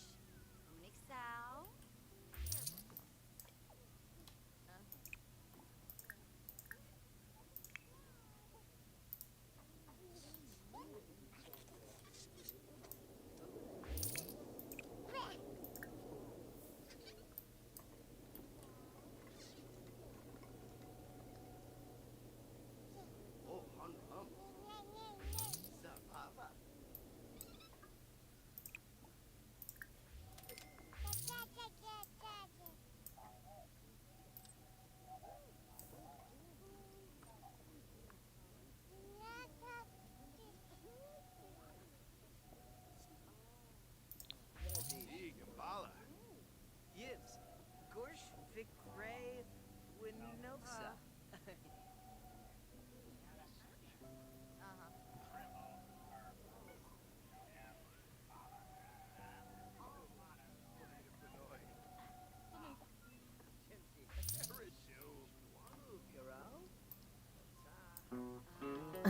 Unixow. Yibs. Gorsh Vicray Winelsa.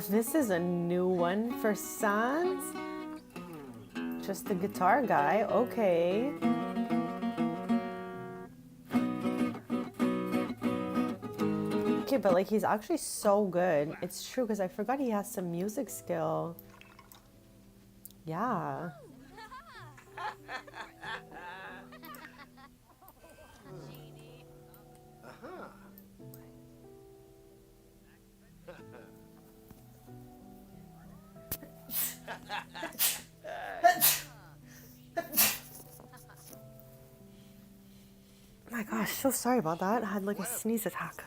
This is a new one for Sans. Just the guitar guy, okay. Okay, but like he's actually so good. It's true because I forgot he has some music skill. Yeah. Oh my gosh, so sorry about that. I had like a sneeze attack.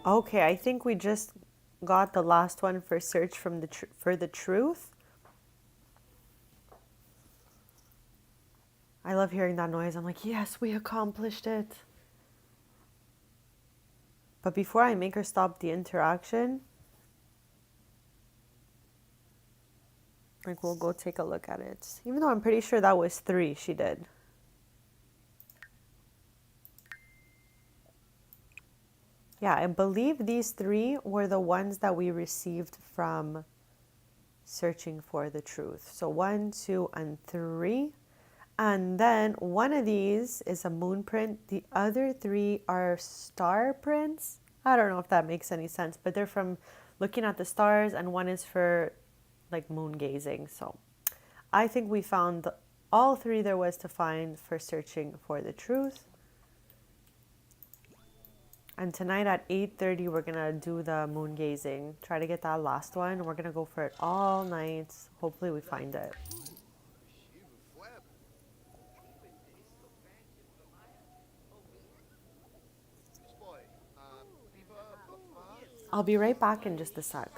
Okay, I think we just got the last one for search from for the truth. I love hearing that noise. I'm like, yes, we accomplished it. But before I make her stop the interaction, like we'll go take a look at it. Even though I'm pretty sure that was 3 she did. Yeah, I believe these 3 were the ones that we received from searching for the truth. So 1, 2, and 3. And then one of these is a moon print. The other 3 are star prints. I don't know if that makes any sense, but they're from looking at the stars, and one is for like moon gazing. So I think we found all 3 there was to find for searching for the truth. And tonight at 8:30 we're gonna do the moon gazing. Try to get that last one. We're gonna go for it all night. Hopefully we find it. I'll be right back in just a sec.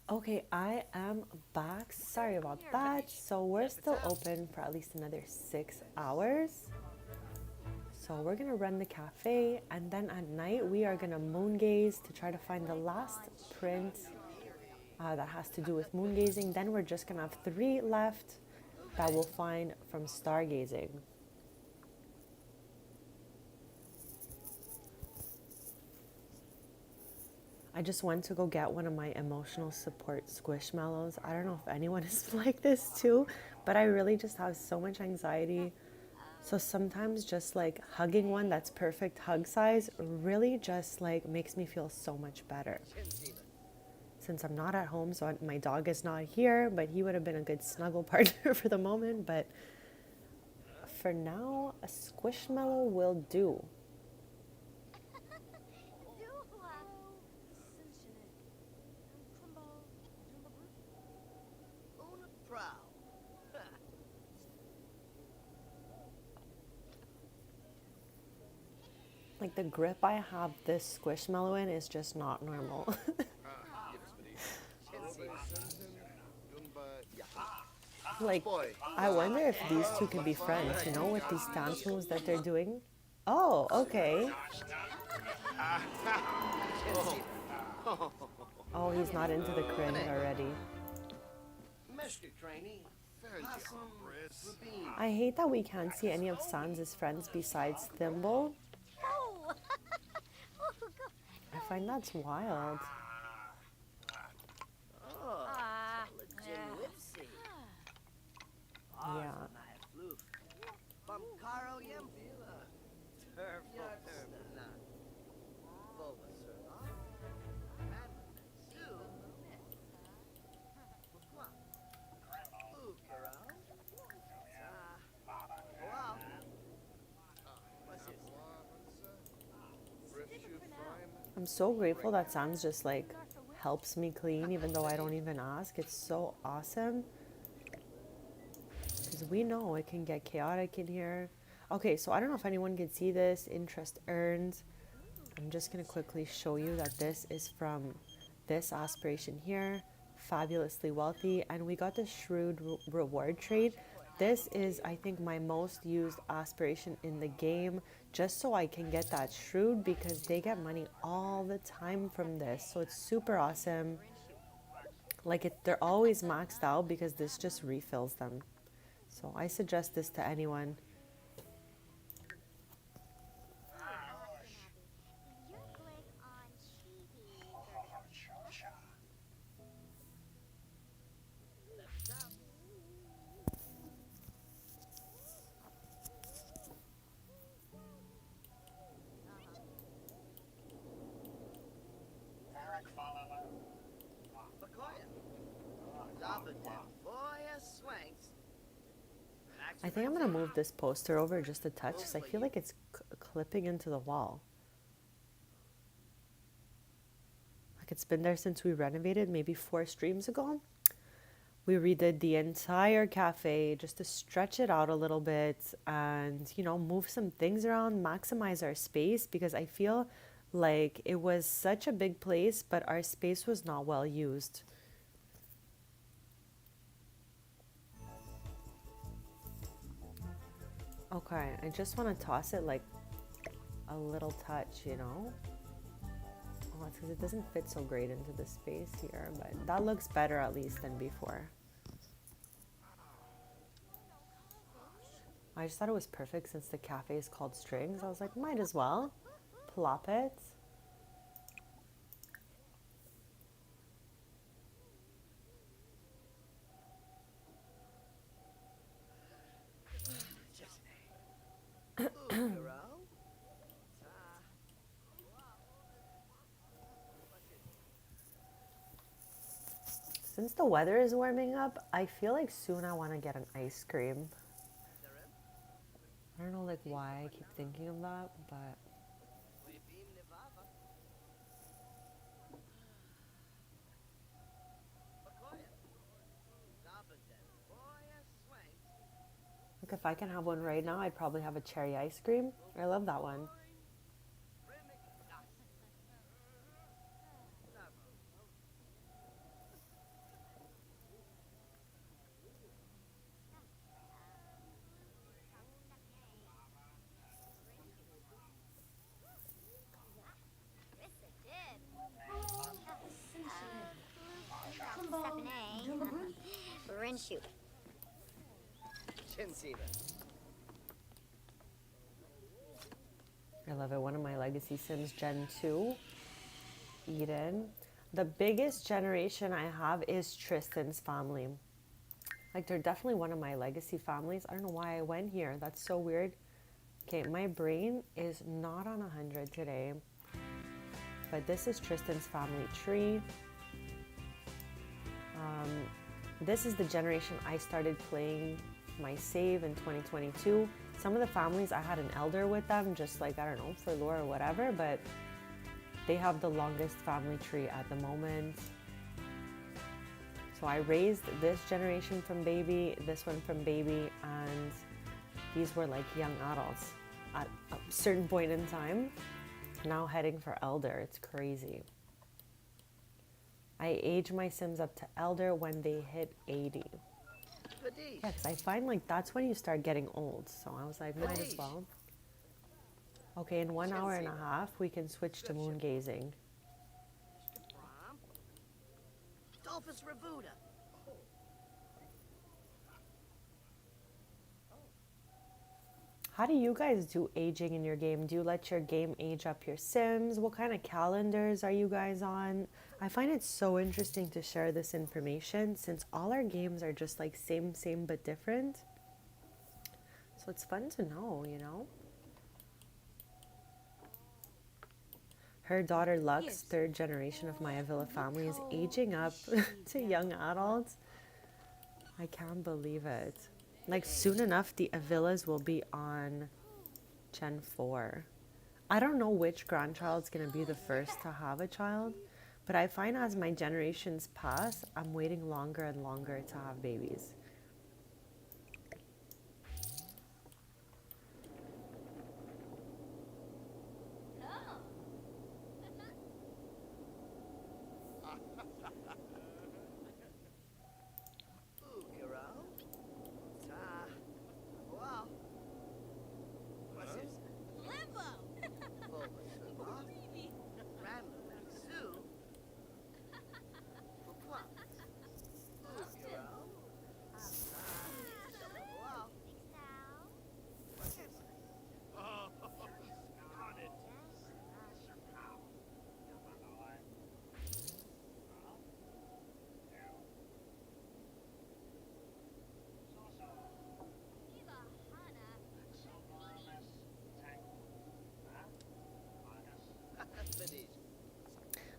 Okay, I am back. Sorry about that. So we're still open for at least another 6 hours. So we're gonna run the cafe, and then at night we are gonna moon gaze to try to find the last print that has to do with moon gazing. Then we're just gonna have 3 left that we'll find from stargazing. I just went to go get one of my emotional support squishmallows. I don't know if anyone is like this too, but I really just have so much anxiety. So sometimes just like hugging one that's perfect hug size really just like makes me feel so much better. Since I'm not at home, so my dog is not here, but he would have been a good snuggle partner for the moment. But for now, a squishmallow will do. Like the grip I have this Squishmallow in is just not normal. Like, I wonder if these two can be friends, you know, with these dance moves that they're doing. Oh, okay. Oh, he's not into the cringe already. Mr. Craney. I hate that we can't see any of Sans' friends besides Thimble. Oh! I find that's wild. Oh, Ah, legit whipsy. Yeah. From Caro Yempila. Turfna. Bulbasaur. Madman. Pourquoi? Ukaro. Wow. What's this? I'm so grateful that Sans just like helps me clean even though I don't even ask. It's so awesome. Because we know it can get chaotic in here. Okay, so I don't know if anyone can see this. Interest earned. I'm just going to quickly show you that this is from this aspiration here. Fabulously wealthy. And we got the shrewd reward trade. This is, I think, my most used aspiration in the game. Just so I can get that shrewd because they get money all the time from this. So it's super awesome. Like they're always maxed out because this just refills them. So I suggest this to anyone. I think I'm going to move this poster over just a touch because I feel like it's clipping into the wall. Like it's been there since we renovated, maybe 4 streams ago. We redid the entire cafe just to stretch it out a little bit and, you know, move some things around, maximize our space because I feel like it was such a big place, but our space was not well used. Okay, I just want to toss it like a little touch, you know? Oh, it's because it doesn't fit so great into the space here, but that looks better at least than before. I just thought it was perfect since the cafe is called Strings. I was like, might as well plop it. Since the weather is warming up, I feel like soon I want to get an ice cream. I don't know like why I keep thinking of that, but like if I can have one right now, I'd probably have a cherry ice cream. I love that one. Rinsu. I love it. One of my legacy Sims, Gen 2, Eden. The biggest generation I have is Tristan's family. Like, they're definitely one of my legacy families. I don't know why I went here. That's so weird. Okay, my brain is not on 100 today. But this is Tristan's family tree. This is the generation I started playing my save in 2022. Some of the families, I had an elder with them, just like, I don't know, for lore or whatever, but they have the longest family tree at the moment. So I raised this generation from baby, this one from baby, and these were like young adults. at a certain point in time. Now heading for Elder. It's crazy. I age my Sims up to Elder when they hit 80. Fadish. Yeah, because I find like that's when you start getting old. So I was like, might as well. Okay, in 1 hour and a half, we can switch to moon gazing. Dolphus Revuda. How do you guys do aging in your game? Do you let your game age up your Sims? What kind of calendars are you guys on? I find it so interesting to share this information since all our games are just like same but different. So it's fun to know, you know? Her daughter Lux, third generation of my Avila family, is aging up to young adults. I can't believe it. Like soon enough, the Avilas will be on Gen 4. I don't know which grandchild's gonna be the first to have a child, but I find as my generations pass, I'm waiting longer and longer to have babies.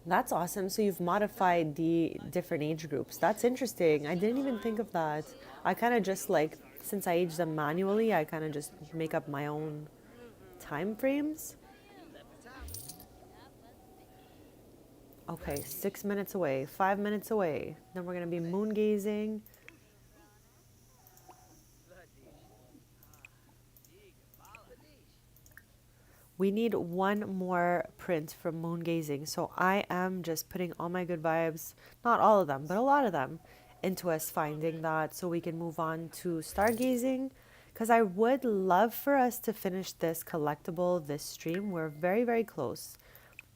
That's awesome. So you've modified the different age groups. That's interesting. I didn't even think of that. I kind of just like, since I age them manually, I kind of just make up my own time frames. Okay, 6 minutes away, 5 minutes away. Then we're going to be moon gazing. We need one more print from moon gazing. So I am just putting all my good vibes, not all of them, but a lot of them, into us finding that so we can move on to stargazing. Because I would love for us to finish this collectible this stream. We're very close.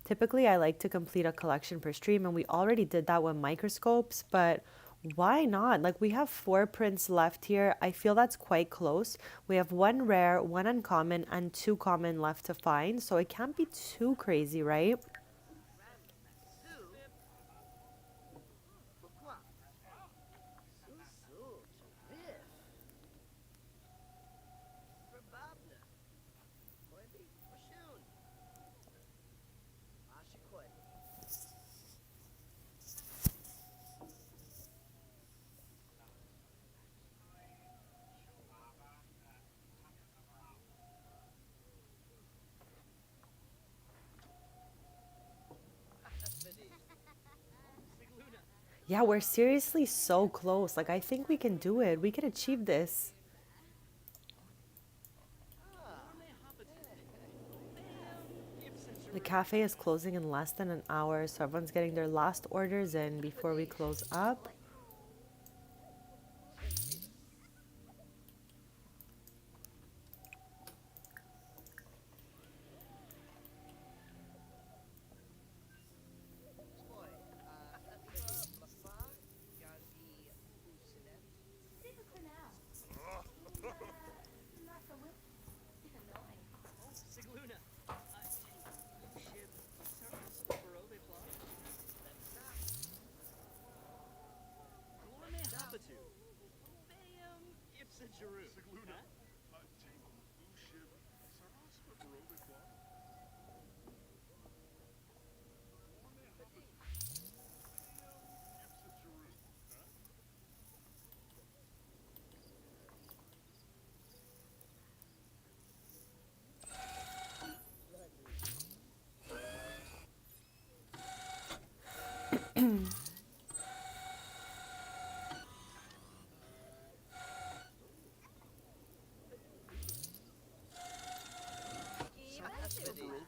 Typically, I like to complete a collection per stream, and we already did that with microscopes, but why not? Like, we have 4 prints left here. I feel that's quite close. We have 1 rare, 1 uncommon, and 2 common left to find, so it can't be too crazy, right? Yeah, we're seriously so close. Like, I think we can do it. We can achieve this. The cafe is closing in less than an hour, so everyone's getting their last orders in before we close up.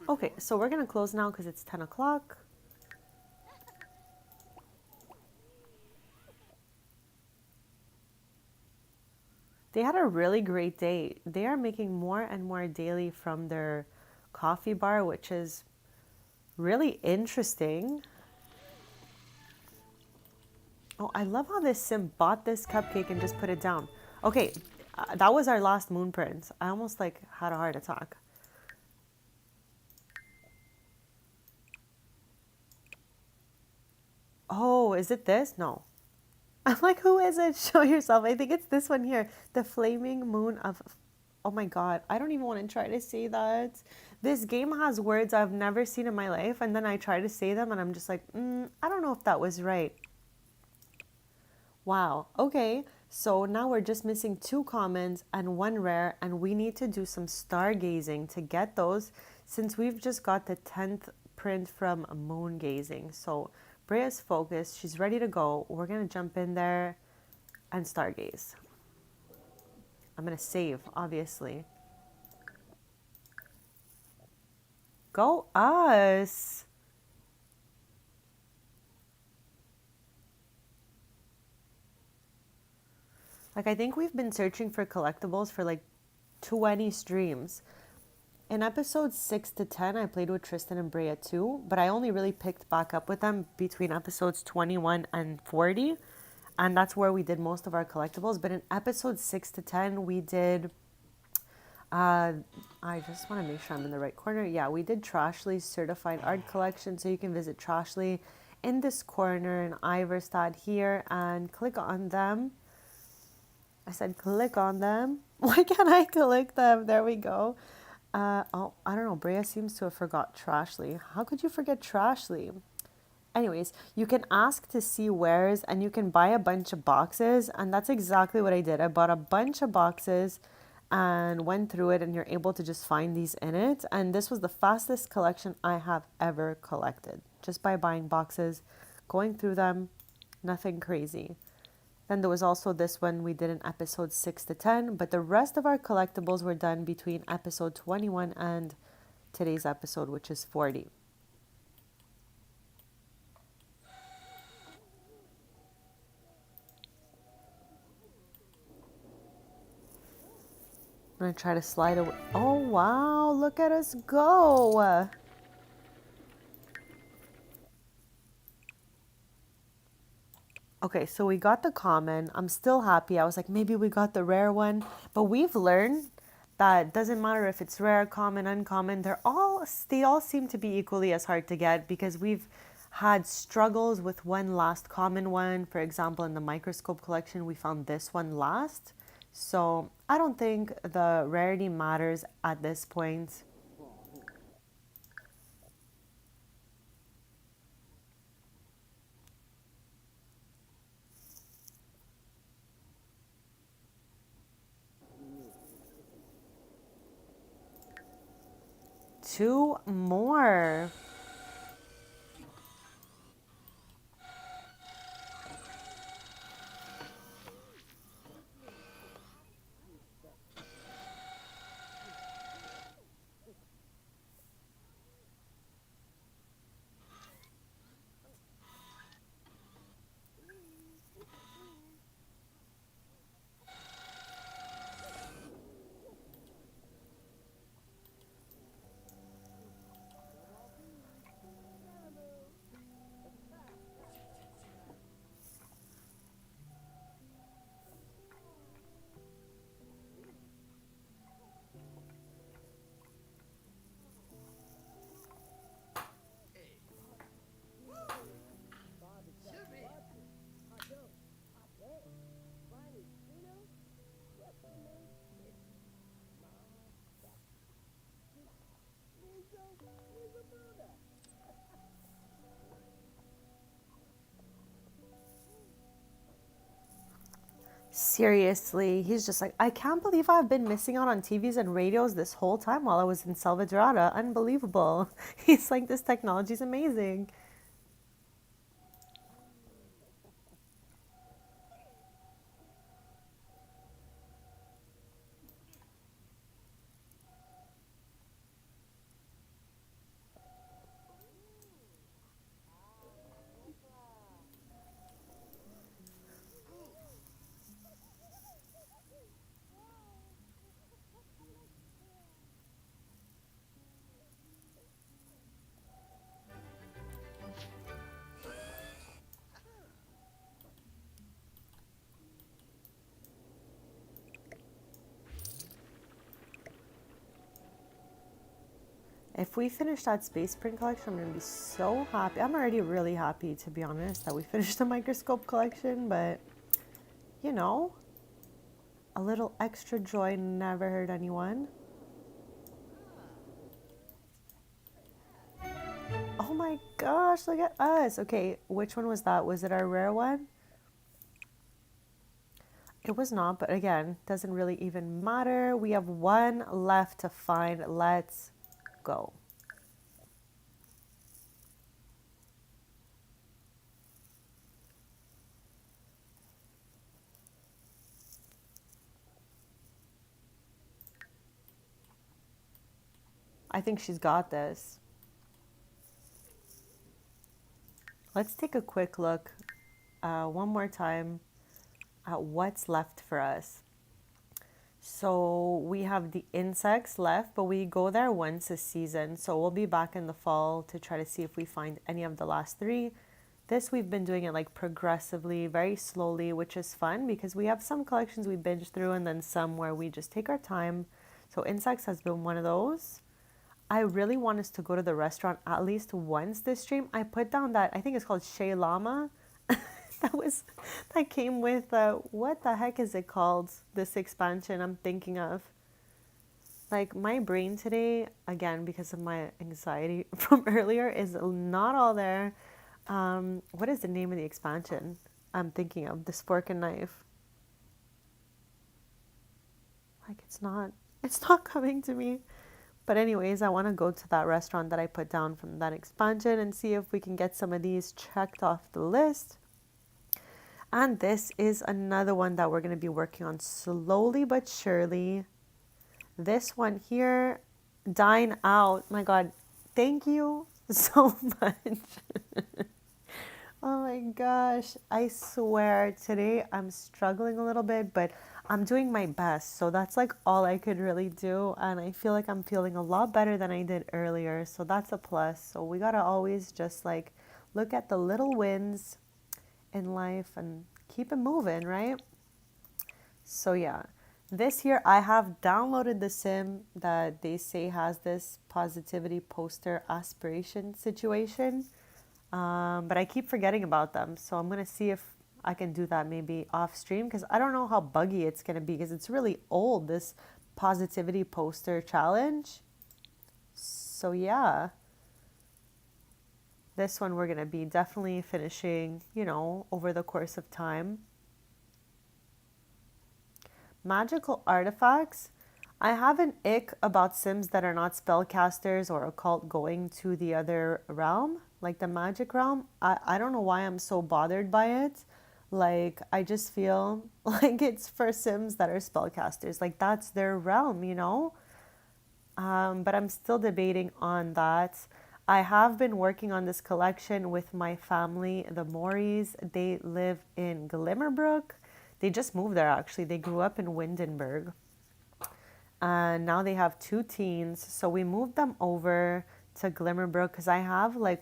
Okay, so we're gonna close now because it's 10 o'clock. They had a really great day. They are making more and more daily from their coffee bar, which is really interesting. Oh, I love how this sim bought this cupcake and just put it down. Okay, that was our last moon prince. I almost like had a heart attack. Oh, is it this? No. I'm like, who is it? Show yourself. I think it's this one here. The flaming moon of... Oh my god. I don't even want to try to say that. This game has words I've never seen in my life. And then I try to say them and I'm just like, I don't know if that was right. Wow. Okay. So now we're just missing 2 commons and 1 rare. And we need to do some stargazing to get those since we've just got the 10th print from moon gazing. So... Brea's focused. She's ready to go. We're going to jump in there and stargaze. I'm going to save, obviously. Go us! Like, I think we've been searching for collectibles for like 20 streams. In episodes 6 to 10, I played with Tristan and Brea too, but I only really picked back up with them between episodes 21 and 40, and that's where we did most of our collectibles. But in episodes 6 to 10, we did, I just want to make sure I'm in the right corner. Yeah, we did Trashly's Certified Art Collection, so you can visit Trashly in this corner in Iverstad here and click on them. I said click on them. Why can't I click them? There we go. Oh, I don't know. Brea seems to have forgot Trashly. How could you forget Trashly? Anyways, you can ask to see wares and you can buy a bunch of boxes. And that's exactly what I did. I bought a bunch of boxes and went through it and you're able to just find these in it. And this was the fastest collection I have ever collected. Just by buying boxes, going through them, nothing crazy. Then there was also this one we did in episode 6 to 10, but the rest of our collectibles were done between episode 21 and today's episode, which is 40. I'm going to try to slide away. Oh, wow, look at us go. Okay, so we got the common. I'm still happy. I was like, maybe we got the rare one. But we've learned that it doesn't matter if it's rare, common, uncommon. They all seem to be equally as hard to get because we've had struggles with one last common one. For example, in the microscope collection, we found this one last. So I don't think the rarity matters at this point. Two more. Seriously, he's just like, I can't believe I've been missing out on TVs and radios this whole time while I was in Salvadorada. Unbelievable. He's like, this technology is amazing. If we finish that Space Print collection, I'm going to be so happy. I'm already really happy, to be honest, that we finished the microscope collection, but, you know, a little extra joy never hurt anyone. Oh my gosh, look at us. Okay, which one was that? Was it our rare one? It was not, but again, doesn't really even matter. We have one left to find. Let's go. I think she's got this. Let's take a quick look one more time at what's left for us. So we have the insects left, but we go there once a season. So we'll be back in the fall to try to see if we find any of the last three. This we've been doing it like progressively, very slowly, which is fun because we have some collections we binge through and then some where we just take our time. So insects has been one of those. I really want us to go to the restaurant at least once this stream. I put down that, I think it's called Shea Llama. that came with, what the heck is it called? This expansion I'm thinking of. Like my brain today, again, because of my anxiety from earlier, is not all there. What is the name of the expansion I'm thinking of? This fork and knife. Like it's not coming to me. But anyways, I want to go to that restaurant that I put down from that expansion and see if we can get some of these checked off the list. And this is another one that we're going to be working on slowly but surely. This one here, Dine Out. My God, thank you so much. Oh my gosh, I swear today I'm struggling a little bit, but I'm doing my best. So that's like all I could really do. And I feel like I'm feeling a lot better than I did earlier. So that's a plus. So we got to always just like look at the little wins in life and keep it moving, right? So yeah, this here I have downloaded the sim that they say has this positivity poster aspiration situation. But I keep forgetting about them. So I'm going to see if I can do that maybe off stream because I don't know how buggy it's going to be because it's really old, this positivity poster challenge. So yeah, this one we're going to be definitely finishing, you know, over the course of time. Magical artifacts. I have an ick about sims that are not spellcasters or occult going to the other realm, like the magic realm. I don't know why I'm so bothered by it. Like, I just feel like it's for sims that are spellcasters. Like, that's their realm, you know? But I'm still debating on that. I have been working on this collection with my family, the Mories. They live in Glimmerbrook. They just moved there, actually. They grew up in Windenburg. And now they have 2 teens. So we moved them over to Glimmerbrook because I have like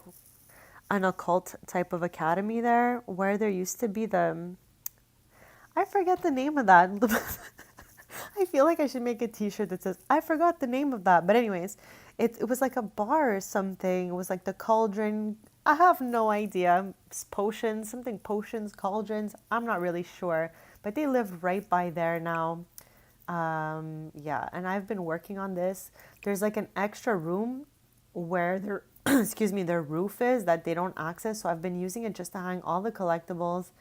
an occult type of academy there where there used to be I forget the name of that. I feel like I should make a t-shirt that says, I forgot the name of that. But anyways, it was like a bar or something. It was like the cauldron. I have no idea. Potions, something potions, cauldrons. I'm not really sure. But they live right by there now. Yeah, and I've been working on this. There's like an extra room where their their roof is that they don't access. So I've been using it just to hang all the collectibles,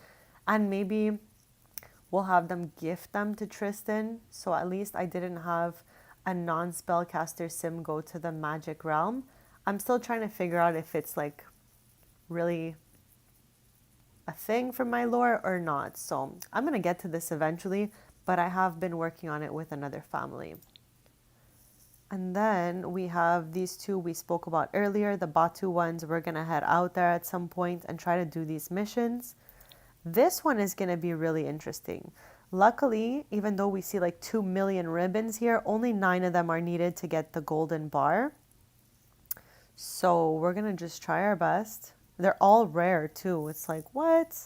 and maybe we'll have them gift them to Tristan. So at least I didn't have a non-spellcaster sim go to the magic realm. I'm still trying to figure out if it's like really a thing for my lore or not. So I'm gonna get to this eventually, but I have been working on it with another family. And then we have these 2 we spoke about earlier, the Batu ones. We're going to head out there at some point and try to do these missions. This one is going to be really interesting. Luckily, even though we see like 2 million ribbons here, only 9 of them are needed to get the golden bar. So we're going to just try our best. They're all rare too. It's like, what?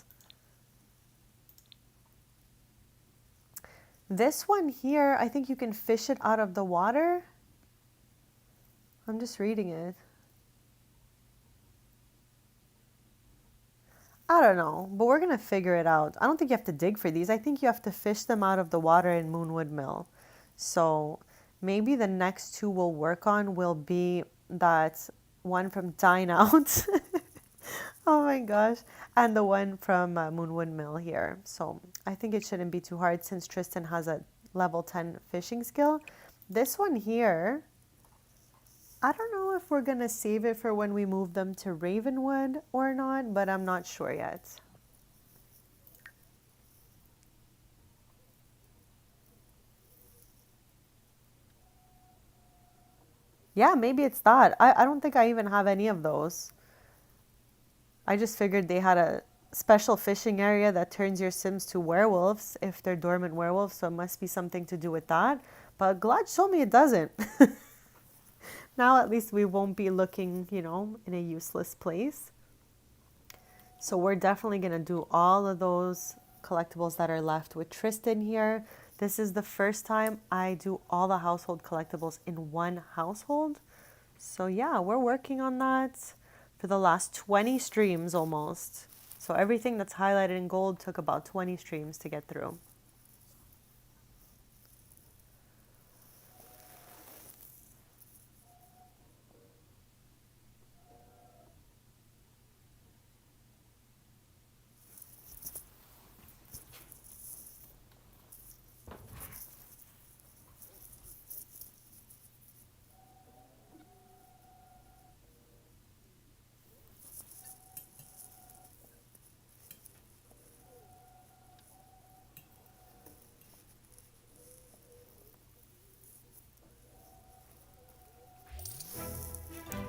This one here, I think you can fish it out of the water. I'm just reading it. I don't know, but we're going to figure it out. I don't think you have to dig for these. I think you have to fish them out of the water in Moonwood Mill. So maybe the next two we'll work on will be that one from Dine Out. Oh my gosh. And the one from Moonwood Mill here. So I think it shouldn't be too hard since Tristan has a level 10 fishing skill. This one here, I don't know if we're going to save it for when we move them to Ravenwood or not, but I'm not sure yet. Yeah, maybe it's that. I don't think I even have any of those. I just figured they had a special fishing area that turns your Sims to werewolves if they're dormant werewolves, so it must be something to do with that. But Glad told me it doesn't. Now at least we won't be looking, you know, in a useless place. So we're definitely going to do all of those collectibles that are left with Tristan here. This is the first time I do all the household collectibles in one household. So yeah, we're working on that for the last 20 streams almost. So everything that's highlighted in gold took about 20 streams to get through.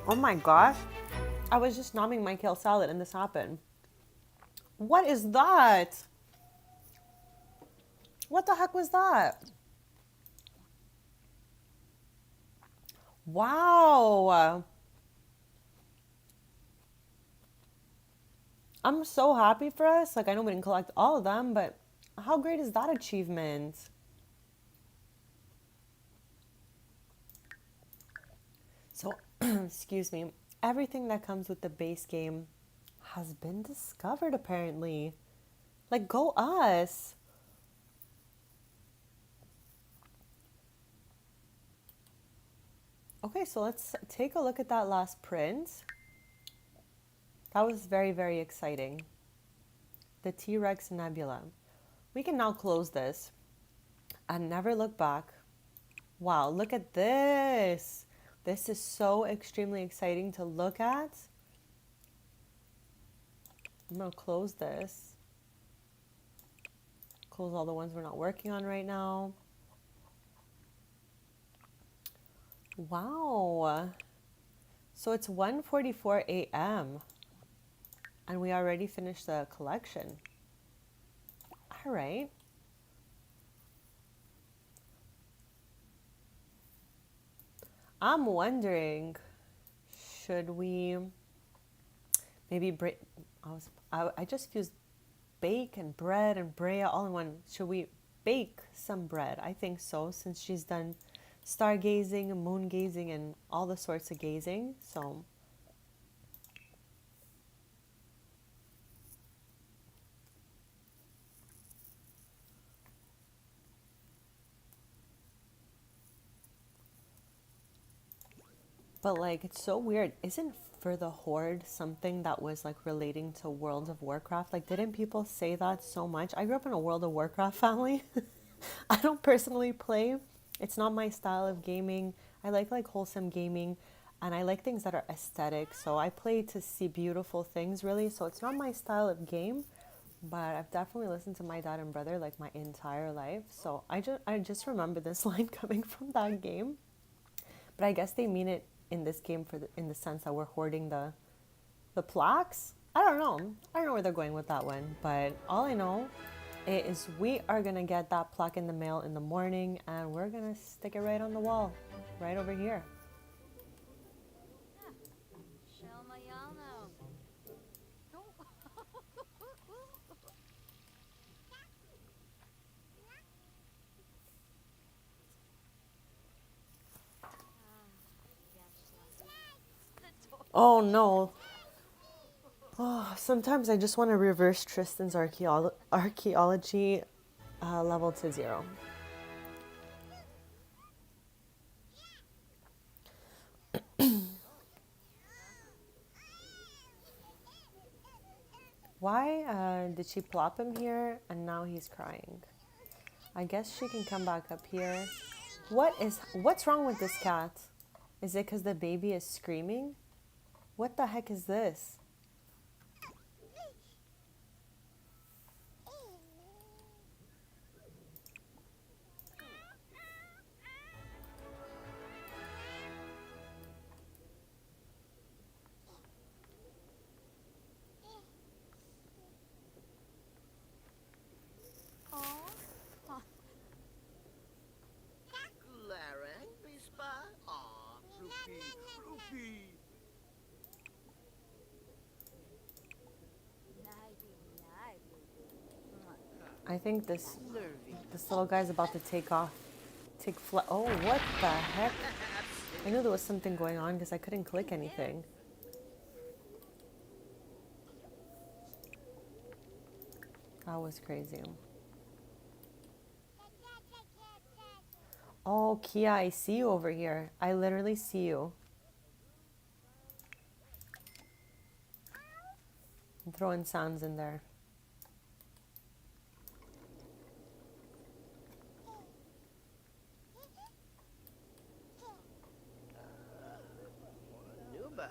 Oh my gosh. I was just nomming my kale salad and this happened. What is that? What the heck was that? Wow. I'm so happy for us. Like, I know we didn't collect all of them, but how great is that achievement? So, excuse me, everything that comes with the base game has been discovered apparently. Like, go us. Okay, so let's take a look at that last print. That was very, very exciting. The T-Rex Nebula. We can now close this and never look back. Wow, look at this. This is so extremely exciting to look at. I'm going to close this. Close all the ones we're not working on right now. Wow. So it's 1:44 a.m. and we already finished the collection. All right. I'm wondering, should we maybe break? I just fused bake and bread and Brea all in one. Should we bake some bread? I think so, since she's done stargazing, moon gazing, and all the sorts of gazing. So but like, it's so weird. Isn't For the Horde something that was like relating to World of Warcraft? Like, didn't people say that so much? I grew up in a World of Warcraft family. I don't personally play. It's not my style of gaming. I like wholesome gaming, and I like things that are aesthetic. So I play to see beautiful things, really. So it's not my style of game, but I've definitely listened to my dad and brother like my entire life. So I just remember this line coming from that game. But I guess they mean it in this game in the sense that we're hoarding the plaques. I don't know where they're going with that one, but all I know is we are gonna get that plaque in the mail in the morning, and we're gonna stick it right on the wall, right over here. Oh no. Oh, sometimes I just want to reverse Tristan's archaeology level to 0. Why did she plop him here and now he's crying? I guess she can come back up here. What's wrong with this cat? Is it because the baby is screaming? What the heck is this? Laren, Bispa? Aw, Rupee, Rupee. I think this little guy's about to take off. Oh, what the heck? I knew there was something going on because I couldn't click anything. That was crazy. Oh, Kia, I see you over here. I literally see you. I'm throwing sounds in there. Nuba.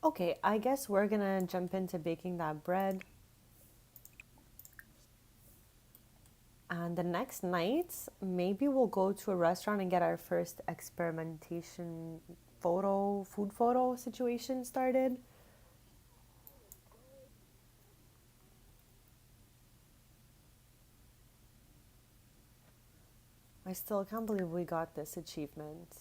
Okay, I guess we're gonna jump into baking that bread. And the next night, maybe we'll go to a restaurant and get our first experimentation food photo situation started. I still can't believe we got this achievement.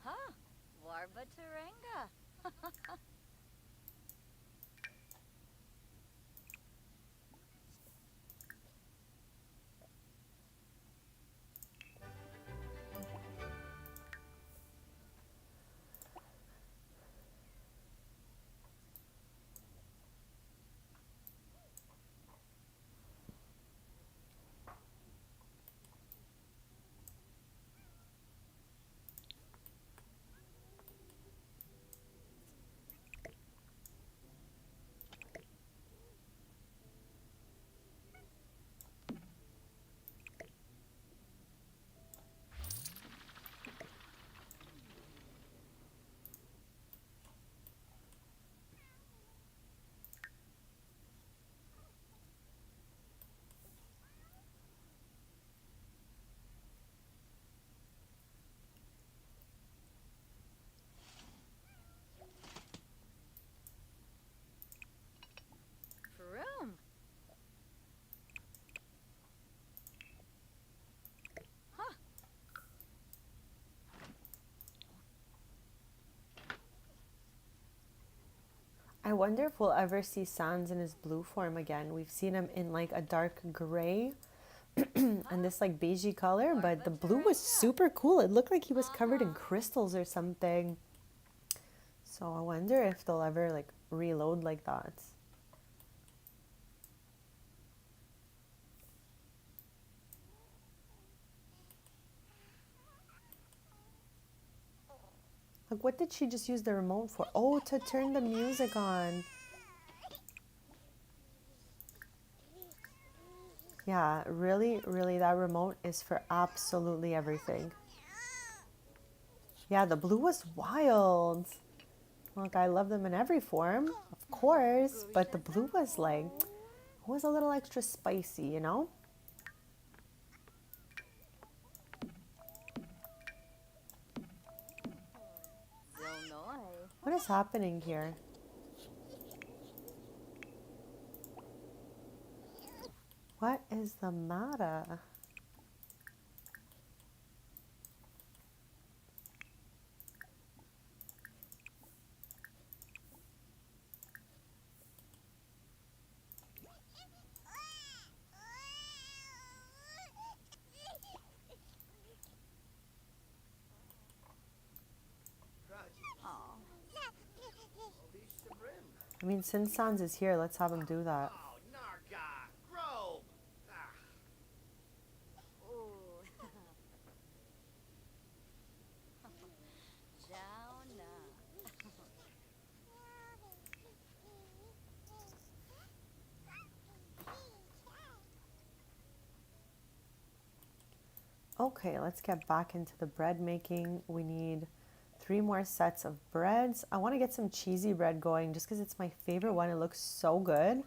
Huh. Warba Taranga. Vroom. Huh. I wonder if we'll ever see Sans in his blue form again. We've seen him in like a dark gray and this like beigey color, but the blue was super cool. It looked like he was covered in crystals or something. So I wonder if they'll ever like reload like that. Like, what did she just use the remote for? Oh, to turn the music on. Yeah, really, really, that remote is for absolutely everything. Yeah, the blue was wild. Look, I love them in every form, of course, but the blue was like, It was a little extra spicy, you know? What is happening here? What is the matter? I mean, since Sans is here, let's have him do that. Oh, Narga, Grove. Okay, let's get back into the bread making. We need 3 more sets of breads. I want to get some cheesy bread going just because it's my favorite one. It looks so good.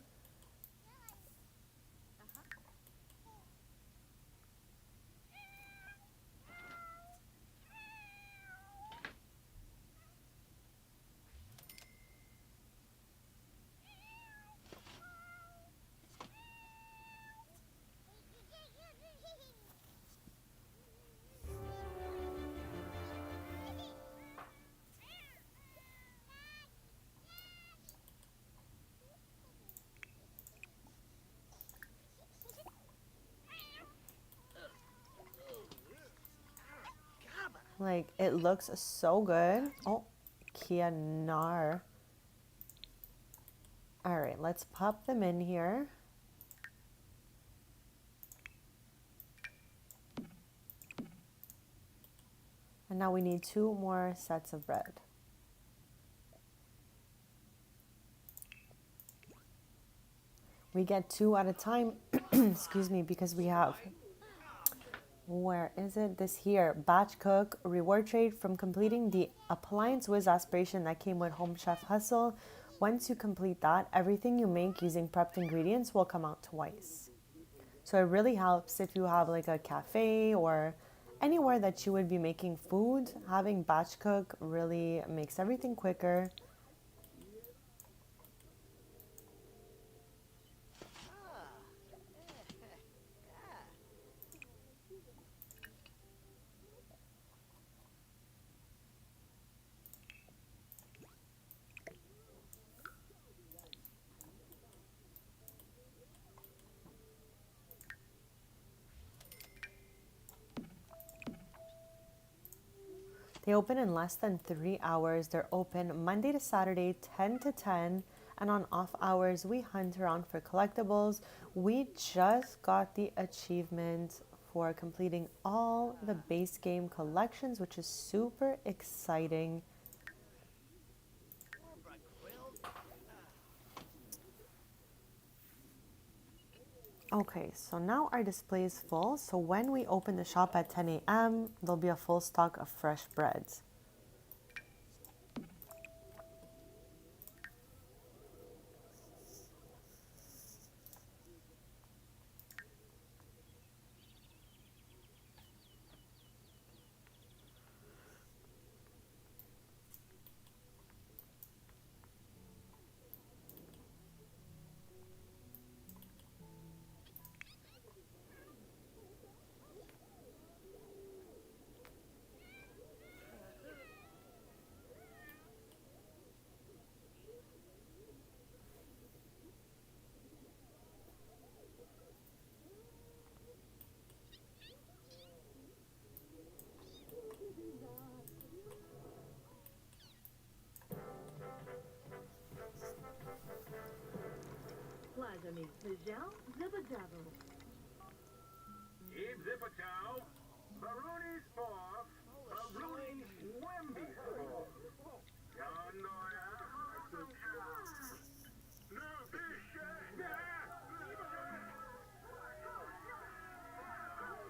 Like, it looks so good. Oh, Kianar. All right, let's pop them in here. And now we need 2 more sets of bread. We get 2 at a time, excuse me, because we have, where is it? This here, batch cook, reward trade from completing the Appliance Whiz aspiration that came with Home Chef Hustle. Once you complete that, everything you make using prepped ingredients will come out twice. So it really helps if you have like a cafe or anywhere that you would be making food. Having batch cook really makes everything quicker. They open in less than 3 hours. They're open Monday to Saturday, 10 to 10. And on off hours, we hunt around for collectibles. We just got the achievement for completing all the base game collections, which is super exciting. Okay, so now our display is full. So when we open the shop at 10 a.m., there'll be a full stock of fresh breads. Plazami Zijal Zibadabble. Eve Zipatow, Baruni Sporf, Baruni Wemby Sporf. Yandoya,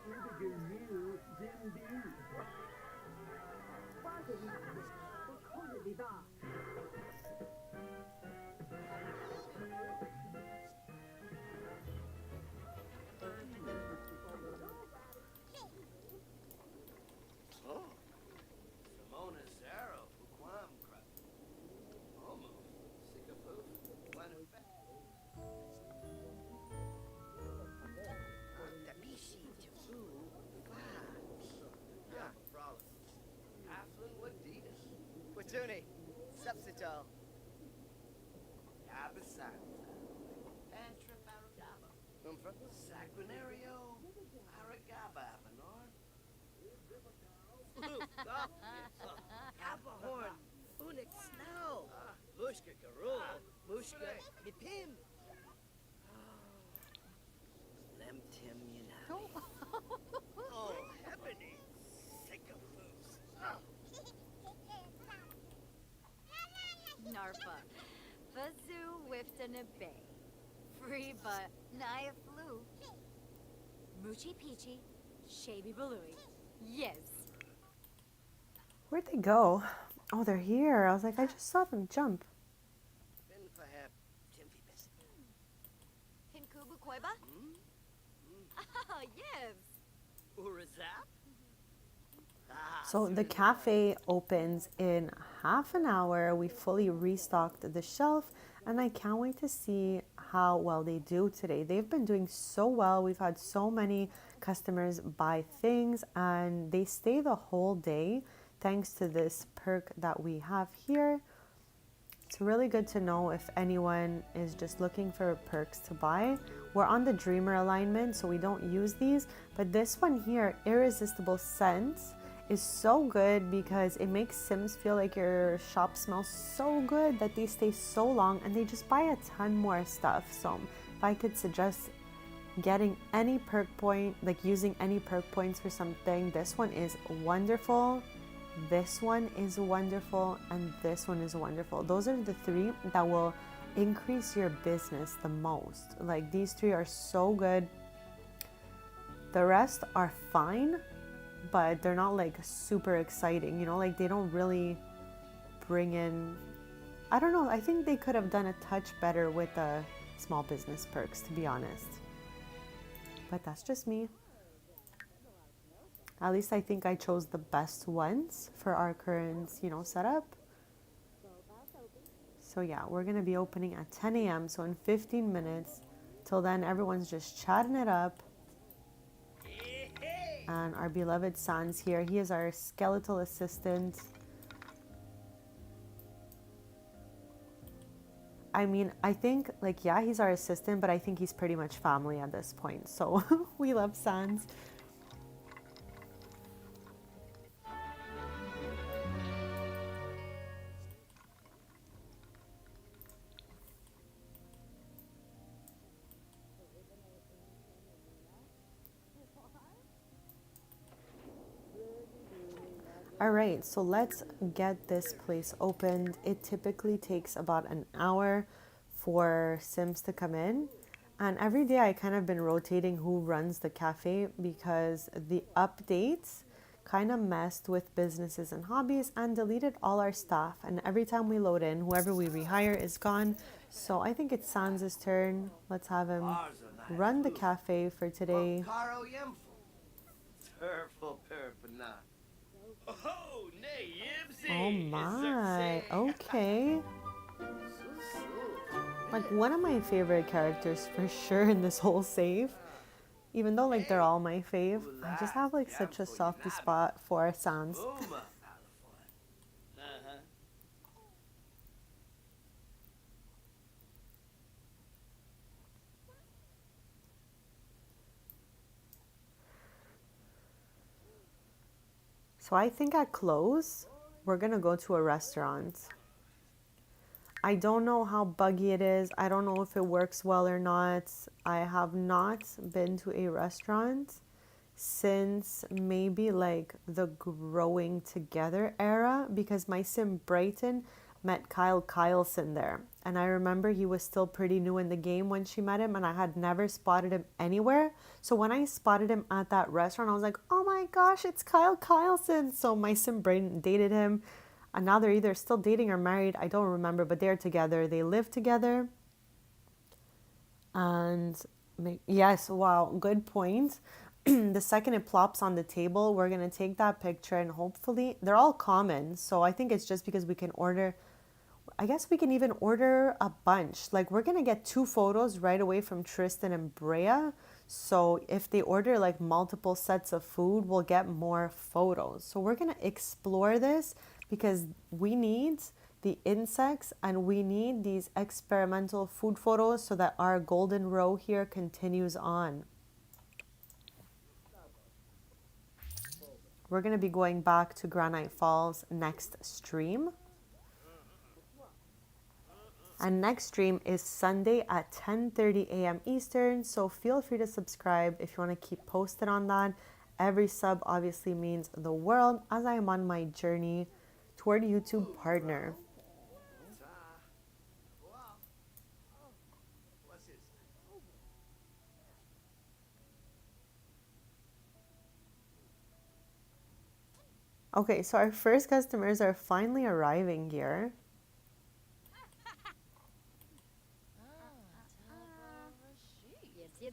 Zibagiril Zimbi. Plazami Kodadiba. Perfecto. Abasanta. Antrip aragaba. Saguinario aragaba abanor. Abahorn. Unik snow. Mushka garul. Mushka mipim. Lem tim yinabi. Oh, heaveny. Sycophus. Narfa. Fazoo whiffed a bay. Free but naya flew. Moochie peachy. Shaby balooey. Yes. Where'd they go? Oh, they're here. I was like, I just saw them jump. Bin faheb timfi bis. Hinkubu koiba? Ah, yes. Urazap? So the cafe opens in half an hour. We fully restocked the shelf, and I can't wait to see how well they do today. They've been doing so well. We've had so many customers buy things, and they stay the whole day thanks to this perk that we have here. It's really good to know if anyone is just looking for perks to buy. We're on the Dreamer alignment, so we don't use these, but this one here, Irresistible Scents, is so good because it makes Sims feel like your shop smells so good that they stay so long, and they just buy a ton more stuff. So if I could suggest getting any perk point, like using any perk points for something, this one is wonderful. This one is wonderful, and this one is wonderful. Those are the three that will increase your business the most. Like, these three are so good. The rest are fine, but they're not like super exciting, you know, like they don't really bring in, I don't know, I think they could have done a touch better with the small business perks, to be honest. But that's just me. At least I think I chose the best ones for our current, you know, setup. So yeah, we're going to be opening at 10 a.m. So in 15 minutes. Till then, everyone's just chatting it up. And our beloved Sans here. He is our skeletal assistant. I mean, I think, like, yeah, he's our assistant, but I think he's pretty much family at this point. So we love Sans. All right, so let's get this place opened. It typically takes about an hour for Sims to come in. And every day I kind of been rotating who runs the cafe because the updates kind of messed with businesses and hobbies and deleted all our staff. And every time we load in, whoever we rehire is gone. So I think it's Sans' turn. Let's have him run the cafe for today. Oh my, okay. Like, one of my favorite characters for sure in this whole save. Even though, like, they're all my fave, I just have, like, such a softy spot for Sans. So I think at close, we're gonna go to a restaurant. I don't know how buggy it is. I don't know if it works well or not. I have not been to a restaurant since maybe like the growing together era, because my sim Brighton met Kyle Kyleson there. And I remember he was still pretty new in the game when she met him, and I had never spotted him anywhere. So when I spotted him at that restaurant, I was like, oh my gosh, it's Kyle Kyleson. So my sim Brighton dated him. And now they're either still dating or married. I don't remember, but they're together. They live together. And yes, wow, good point. The second it plops on the table, we're going to take that picture, and hopefully they're all common. So I think it's just because we can order, I guess we can even order a bunch. Like, we're going to get 2 photos right away from Tristan and Brea. So if they order like multiple sets of food, we'll get more photos. So we're going to explore this because we need the insects, and we need these experimental food photos so that our golden row here continues on. We're going to be going back to Granite Falls next stream. And next stream is Sunday at 10:30 a.m. Eastern. So feel free to subscribe if you want to keep posted on that. Every sub obviously means the world as I am on my journey toward YouTube partner. Okay, so our first customers are finally arriving here.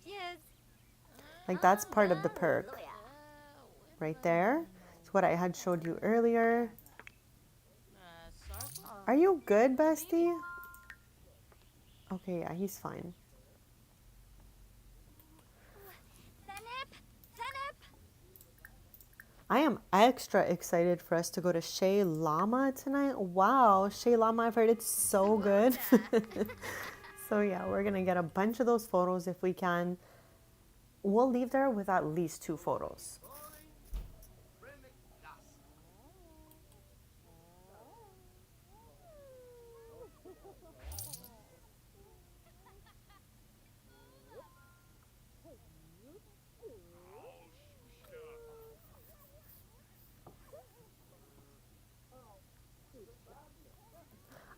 Yes. Like that's part of the perk. Right there. It's what I had showed you earlier. Are you good, bestie? Okay, yeah, he's fine. I am extra excited for us to go to Shea Llama tonight. Wow, Shea Llama, I've heard it's so good. So yeah, we're gonna get a bunch of those photos if we can. We'll leave there with at least 2 photos.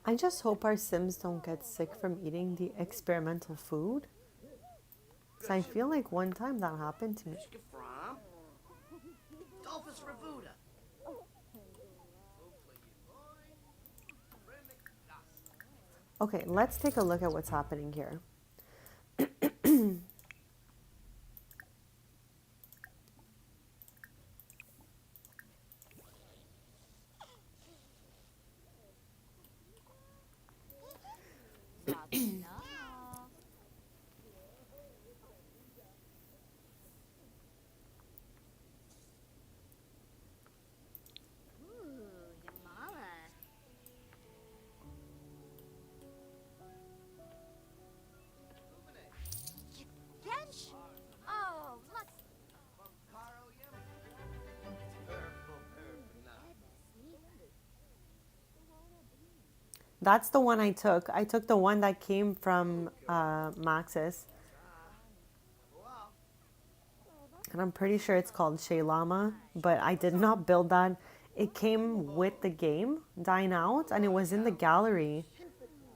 I just hope our Sims don't get sick from eating the experimental food. So I feel like one time that happened to me. Okay, let's take a look at what's happening here. That's the one I took. I took the one that came from Maxis. And I'm pretty sure it's called Shea Llama, but I did not build that. It came with the game, Dine Out, and it was in the gallery,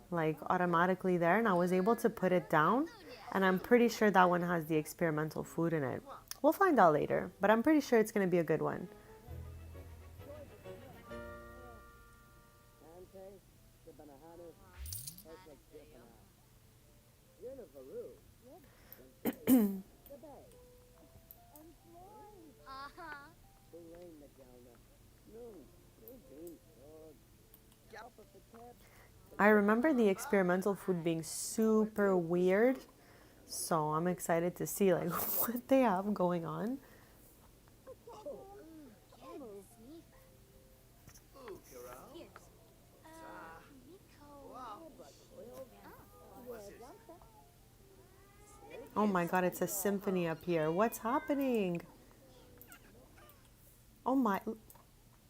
like automatically there, and I was able to put it down. And I'm pretty sure that one has the experimental food in it. We'll find out later, but I'm pretty sure it's going to be a good one. I remember the experimental food being super weird, so I'm excited to see like what they have going on. Oh my god, it's a symphony up here. What's happening? Oh my...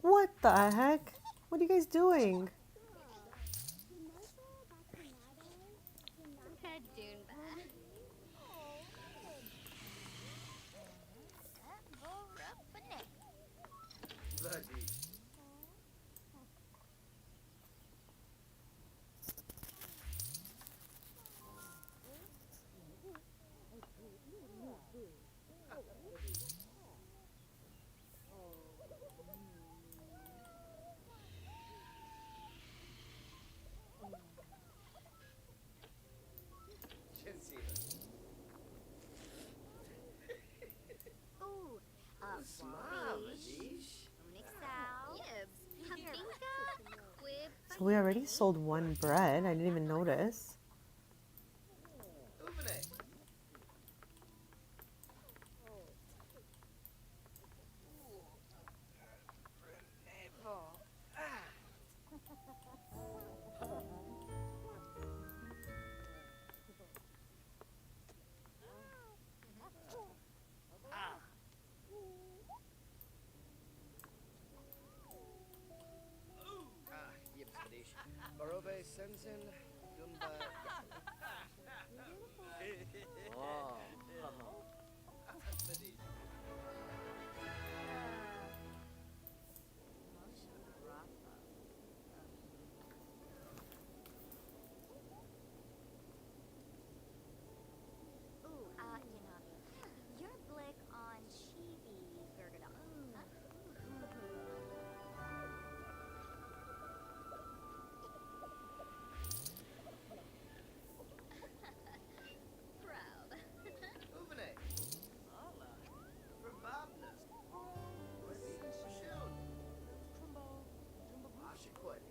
What the heck? What are you guys doing? So we already sold 1 bread. I didn't even notice. Sensen, Gumba. Oh. Ooh, Yanabi. Your blick on Chibi Gurgadon. Proud. Uvene. Hola. Probabnas. Shun. Trumbo. Ashikot.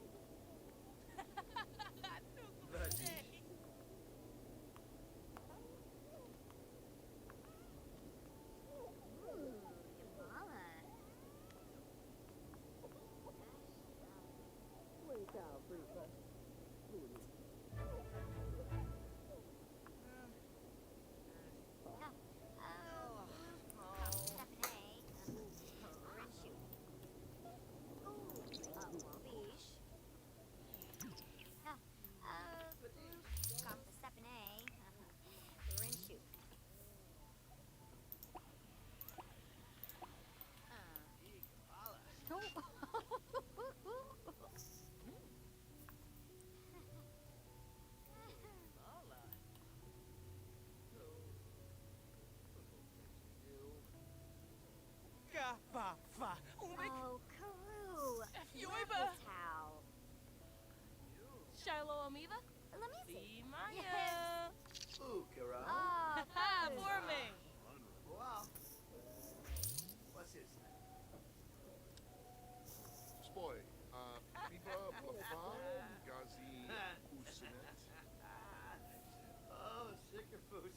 Oh, Karoo! Yoiba! How? Shiloh Amiva? Let me see. Maya. Ukara. Oh, For me! Wow. What's his? Spoy. Biba Bafa Gazi Usinet. Oh, Sickerfoos.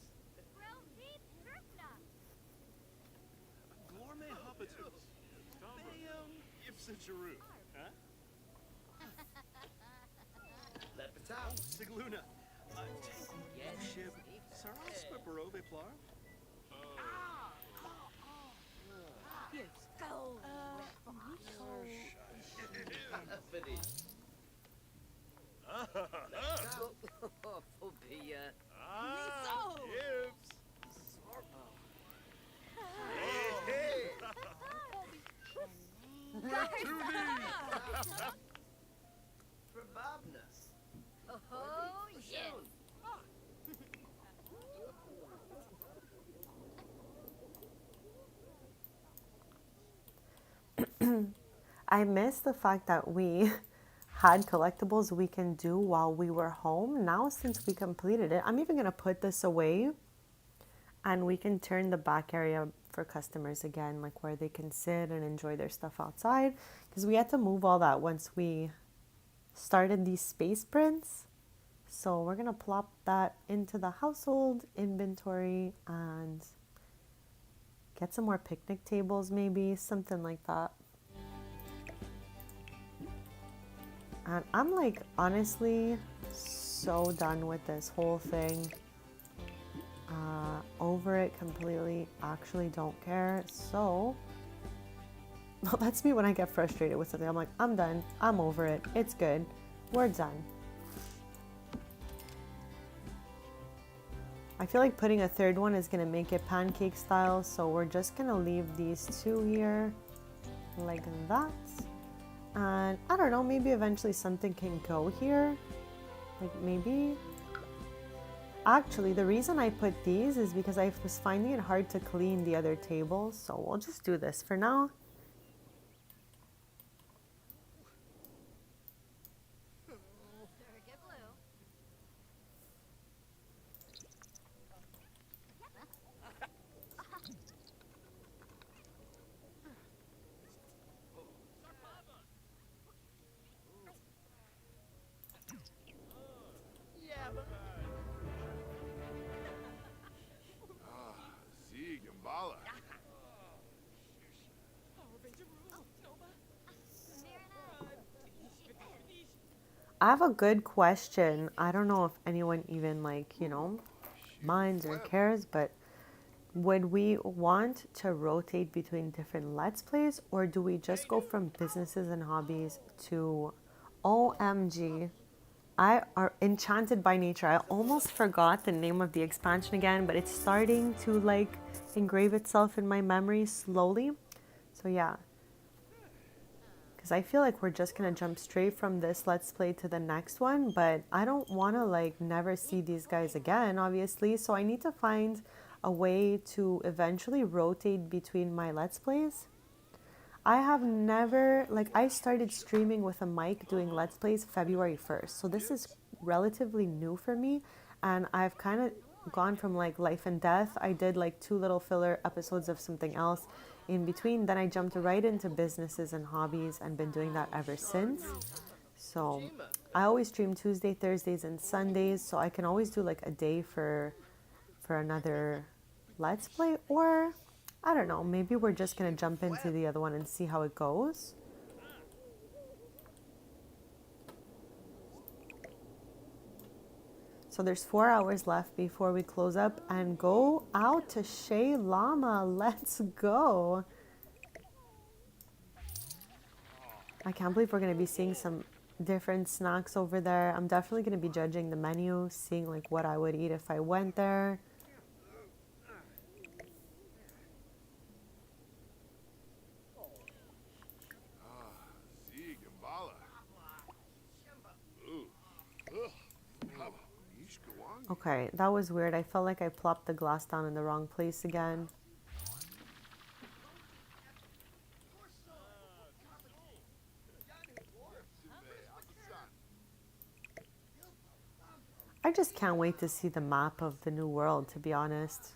Glorme Hobbitus. Bayum Ipsicharu. Huh? Lepatau. Sigluna. Ship. Saras Barove Plar. Yes. Go! Fidi. Phobia. Ah, Gibbs. Hey, Probabnas. Oh, yes! I miss the fact that we had collectibles we can do while we were home. Now, since we completed it, I'm even going to put this away and we can turn the back area for customers again, like where they can sit and enjoy their stuff outside. Because we had to move all that once we started these space prints. So we're going to plop that into the household inventory and get some more picnic tables, maybe something like that. And I'm like honestly so done with this whole thing. Over it completely. Actually don't care. So well, that's me when I get frustrated with something. I'm like, I'm done. I'm over it. It's good. We're done. I feel like putting a third one is going to make it pancake style. So we're just going to leave these two here like that. And I don't know, maybe eventually something can go here. Like maybe. Actually, the reason I put these is because I was finding it hard to clean the other tables. So we'll just do this for now. Ziegambala. I have a good question. I don't know if anyone even like, minds or cares, but would we want to rotate between different Let's Plays, or do we just go from businesses and hobbies to OMG I are enchanted by nature. I almost forgot the name of the expansion again, but it's starting to like engrave itself in my memory slowly. So yeah, because I feel like we're just gonna jump straight from this let's play to the next one, but I don't want to like never see these guys again, obviously. So I need to find a way to eventually rotate between my let's plays. I have never, like, I started streaming with a mic doing Let's Plays February 1st. So this is relatively new for me. And I've kind of gone from like life and death. I did like 2 little filler episodes of something else in between. Then I jumped right into businesses and hobbies and been doing that ever since. So I always stream Tuesday, Thursdays, and Sundays. So I can always do like a day for another Let's Play, or I don't know, maybe we're just going to jump into the other one and see how it goes. So there's 4 hours left before we close up and go out to Shea Llama. Let's go. I can't believe we're going to be seeing some different snacks over there. I'm definitely going to be judging the menu, seeing like what I would eat if I went there. Okay, that was weird. I felt like I plopped the glass down in the wrong place again. I just can't wait to see the map of the new world, to be honest.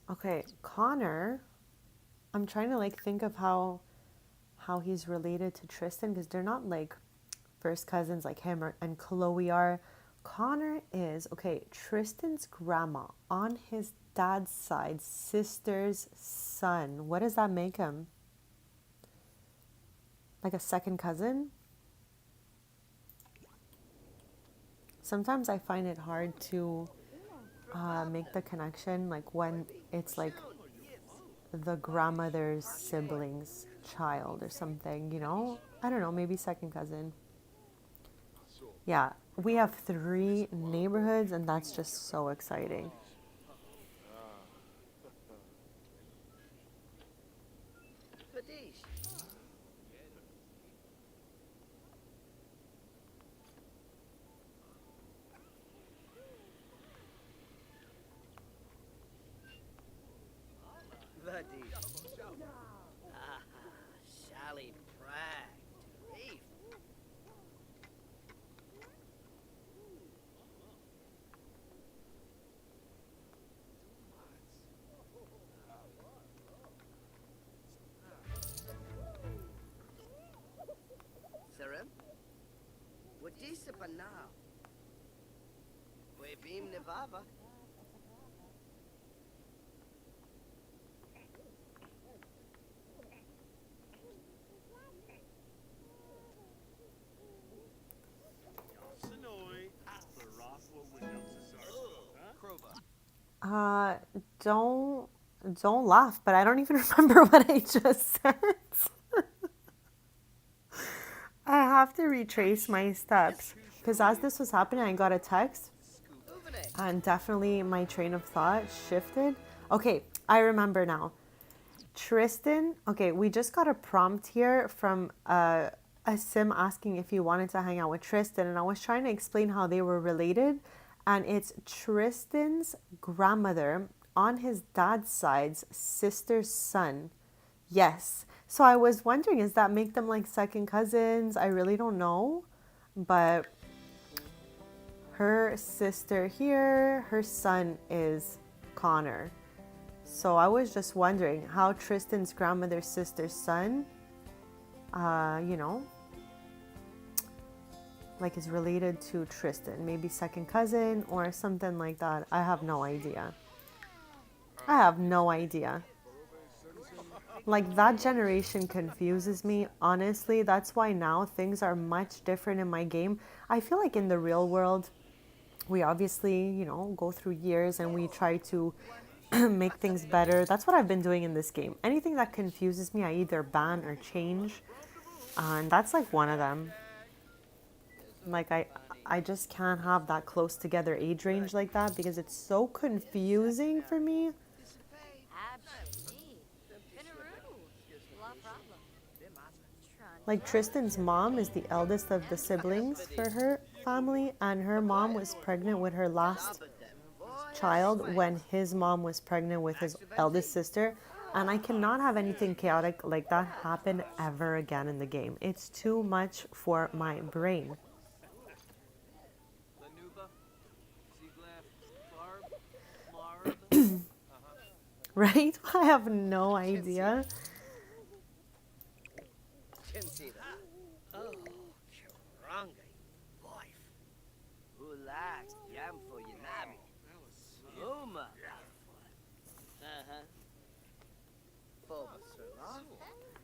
Okay, Connor, I'm trying to like think of how he's related to Tristan, because they're not like first cousins like him and Chloe are. Connor is, okay, Tristan's grandma on his dad's side, sister's son. What does that make him? Like a second cousin? Sometimes I find it hard to make the connection, like when it's like the grandmother's sibling's child or something, you know? I don't know, maybe second cousin. Yeah, we have 3 neighborhoods and that's just so exciting. Sally Bragg. Serem? What is it now? We beam Nevava. Don't laugh, but I don't even remember what I just said. I have to retrace my steps, because as this was happening, I got a text and definitely my train of thought shifted. Okay, I remember now. Tristan, okay, we just got a prompt here from a sim asking if you wanted to hang out with Tristan, and I was trying to explain how they were related, and it's Tristan's grandmother on his dad's side's sister's son. Yes. So I was wondering, does that make them like second cousins? I really don't know. But her sister here, her son is Connor. So I was just wondering how Tristan's grandmother's sister's son, you know, like is related to Tristan. Maybe second cousin or something like that. I have no idea. I have no idea. Like, that generation confuses me. Honestly, that's why now things are much different in my game. I feel like in the real world, we obviously, you know, go through years and we try to make things better. That's what I've been doing in this game. Anything that confuses me, I either ban or change. And that's like one of them. Like, I just can't have that close together age range like that because it's so confusing for me. Like, Tristan's mom is the eldest of the siblings for her family, and her mom was pregnant with her last child when his mom was pregnant with his eldest sister. And I cannot have anything chaotic like that happen ever again in the game. It's too much for my brain. Right? I have no idea.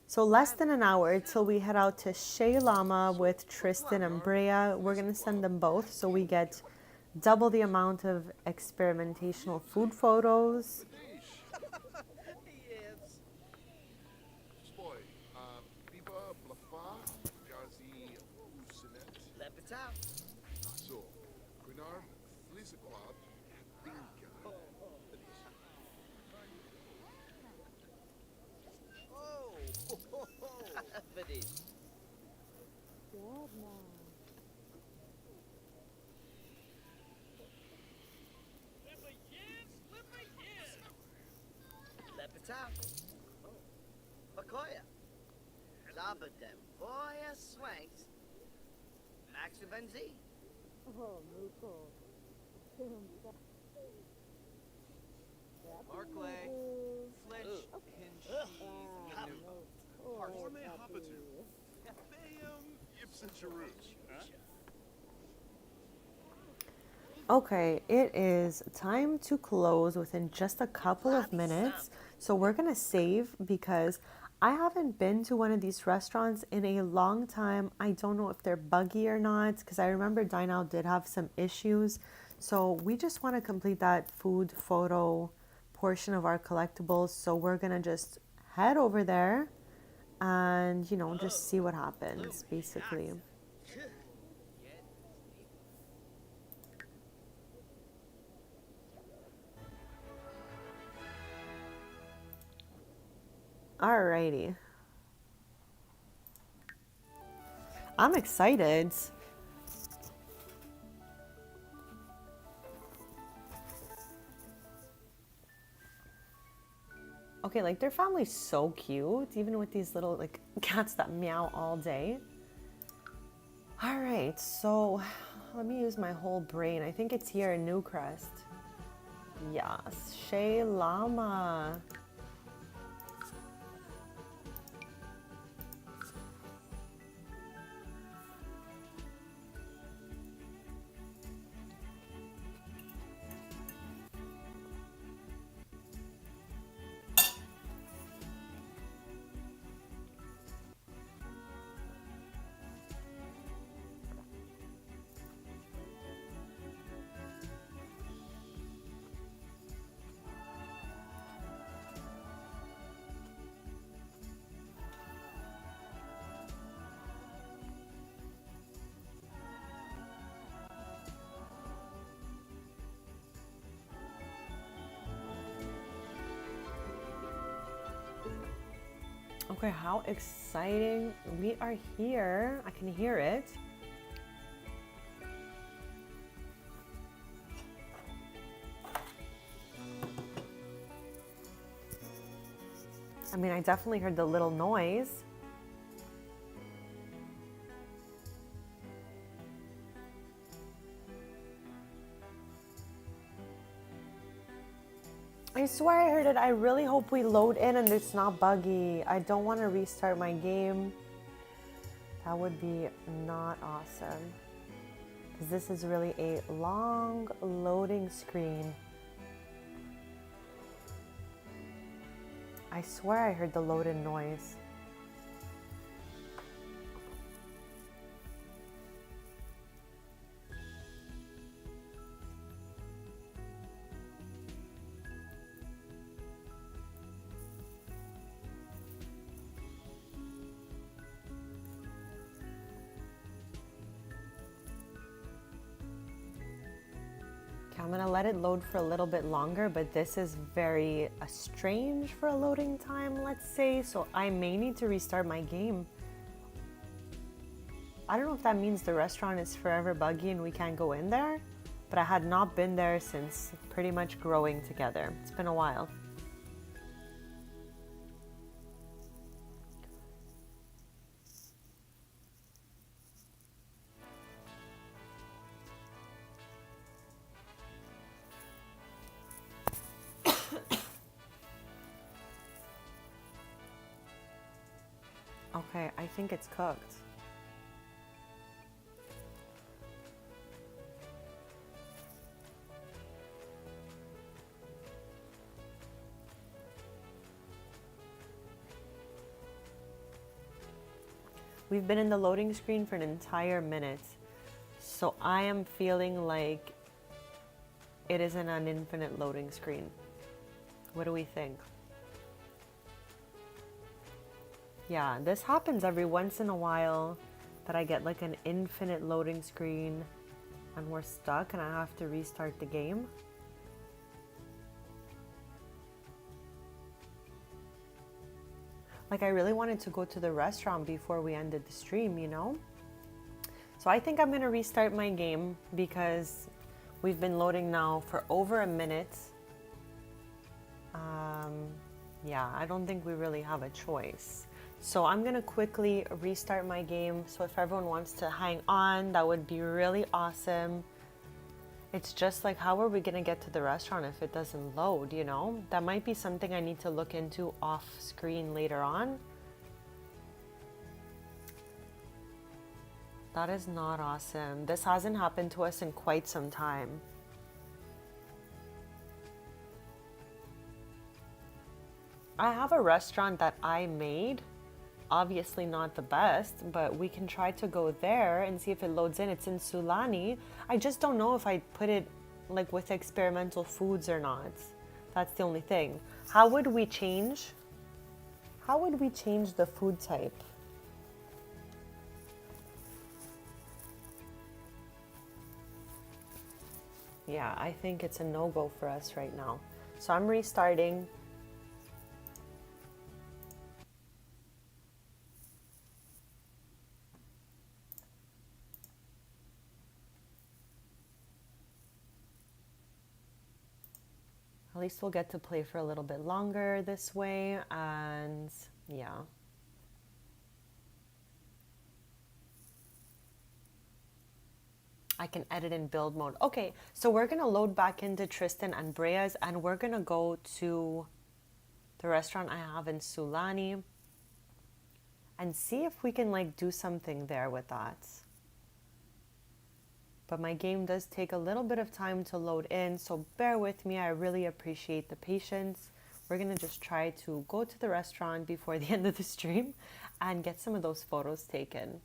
So less than an hour till we head out to Shea Lama with Tristan and Brea. We're going to send them both so we get double the amount of experimentational food photos. Okay, it is time to close within just a couple of minutes. So we're going to save because I haven't been to one of these restaurants in a long time. I don't know if they're buggy or not because I remember Dine Out did have some issues. So we just want to complete that food photo portion of our collectibles. So we're going to just head over there and, you know, just see what happens, basically. Alrighty. I'm excited. Okay, like their family's so cute, even with these little like cats that meow all day. Alright, so let me use my whole brain. I think it's here in Newcrest. Yes, Shea Lama. Okay, how exciting. We are here. I can hear it. I mean, I definitely heard the little noise. I swear I heard it. I really hope we load in and it's not buggy. I don't want to restart my game. That would be not awesome. Because this is really a long loading screen. I swear I heard the load-in noise. I'm gonna let it load for a little bit longer, but this is very strange for a loading time, let's say, so I may need to restart my game. I don't know if that means the restaurant is forever buggy and we can't go in there, but I had not been there since pretty much growing together. It's been a while. Okay, I think it's cooked. We've been in the loading screen for an entire minute, so I am feeling like it isn't an infinite loading screen. What do we think? Yeah, this happens every once in a while that I get like an infinite loading screen and we're stuck and I have to restart the game. Like I really wanted to go to the restaurant before we ended the stream, you know? So I think I'm gonna restart my game because we've been loading now for over a minute. Yeah, I don't think we really have a choice. So I'm gonna quickly restart my game. So if everyone wants to hang on, that would be really awesome. It's just like, how are we gonna get to the restaurant if it doesn't load, you know? That might be something I need to look into off screen later on. That is not awesome. This hasn't happened to us in quite some time. I have a restaurant that I made. Obviously not the best, but we can try to go there and see if it loads in. It's in Sulani. I just don't know if I put it like with experimental foods or not. That's the only thing. How would we change? How would we change the food type? Yeah, I think it's a no-go for us right now. So I'm restarting. At least we'll get to play for a little bit longer this way, and yeah. I can edit in build mode. Okay, so we're gonna load back into Tristan and Brea's, and we're gonna go to the restaurant I have in Sulani and see if we can like do something there with that. But my game does take a little bit of time to load in, so bear with me. I really appreciate the patience. We're gonna just try to go to the restaurant before the end of the stream and get some of those photos taken.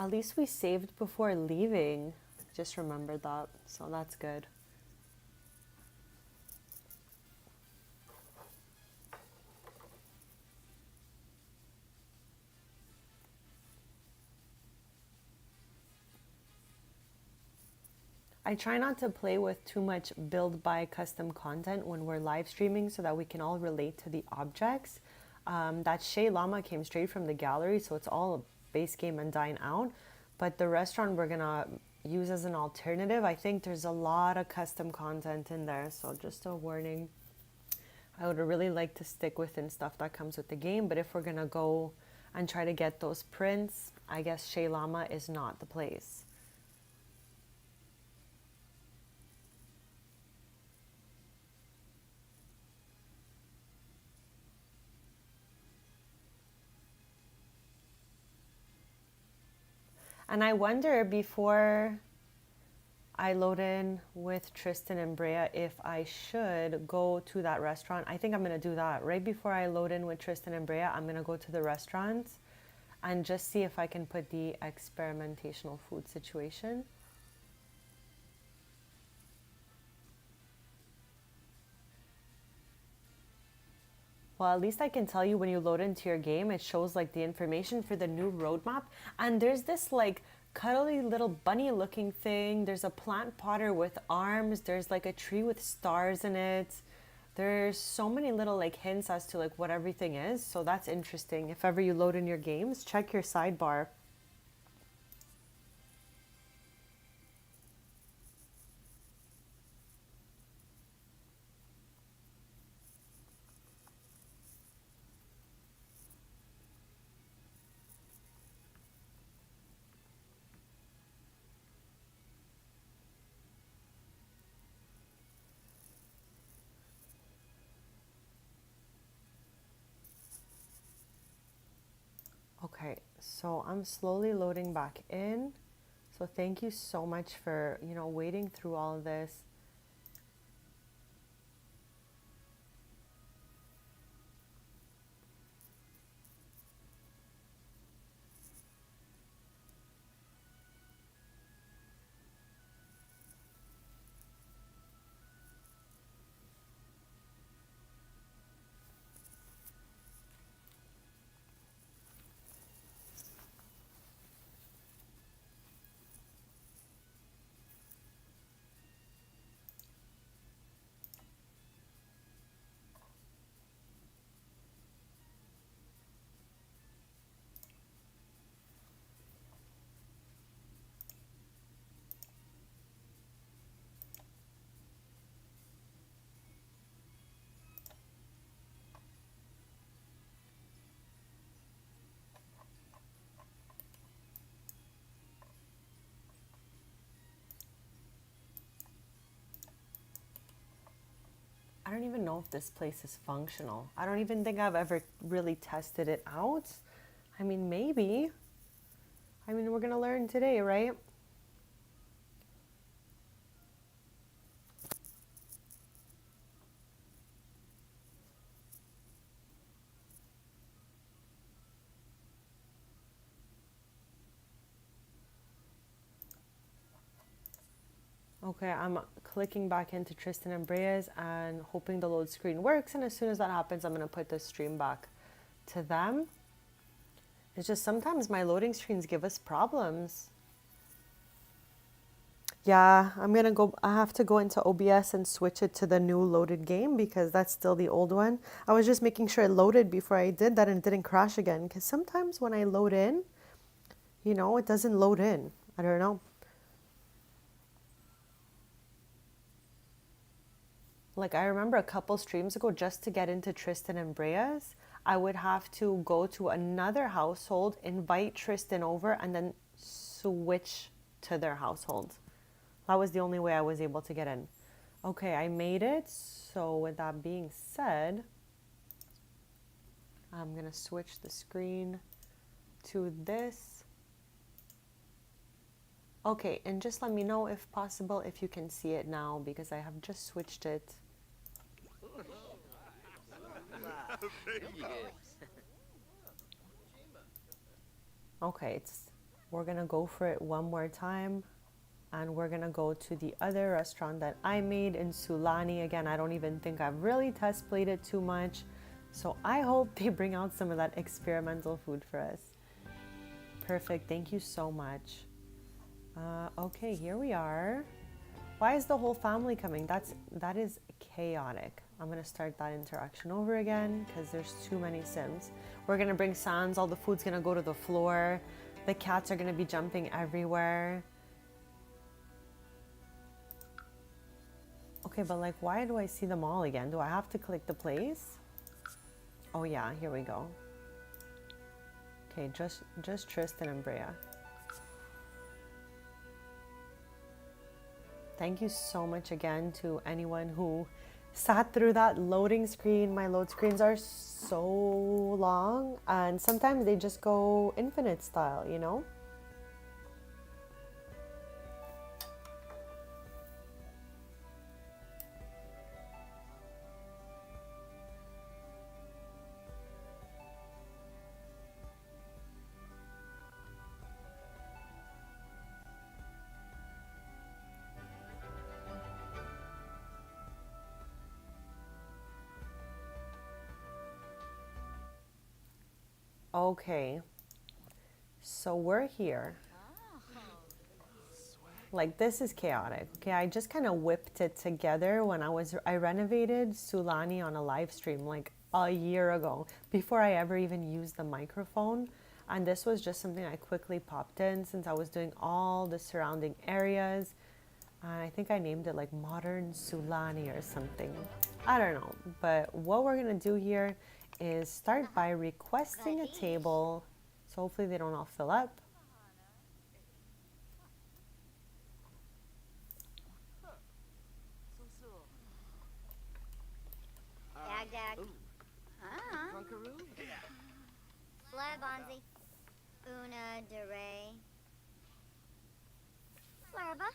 At least we saved before leaving. Just remembered that, so that's good. I try not to play with too much build by custom content when we're live streaming so that we can all relate to the objects. That Shea Llama came straight from the gallery, so it's all base game and dine out. But the restaurant we're gonna use as an alternative, I think there's a lot of custom content in there, so just a warning. I would really like to stick within stuff that comes with the game, but if we're gonna go and try to get those prints, I guess Shea Llama is not the place. And I wonder before I load in with Tristan and Brea if I should go to that restaurant. I think I'm going to do that. Right before I load in with Tristan and Brea, I'm going to go to the restaurant and just see if I can put the experimentational food situation. Well, at least I can tell you when you load into your game, it shows like the information for the new roadmap. And there's this like cuddly little bunny looking thing. There's a plant potter with arms. There's like a tree with stars in it. There's so many little like hints as to like what everything is. So that's interesting. If ever you load in your games, check your sidebar. Okay, so I'm slowly loading back in. So thank you so much for, waiting through all of this. I don't even know if this place is functional. I don't even think I've ever really tested it out. I mean, maybe. I mean, we're going to learn today, right? Okay, I'm clicking back into Tristan and Brea's and hoping the load screen works. And as soon as that happens, I'm going to put the stream back to them. It's just sometimes my loading screens give us problems. Yeah, I have to go into OBS and switch it to the new loaded game because that's still the old one. I was just making sure it loaded before I did that and it didn't crash again. Because sometimes when I load in, it doesn't load in. I don't know. Like I remember a couple streams ago, just to get into Tristan and Brea's, I would have to go to another household, invite Tristan over, and then switch to their household. That was the only way I was able to get in. Okay, I made it. So with that being said, I'm going to switch the screen to this. Okay, and just let me know if possible if you can see it now because I have just switched it. Okay, we're gonna go for it one more time, and we're gonna go to the other restaurant that I made in Sulani. Again, I don't even think I've really test plated too much, so I hope they bring out some of that experimental food for us. Perfect, thank you so much. Okay, here we are. Why is the whole family coming? That is chaotic. I'm gonna start that interaction over again because there's too many Sims. We're gonna bring Sans, all the food's gonna go to the floor. The cats are gonna be jumping everywhere. Okay, but like, why do I see them all again? Do I have to click the place? Oh yeah, here we go. Okay, just Tristan and Brea. Thank you so much again to anyone who sat through that loading screen. My load screens are so long, and sometimes they just go infinite style, you know? Okay, so we're here. Like, this is chaotic. Okay, I just kind of whipped it together when I renovated Sulani on a live stream like a year ago, before I ever even used the microphone. And this was just something I quickly popped in since I was doing all the surrounding areas. And I think I named it like Modern Sulani or something. I don't know. But what we're gonna do here is start by requesting a table. So hopefully they don't all fill up. Dag dag. Conqueroo? Fla Bonzi. Una de Rey. Flurba.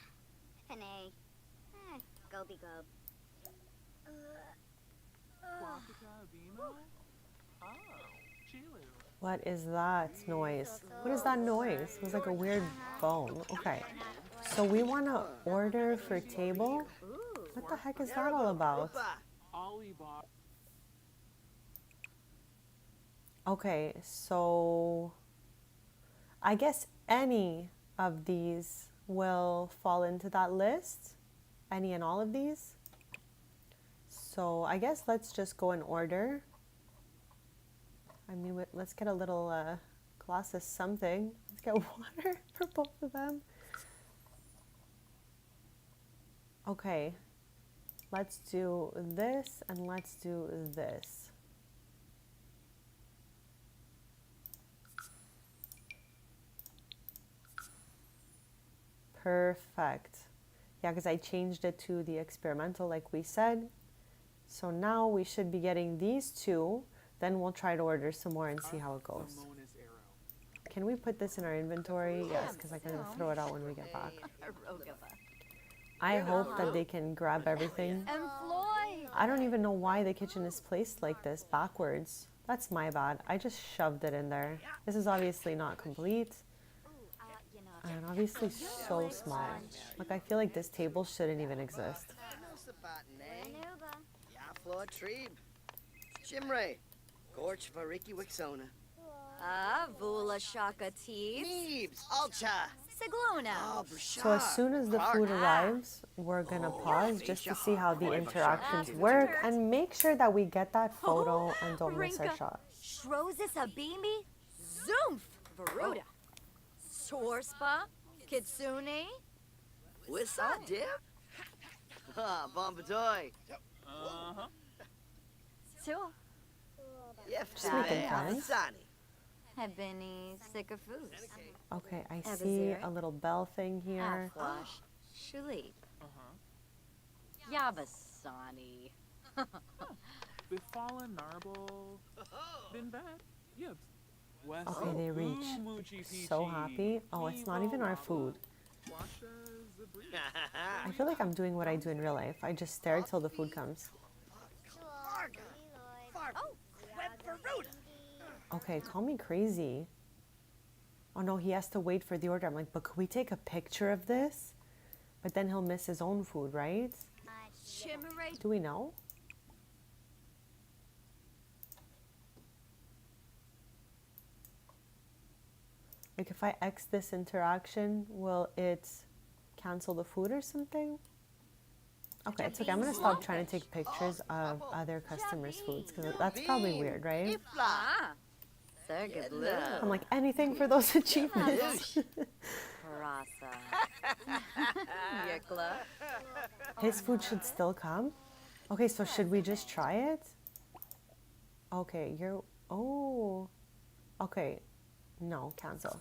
Panay. Goby Gob. What is that noise? What is that noise? It was like a weird phone. Okay, so we want to order for table. What the heck is that all about? Okay, so I guess any of these will fall into that list. Any and all of these. So I guess let's just go in order. I mean, let's get a little glass of something. Let's get water for both of them. Okay, let's do this and let's do this. Perfect. Yeah, because I changed it to the experimental like we said. So now we should be getting these two. Then we'll try to order some more and see how it goes. Can we put this in our inventory? Yes, because I can throw it out when we get back. I hope that they can grab everything. I don't even know why the kitchen is placed like this, backwards. That's my bad. I just shoved it in there. This is obviously not complete. And obviously so small. Like, I feel like this table shouldn't even exist. Chimray. Gorch Variki Wixona. Vula Shaka Teeves. Neebs. Alcha. Siglona. So as soon as the food arrives, we're gonna pause just to see how the interactions work and make sure that we get that photo and don't miss our shot. Shrozis Abimi. Zoomf. Varuda. Sorspa. Kitsune. Wissa dip? Bombadoy. Two. Just making friends. Hebini Sikafoos. Okay, I see a little bell thing here. Afwash. Shulip. Yabasani. Befallen Narble. Binbat. Yibs. Okay, they reach. So happy. Oh, it's not even our food. I feel like I'm doing what I do in real life. I just stare till the food comes. Okay, call me crazy. Oh no, he has to wait for the order. I'm like, but could we take a picture of this? But then he'll miss his own food, right? Do we know? Like if I X this interaction, will it cancel the food or something? Okay, it's okay. I'm gonna stop trying to take pictures of other customers' foods because that's probably weird, right? Ah. I'm like, anything for those achievements. His food should still come? Okay, so should we just try it? Okay, oh. Okay, no, cancel.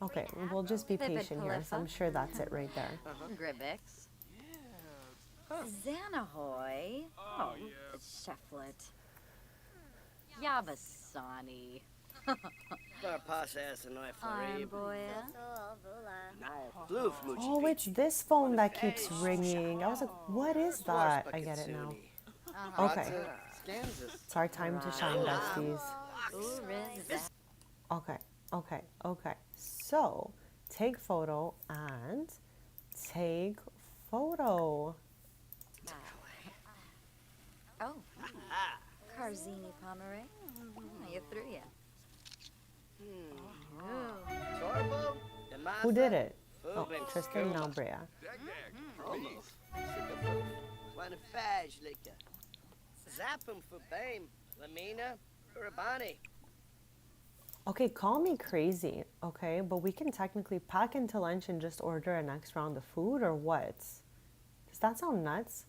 Okay, we'll just be patient here. So I'm sure that's it right there. Gribix. Xanahoy. Oh, Cheflet. Yavasani. Oh, it's this phone that keeps ringing. I was like, what is that? I get it now. Okay. It's our time to shine, besties. Okay. So, take photo and take photo. Oh. Carzini Pomeray. You threw ya. Who did it? Oh, Tristan Nalbrea. Zappum for Bame, Lamina, Urabani. Okay, call me crazy, okay? But we can technically pack into lunch and just order a next round of food, or what? Does that sound nuts?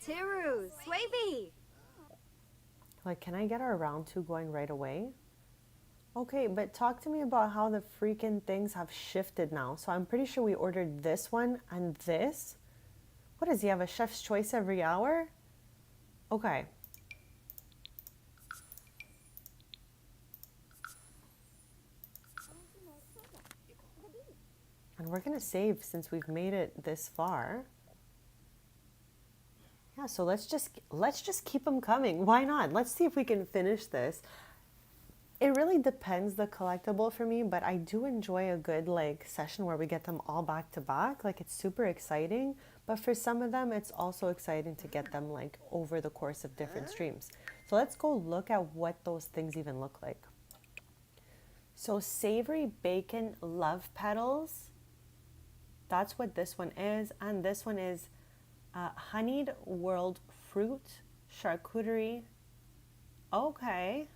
Tiru, Swavy. Like, can I get our round 2 going right away? Okay, but talk to me about how the freaking things have shifted now. So I'm pretty sure we ordered this one and this. What does he have, a chef's choice every hour? Okay. And we're gonna save since we've made it this far. Yeah, so let's just keep them coming. Why not? Let's see if we can finish this. It really depends the collectible for me, but I do enjoy a good like session where we get them all back to back. Like it's super exciting, but for some of them it's also exciting to get them like over the course of different streams. So let's go look at what those things even look like. So savory bacon love petals. That's what this one is, and this one is honeyed world fruit charcuterie. Okay.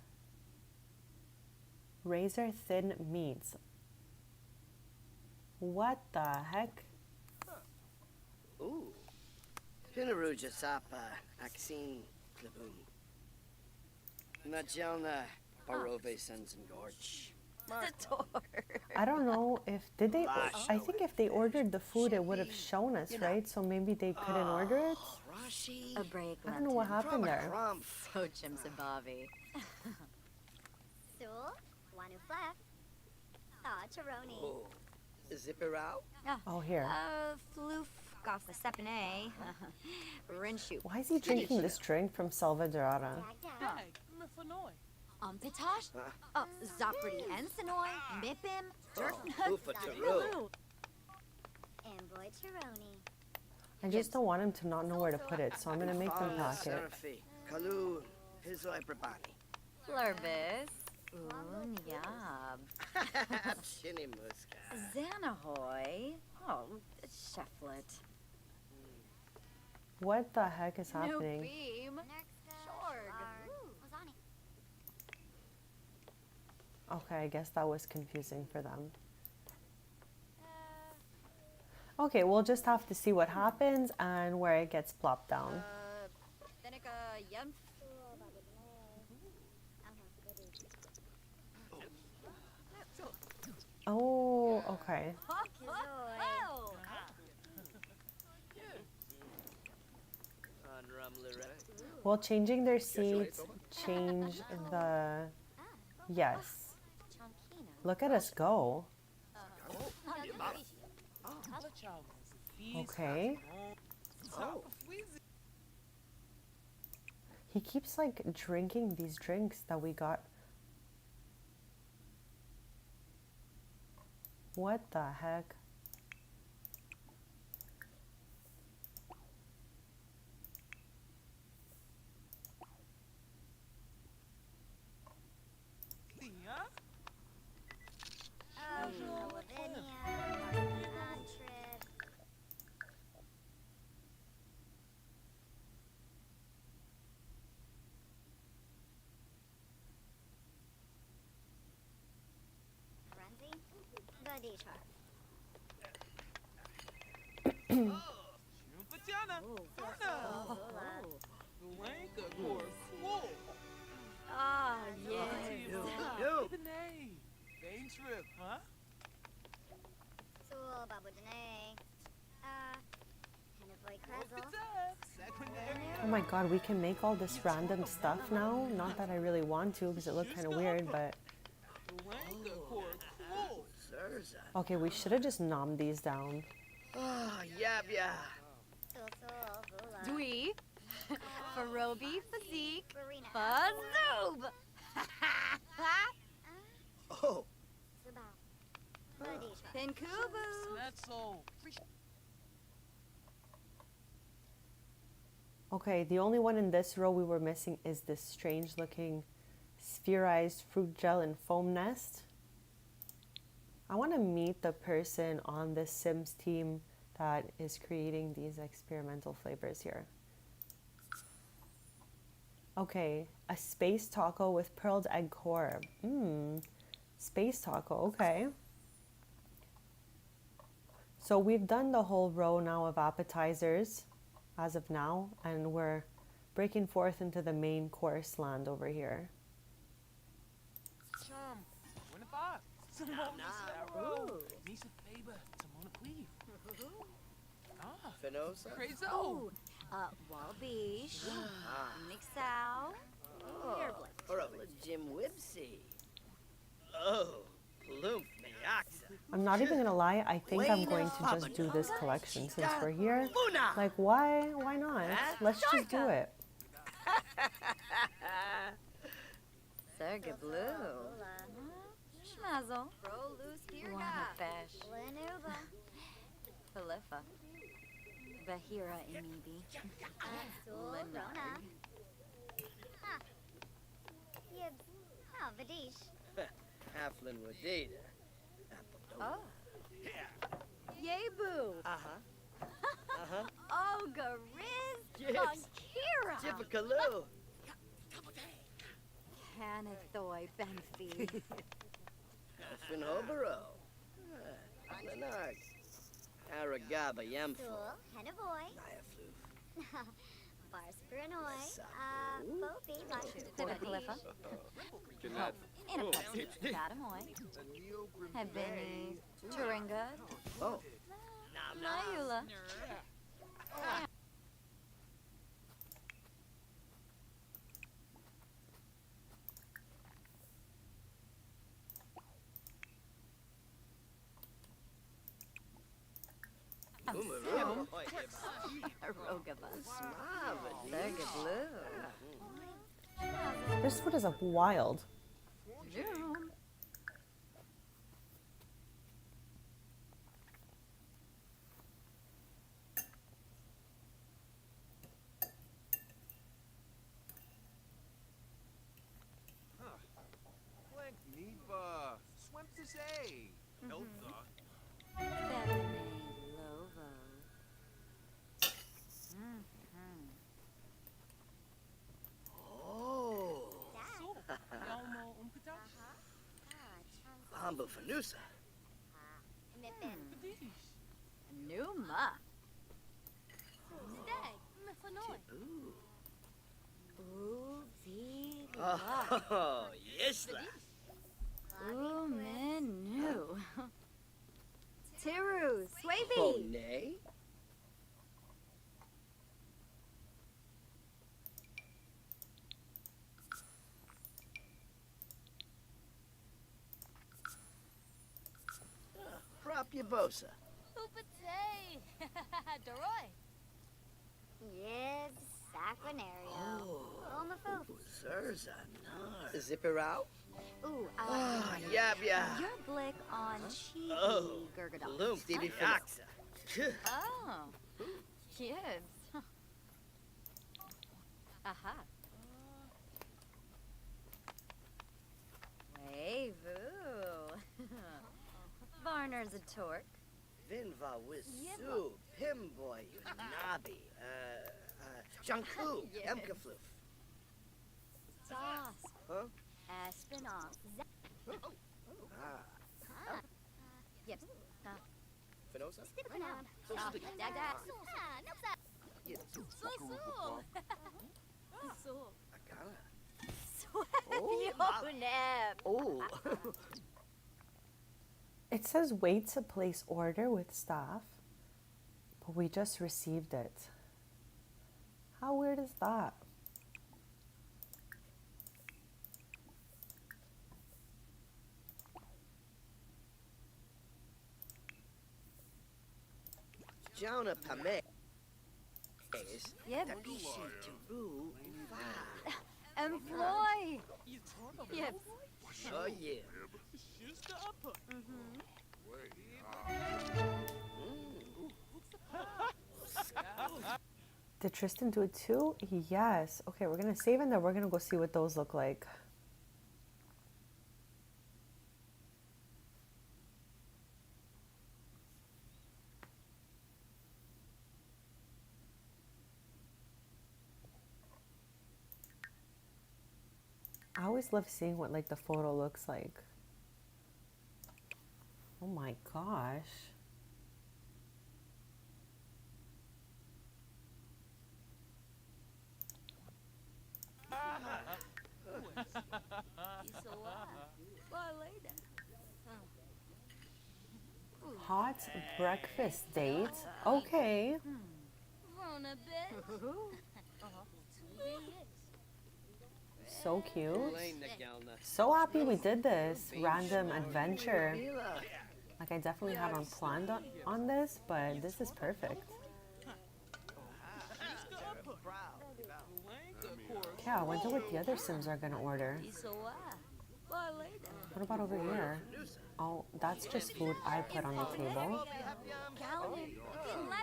Razor thin meats. What the heck? Ooh. Pinaruja Sapa Axine Klabun. Najalna Barove Sons and Gorge. I don't know if I think if they ordered the food it would have shown us, right? So maybe they couldn't order it. I don't know what happened there. Sochim Zimbabwe. Sul, Wanu Flap. Aw, Taroni. Zipperau? Oh, here. Floof Goffa Sepine. Rinshu. Why is he drinking this drink from Salvadorada? Pitosh, Zoprity Ensignoy, Mipim, Ufa Taru. And boy Taroni. I just don't want him to not know where to put it, so I'm gonna make them pack it. Kalu, Hizoi Brabani. Flurbis, Yab. Shinny Muska. Xanahoy, Cheflet. What the heck is happening? Beam, Okay, I guess that was confusing for them. Okay, we'll just have to see what happens and where it gets plopped down. Oh, okay. Well, changing their seats, change the... Yes. Look at us go. Okay. He keeps like drinking these drinks that we got. What the heck? Ah, yes. Trip, huh? Oh my god, we can make all this random stuff now? Not that I really want to because it looked kind of weird, but... Okay, we should have just nommed these down. Oh, yab ya. Dwee. Farobi Physique. Fazoob. Oh. Penkubu. That's all. Okay, the only one in this row we were missing is this strange looking spherized fruit gel and foam nest. I want to meet the person on the Sims team that is creating these experimental flavors here. Okay, a space taco with pearled egg core. Space taco, okay. So we've done the whole row now of appetizers as of now, and we're breaking forth into the main course land over here. Finosa? Ooh. Walbish. Mixow. Or Jim Wibsey. Oh, Ploomf Meaxa. I'm not even gonna lie, I think I'm going to just do this collection since we're here. Like, why not? Let's just do it. Serga Blue. Schmazzle. Wanapesh. Philippa. Bahira Inibi. Lenard. Halflin Wadida. Oh. Yebu. Oh, Gariz. Bankira. Jippakaloo. Canathoy Benfi. Elfin Hobaro. Lenard. Aragaba Yamful. Nyafloof. Philippa. Inapepsi. Badamoy. Hebini. Turinga. Oh. Nayula. This food is wild. Blank Neva. Swim to say. Eltha. Oh. Bamba Fanusa. Numa. Oh, yes. Ooh, menu. Tiru, Swaby. Oh, nay. Yabosa. Upatay. Doroy. Yes, Saquinario. Homophobe. Zerza, nar. Zipperau? Ooh, Yabya. Your blick on cheesy Oh, Gurgadon. Loom, Stevie Finoxa. Oh. Kids. Aha. Hey, boo. Varner's a torque. Vinva Wisu, Pimboy, Nabi, Janku, Yes. Emkafloof. Sauce. Huh? Espinoff. Yep. Finosa? Renown. Dagdag. Akana. Yo, Neb. Oh. It says wait to place order with staff, but we just received it. How weird is that? Jonah Pame. Yep. Tabishi Taru Fa. Employ. Yep. Oh, yeah. Did Tristan do it too? Yes. Okay, we're gonna save and then we're gonna go see what those look like. I always love seeing what like the photo looks like. Oh my gosh. Hot breakfast date. Okay. On a bit. So cute. Elaine Nagelna. So happy we did this random adventure. Like I definitely hadn't planned on this, but this is perfect. Yeah, I wonder what the other Sims are gonna order. What about over here? Oh, that's just food I put on the table.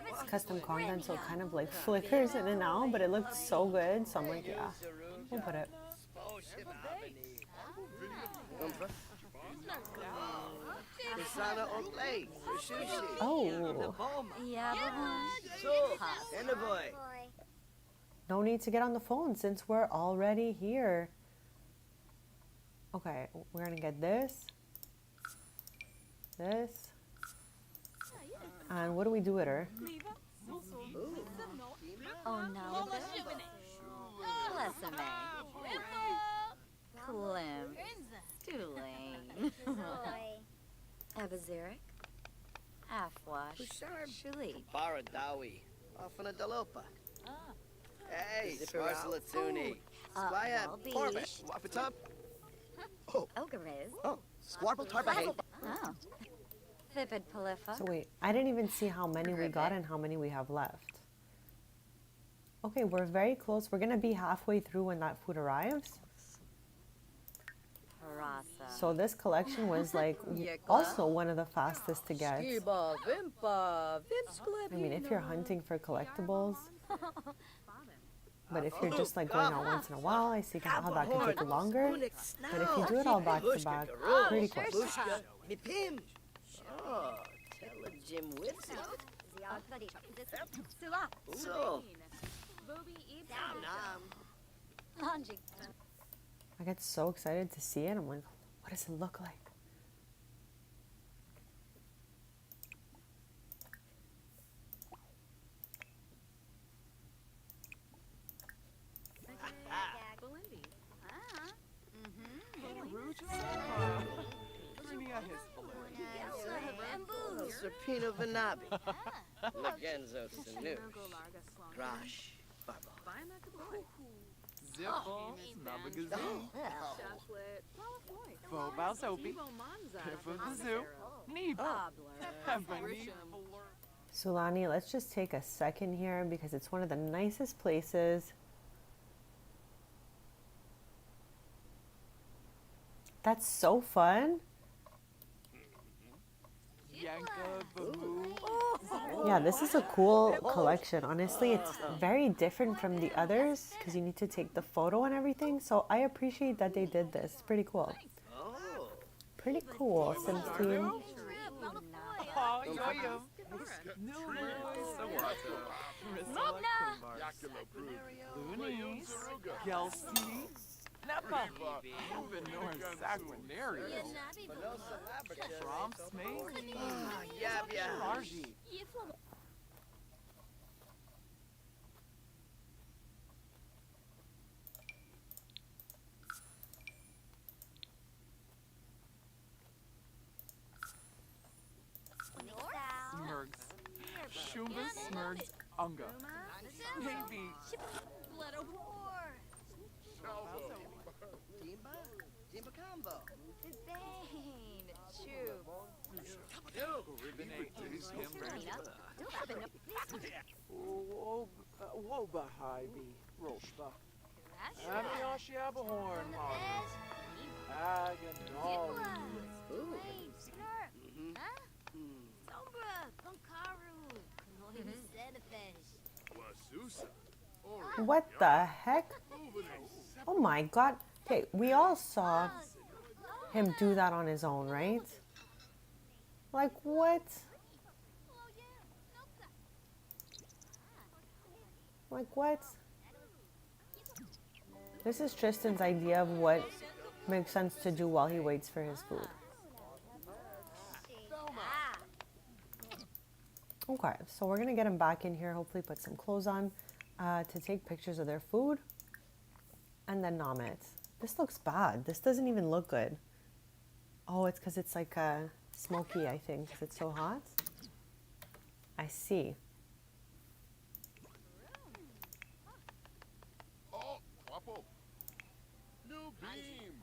It's custom content, so it kind of like flickers in and out, but it looked so good, so I'm like, yeah, we'll put it. Oh, Yeah, And the boy. no need to get on the phone since we're already here. Okay, we're gonna get this, and what do we do with her? Oh, no. Bless him, Clem. Tulane. Abazirik. Afwash. Shalit. Baradawi. Off on a Dalopa. Hey, Sparsalatuni. Squire Corbett. What's up? Ogariz. Oh, Squarble Tarbahay. Oh. Vipid Polypha. So wait, I didn't even see how many we got and how many we have left. Okay, we're very close. We're gonna be halfway through when that food arrives. Rasa. So this collection was like also one of the fastest to get. Skiba, Vimpa, Vimsklip. I mean, if you're hunting for collectibles, but if you're just like going out once in a while, I see how that could take longer. But if you do it all back to back, pretty quick. Mipim. Oh, tell a Jim Whipsy. So. I get so excited to see it. I'm like, what does it look like? Serpino Vanabi. Lagenzo Sanu. Grash. Barbo. Zippo, Nabagazoo. Fobal Soapy. Piff of the Zoo. Sulani, let's just take a second here because it's one of the nicest places. That's so fun. Yeah, this is a cool collection. Honestly, it's very different from the others because you need to take the photo and everything. So I appreciate that they did this. It's pretty cool. Pretty cool, Sims team. Shumba Smurgs Unga. Maybe. Timba combo. Woba Hybe. Roshba. Amiyashi Abahorn. Aganol. What the heck? Oh my god. Okay, we all saw him do that on his own, right? Like, what? Like, what? This is Tristan's idea of what makes sense to do while he waits for his food. Okay, so we're gonna get him back in here, hopefully put some clothes on to take pictures of their food and then nom it. This looks bad. This doesn't even look good. Oh, it's because it's like smoky, I think, because it's so hot. I see. Oh, Wapo. New beam.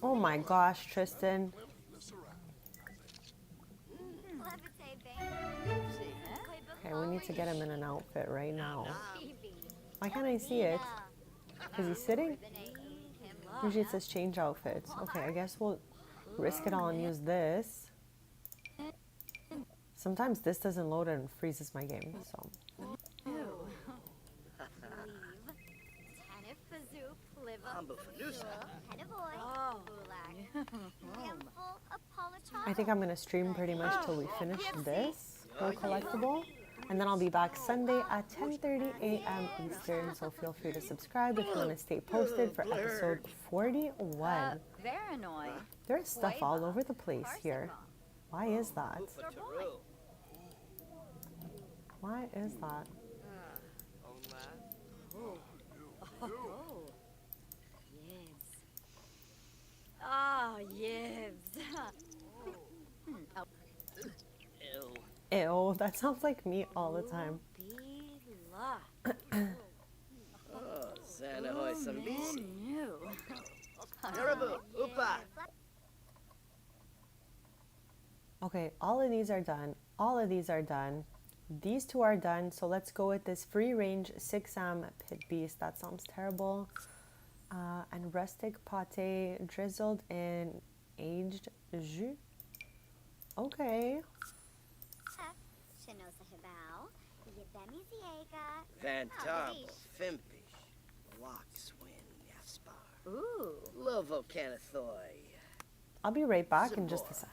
Oh my gosh, Tristan. Okay, we need to get him in an outfit right now. Why can't I see it? Is he sitting? Usually it says change outfits. Okay, I guess we'll risk it all and use this. Sometimes this doesn't load and freezes my game, so. I think I'm gonna stream pretty much till we finish this whole collectible, and then I'll be back Sunday at 10:30 a.m. Eastern. So feel free to subscribe if you want to stay posted for episode 41. There's stuff all over the place here. Why is that? Why is that? Ew, that sounds like me all the time. Okay, all of these are done. All of these are done. These two are done. So let's go with this free range 6am pit beast. That sounds terrible. And rustic pate drizzled in aged jus. Okay. Fantabel, Fimpish, Loxwin, Yaspar. Ooh. Lovo Canathoi. I'll be right back in just a sec.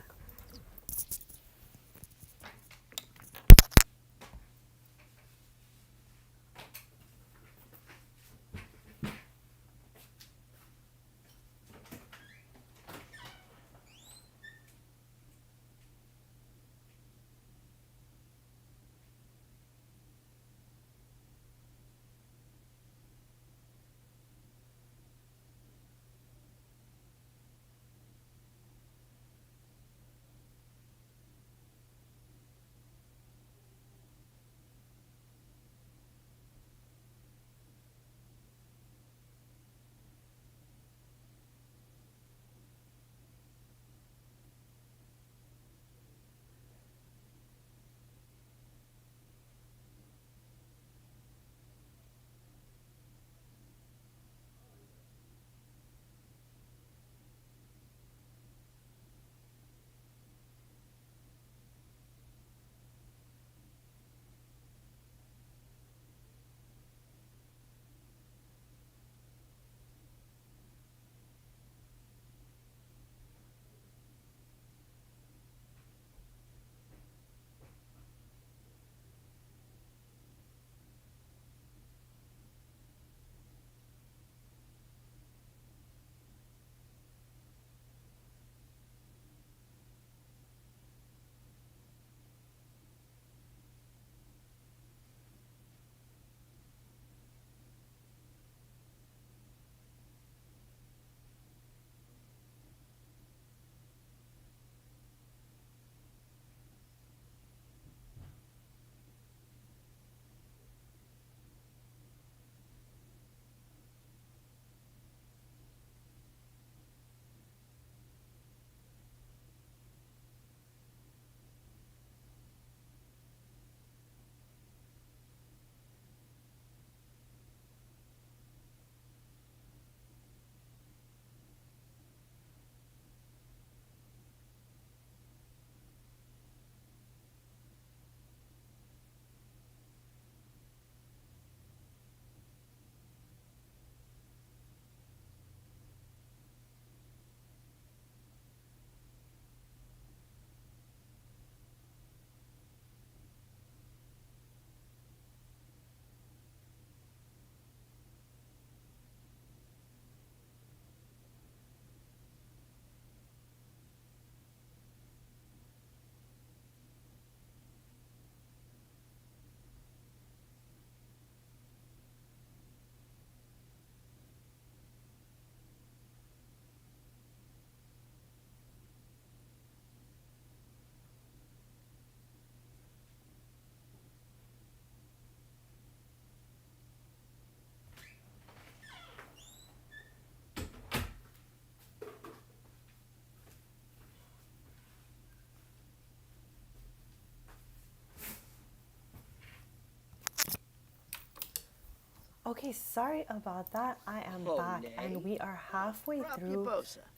Okay, sorry about that. I am back and we are halfway through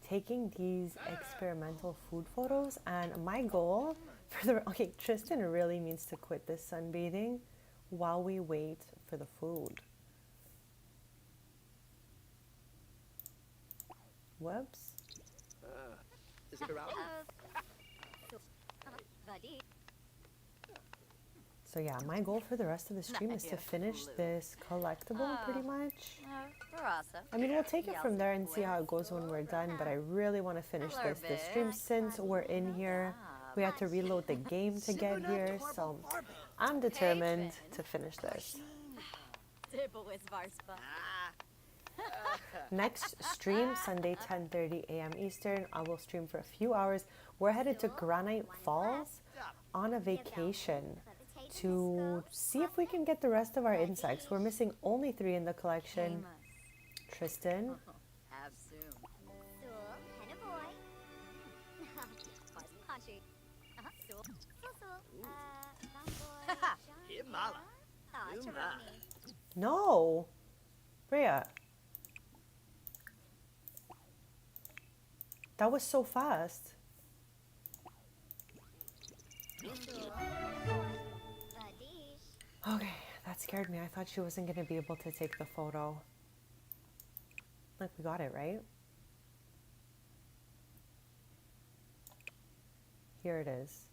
taking these experimental food photos, and my goal for the okay, Tristan really needs to quit this sunbathing while we wait for the food. Whoops. Is it around? So yeah, my goal for the rest of the stream is to finish this collectible pretty much. I mean, we'll take it from there and see how it goes when we're done, but I really want to finish this stream since we're in here. We had to reload the game to get here, so I'm determined to finish this. Next stream, Sunday 10:30 a.m. Eastern. I will stream for a few hours. We're headed to Granite Falls on a vacation to see if we can get the rest of our insects. We're missing only 3 in the collection. Tristan. No. Bria. That was so fast. Okay, that scared me. I thought she wasn't going to be able to take the photo. Like, we got it, right? Here it is.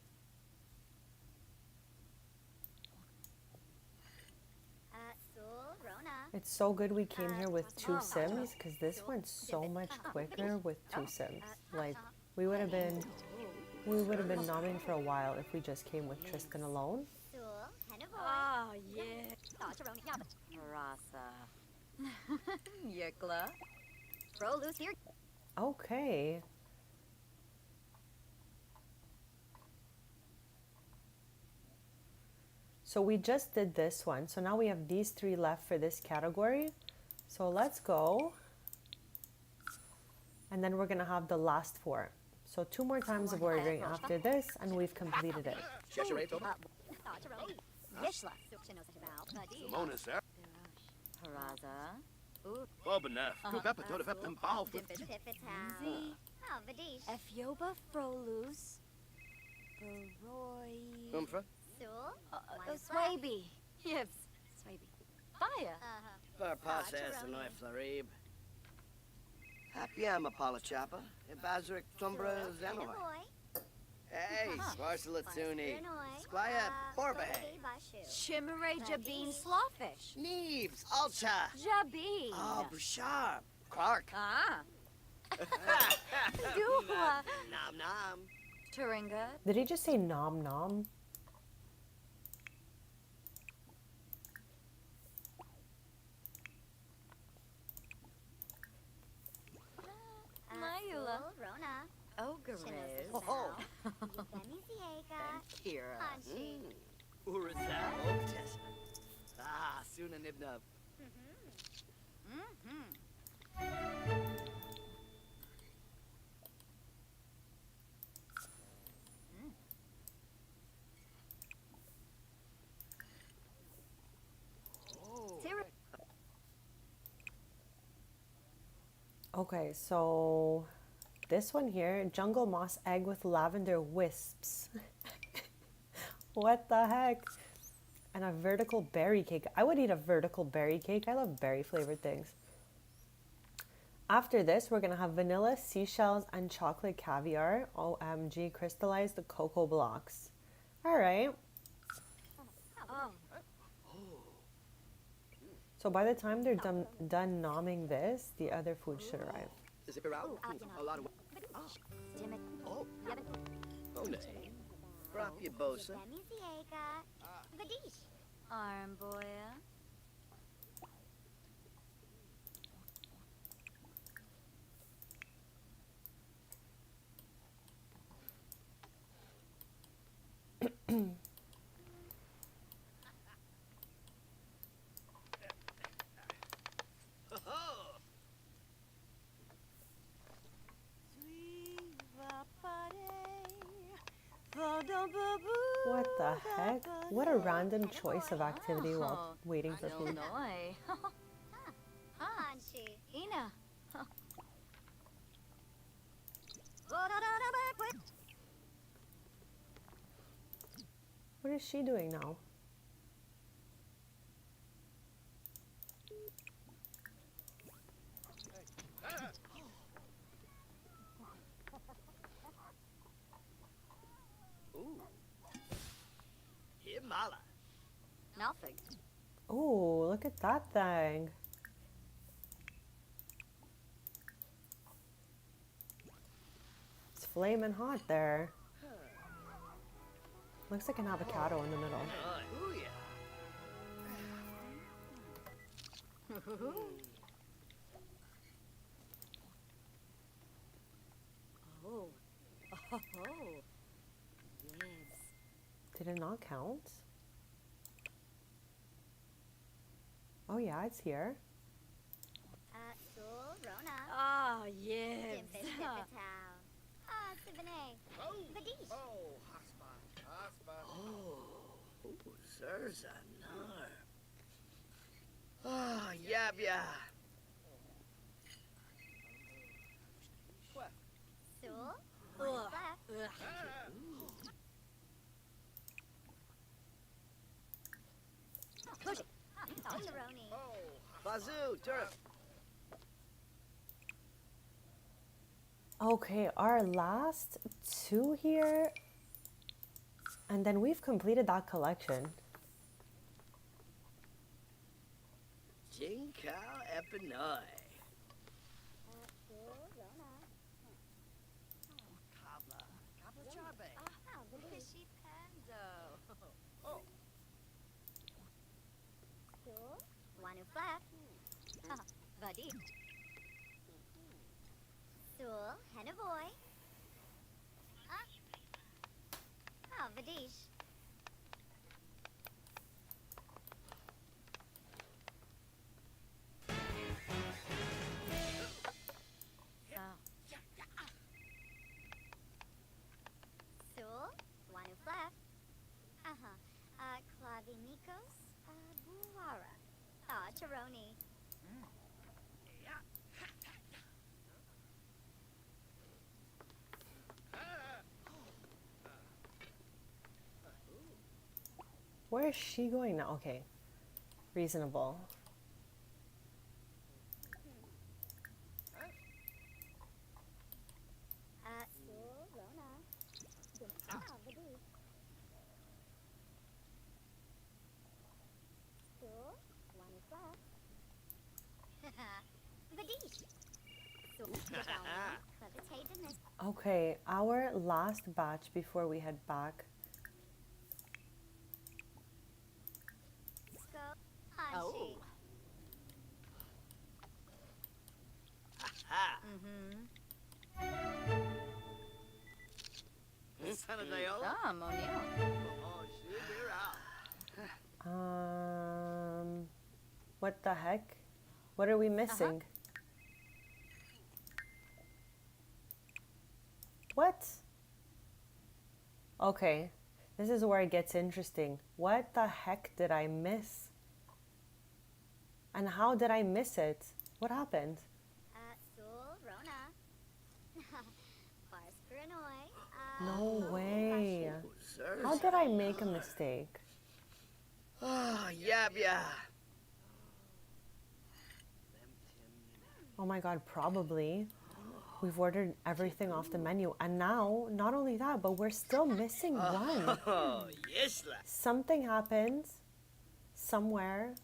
It's so good we came here with 2 sims, because this went so much quicker with 2 sims. Like, we would have been nomming for a while if we just came with Tristan alone. Oh, yeah. Rasa. Yekla. Bro, loose here. Okay. So we just did this one. So now we have these 3 left for this category. So let's go. And then we're going to have the last 4. So 2 more times of ordering after this, and we've completed it. Efioba Frolus. Baroy. Swaby. Yips. Swaby. Fire. Farpasas and I Flarib. Happy am a Palachapa. Ibazric Tumbra Zanoy. Hey, Svarsalatuni. Squire Porbahay. Chimere Jabeen Slawfish. Neebs. Alcha. Jabeen. Oh, Bouchard. Clark. Ah. Dula. Nom nom. Turinga. Did he just say nom nom? Mayula. Ogre. Oh. Kira. Urazal. Oktesa. Ah, Suna Nibnub. Okay, so this one here, jungle moss egg with lavender wisps. What the heck? And a vertical berry cake. I would eat a vertical berry cake. I love berry flavored things. After this, we're going to have vanilla, seashells, and chocolate caviar. OMG, crystallized cocoa blocks. All right. So by the time they're done nomming this, the other food should arrive. Is it around? A lot of. Oh. Oh, no. Propia Bosa. Armboya. What the heck? What a random choice of activity while waiting for food. Hanshi. Ina. What is she doing now? Ooh. Himala. Nothing. Oh, look at that thing. It's flaming hot there. Looks like an avocado in the middle. Ooh, yeah. Oh. Oh. Yes. Did it not count? Oh yeah, it's here. Sul Rona. Ah, yes. Dimpin Pipitow. Sibane. Badish. Oh, Haspa. Haspa. Oh, Zerza Nar. Oh, Yabya. Sul. Ugh. Left. Push it. Taroni. Bazoo, Turf. Okay, our last two here. And then we've completed that collection. Jinkao Epinoi. Sul Rona. Kabla. Kabla Chabe. Fishy Pando. Sul. Wanu Flap. Vadi. Sul Henavoy. Vadish. Sul. Wanu Flap. Clavinikos. Buara. Taroni. Where is she going now? Okay. Reasonable. Sul Rona. Vadish. Sul. Wanu Flap. Vadish. Sul. Clevitate. Okay, our last batch before we head back. Oh. Ha. Son of Diola. Ah, Monil. Oh, shoot, we're out. What the heck? What are we missing? What? Okay, this is where it gets interesting. What the heck did I miss? And how did I miss it? What happened? Sul Rona. Fars Granoi. No way. Zerza. How did I make a mistake? Oh, Yabya. Oh my god, probably. We've ordered everything off the menu. And now, not only that, but we're still missing one. Oh, yes, la. Something happened somewhere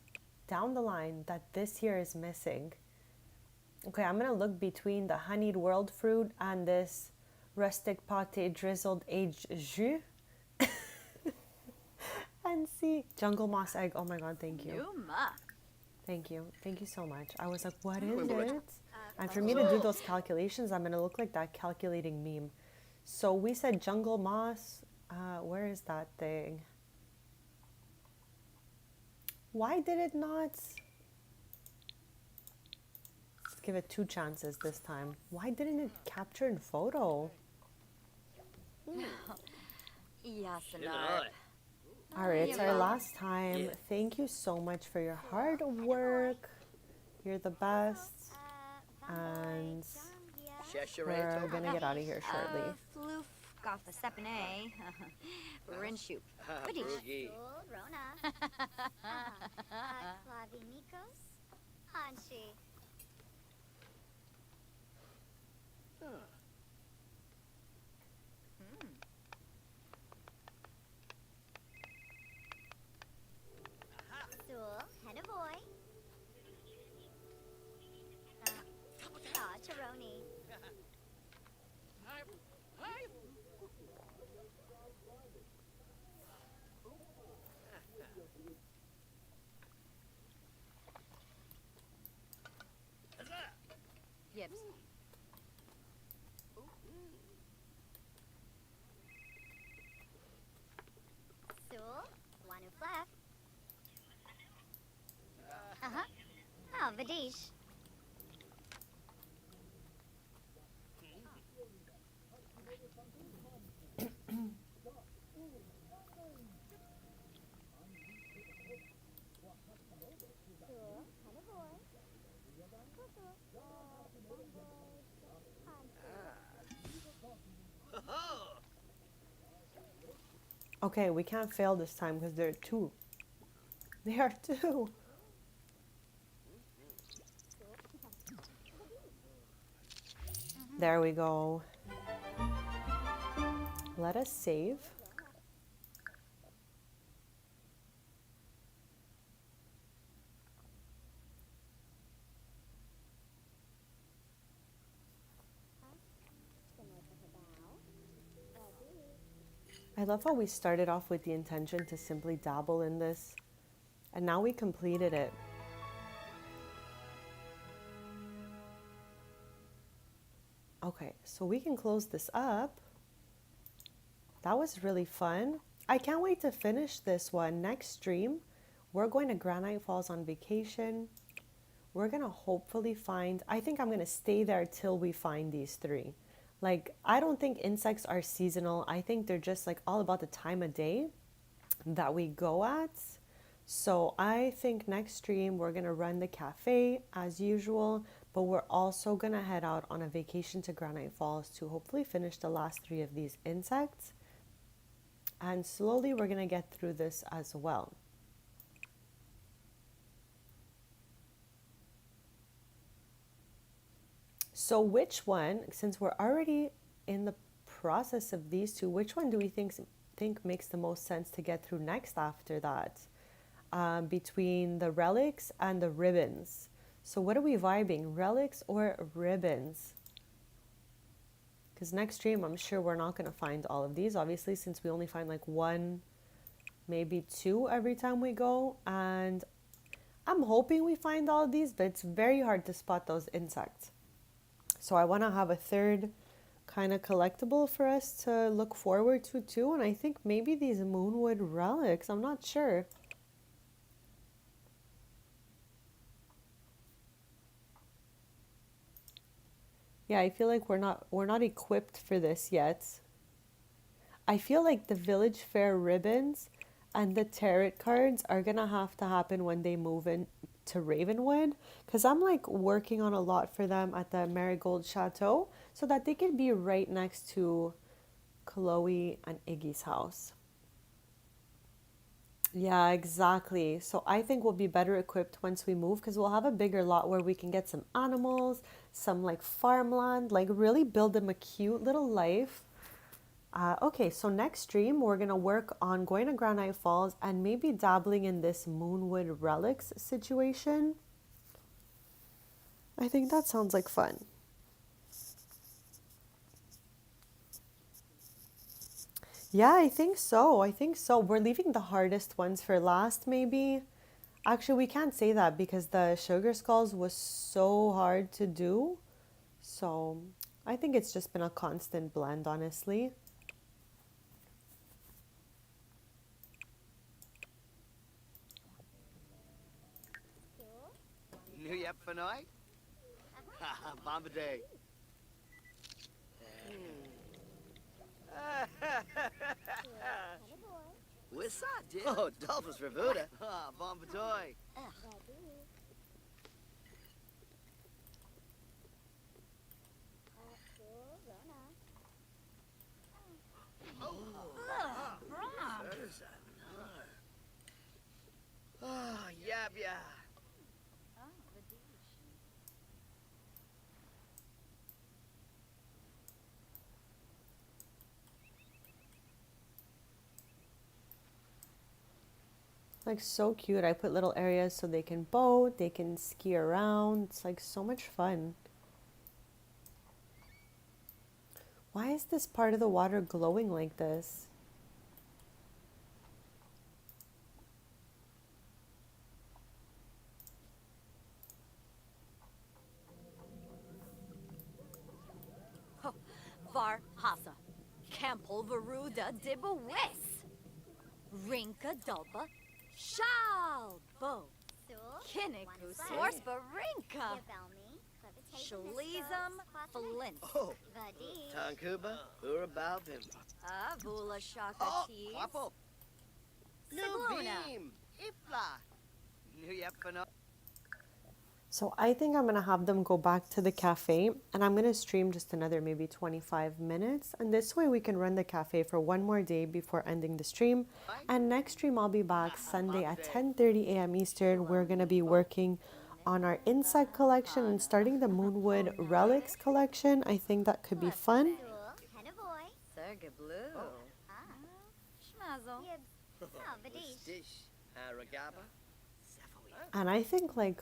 down the line that this here is missing. Okay, I'm gonna look between the honeyed world fruit and this rustic pate drizzled aged jus and see. Jungle moss egg. Oh my god, thank you. Yuma. Thank you. Thank you so much. I was like, what is it? And for me to do those calculations, I'm gonna look like that calculating meme. So we said jungle moss. Where is that thing? Why did it not? Let's give it 2 chances this time. Why didn't it capture in photo? Yes, Shinoy. All right, it's our last time. Yeah. Thank you so much for your hard work. You're the best. And we're gonna get out of here shortly. Floof, Gotha Sepane. Rinshoop. Goodish. Broogie. Rona. Clavinikos. Hanshi. Sul, Henavoy. Taroni. Yips. Sul, Wanu Flef. Oh, Vadish. Okay, we can't fail this time because there are two. There are two. There we go. Let us save. I love how we started off with the intention to simply dabble in this, and now we completed it. Okay, so we can close this up. That was really fun. I can't wait to finish this one. Next stream, we're going to Granite Falls on vacation. We're going to hopefully find, I think I'm going to stay there till we find these three. Like, I don't think insects are seasonal. I think they're just like all about the time of day that we go at. So I think next stream we're going to run the cafe as usual, but we're also going to head out on a vacation to Granite Falls to hopefully finish the last three of these insects. And slowly we're going to get through this as well. So which one, since we're already in the process of these two, which one do we think makes the most sense to get through next after that? Between the relics and the ribbons. So what are we vibing, relics or ribbons? Because next stream, I'm sure we're not going to find all of these, obviously, since we only find like one, maybe two every time we go. And I'm hoping we find all of these, but it's very hard to spot those insects. So I want to have a third kind of collectible for us to look forward to too. And I think maybe these Moonwood relics, I'm not sure. Yeah, I feel like we're not equipped for this yet. I feel like the village fair ribbons and the tarot cards are gonna have to happen when they move in to Ravenwood, because I'm like working on a lot for them at the Marigold Chateau so that they can be right next to Chloe and Iggy's house. Yeah, exactly. So I think we'll be better equipped once we move because we'll have a bigger lot where we can get some animals, some like farmland, like really build them a cute little life. Okay, so next stream we're going to work on going to Granite Falls and maybe dabbling in this Moonwood relics situation. I think that sounds like fun. Yeah, I think so. We're leaving the hardest ones for last, maybe. Actually, we can't say that because the sugar skulls was so hard to do. So I think it's just been a constant blend, honestly. New yep for night? Bomba day. What's up, dude? Oh, Dolphus Revuda. Ah, bon patoy. Oh, yab ya. Like so cute. I put little areas so they can boat, they can ski around. It's like so much fun. Why is this part of the water glowing like this? Var Hasa. Campol Varuda Dibawis. Rinka Dulpa. Shalbo. Kinniku Swarspa Rinka. Shalizum Flint. Oh, Tankuba, Urabalvim. Avula Shaka Oh, Tees. Wapo. New Sigluna. beam. Ifla. New Yapano. So I think I'm going to have them go back to the cafe and I'm going to stream just another maybe 25 minutes. And this way we can run the cafe for one more day before ending the stream. And next stream I'll be back Sunday at 10:30 a.m. Eastern. We're going to be working on our insect collection and starting the Moonwood Relics collection. I think that could be fun. Serga Blue. Schmazzle. Aragaba. And I think like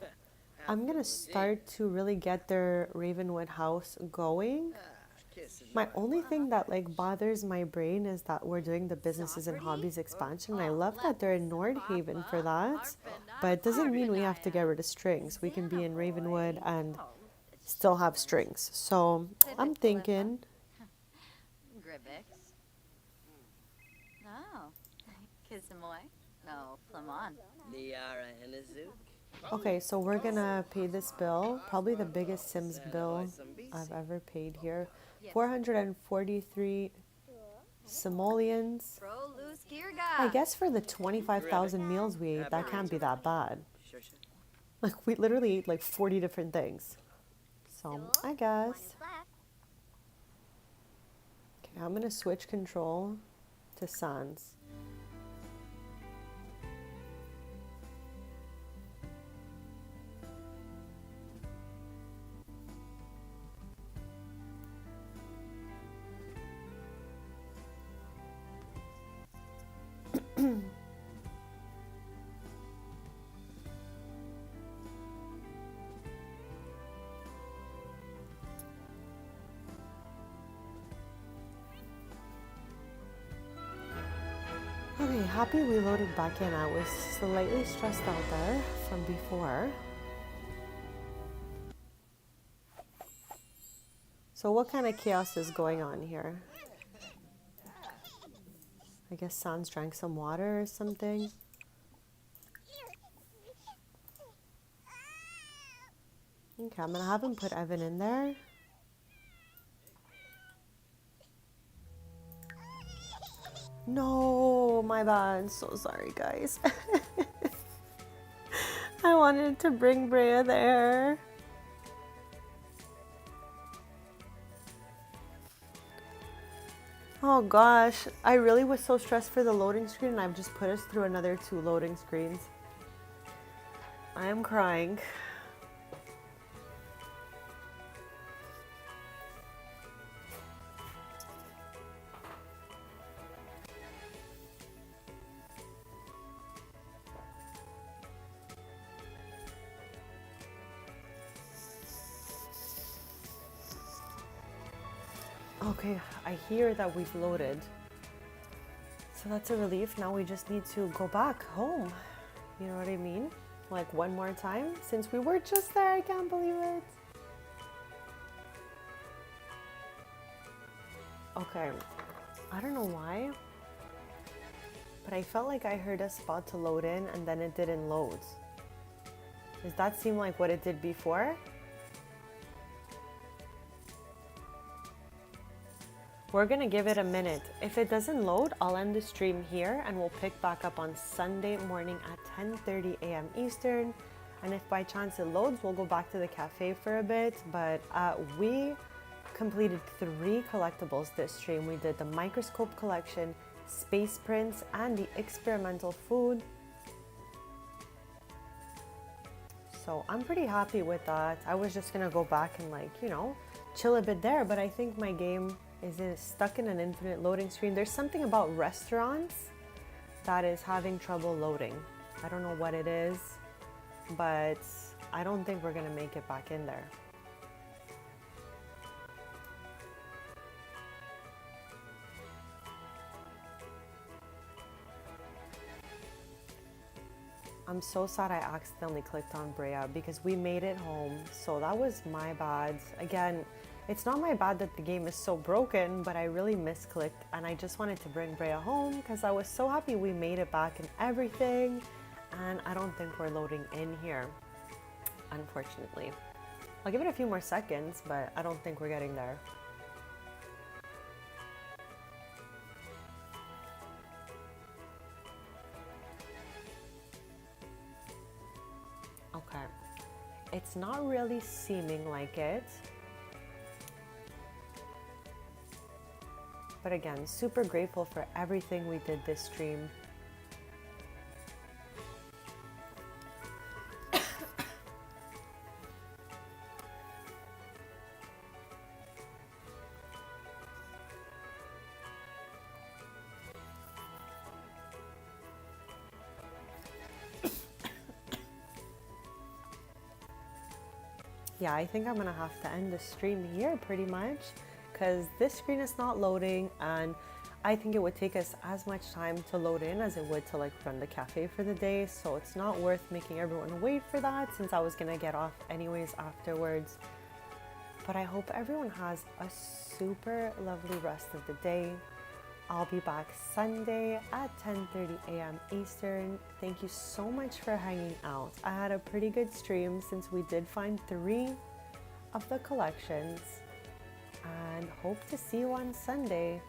I'm going to start to really get their Ravenwood house going. My only thing that like bothers my brain is that we're doing the businesses and hobbies expansion. I love that they're in Nordhaven for that, but it doesn't mean we have to get rid of strings. We can be in Ravenwood and still have strings. So I'm thinking. Gribix. Oh. Kissamoy. No, Flamon. Niara Hinazu. Okay, so we're gonna pay this bill, probably the biggest Sims bill I've ever paid here. 443 simoleons. I guess for the 25,000 meals we ate, that can't be that bad. Like we literally ate like 40 different things. So I guess. Okay, I'm gonna switch control to Sans. Okay, happy we loaded back in. I was slightly stressed out there from before. So what kind of chaos is going on here? I guess Sans drank some water or something. Okay, I'm gonna have him put Evan in there. No, my bad. So sorry, guys. I wanted to bring Brea there. Oh gosh, I really was so stressed for the loading screen and I've just put us through another 2 loading screens. I am crying. Okay, I hear that we've loaded. So that's a relief. Now we just need to go back home. You know what I mean? Like one more time. Since we were just there, I can't believe it. Okay, I don't know why, but I felt like I heard us about to load in and then it didn't load. Does that seem like what it did before? We're gonna give it a minute. If it doesn't load, I'll end the stream here and we'll pick back up on Sunday morning at 10:30 a.m. Eastern. And if by chance it loads, we'll go back to the cafe for a bit. But we completed 3 collectibles this stream. We did the microscope collection, space prints, and the experimental food. So I'm pretty happy with that. I was just gonna go back and like, you know, chill a bit there, but I think my game is stuck in an infinite loading screen. There's something about restaurants that is having trouble loading. I don't know what it is, but I don't think we're gonna make it back in there. I'm so sad I accidentally clicked on Brea because we made it home, so that was my bad. Again, it's not my bad that the game is so broken, but I really misclicked and I just wanted to bring Brea home because I was so happy we made it back and everything, and I don't think we're loading in here, unfortunately. I'll give it a few more seconds, but I don't think we're getting there. Okay, it's not really seeming like it. But again, super grateful for everything we did this stream. Yeah, I think I'm gonna have to end the stream here pretty much because this screen is not loading, and I think it would take us as much time to load in as it would to like run the cafe for the day, so it's not worth making everyone wait for that since I was gonna get off anyways afterwards. But I hope everyone has a super lovely rest of the day. I'll be back Sunday at 10:30 a.m. Eastern. Thank you so much for hanging out. I had a pretty good stream since we did find 3 of the collections, and hope to see you on Sunday.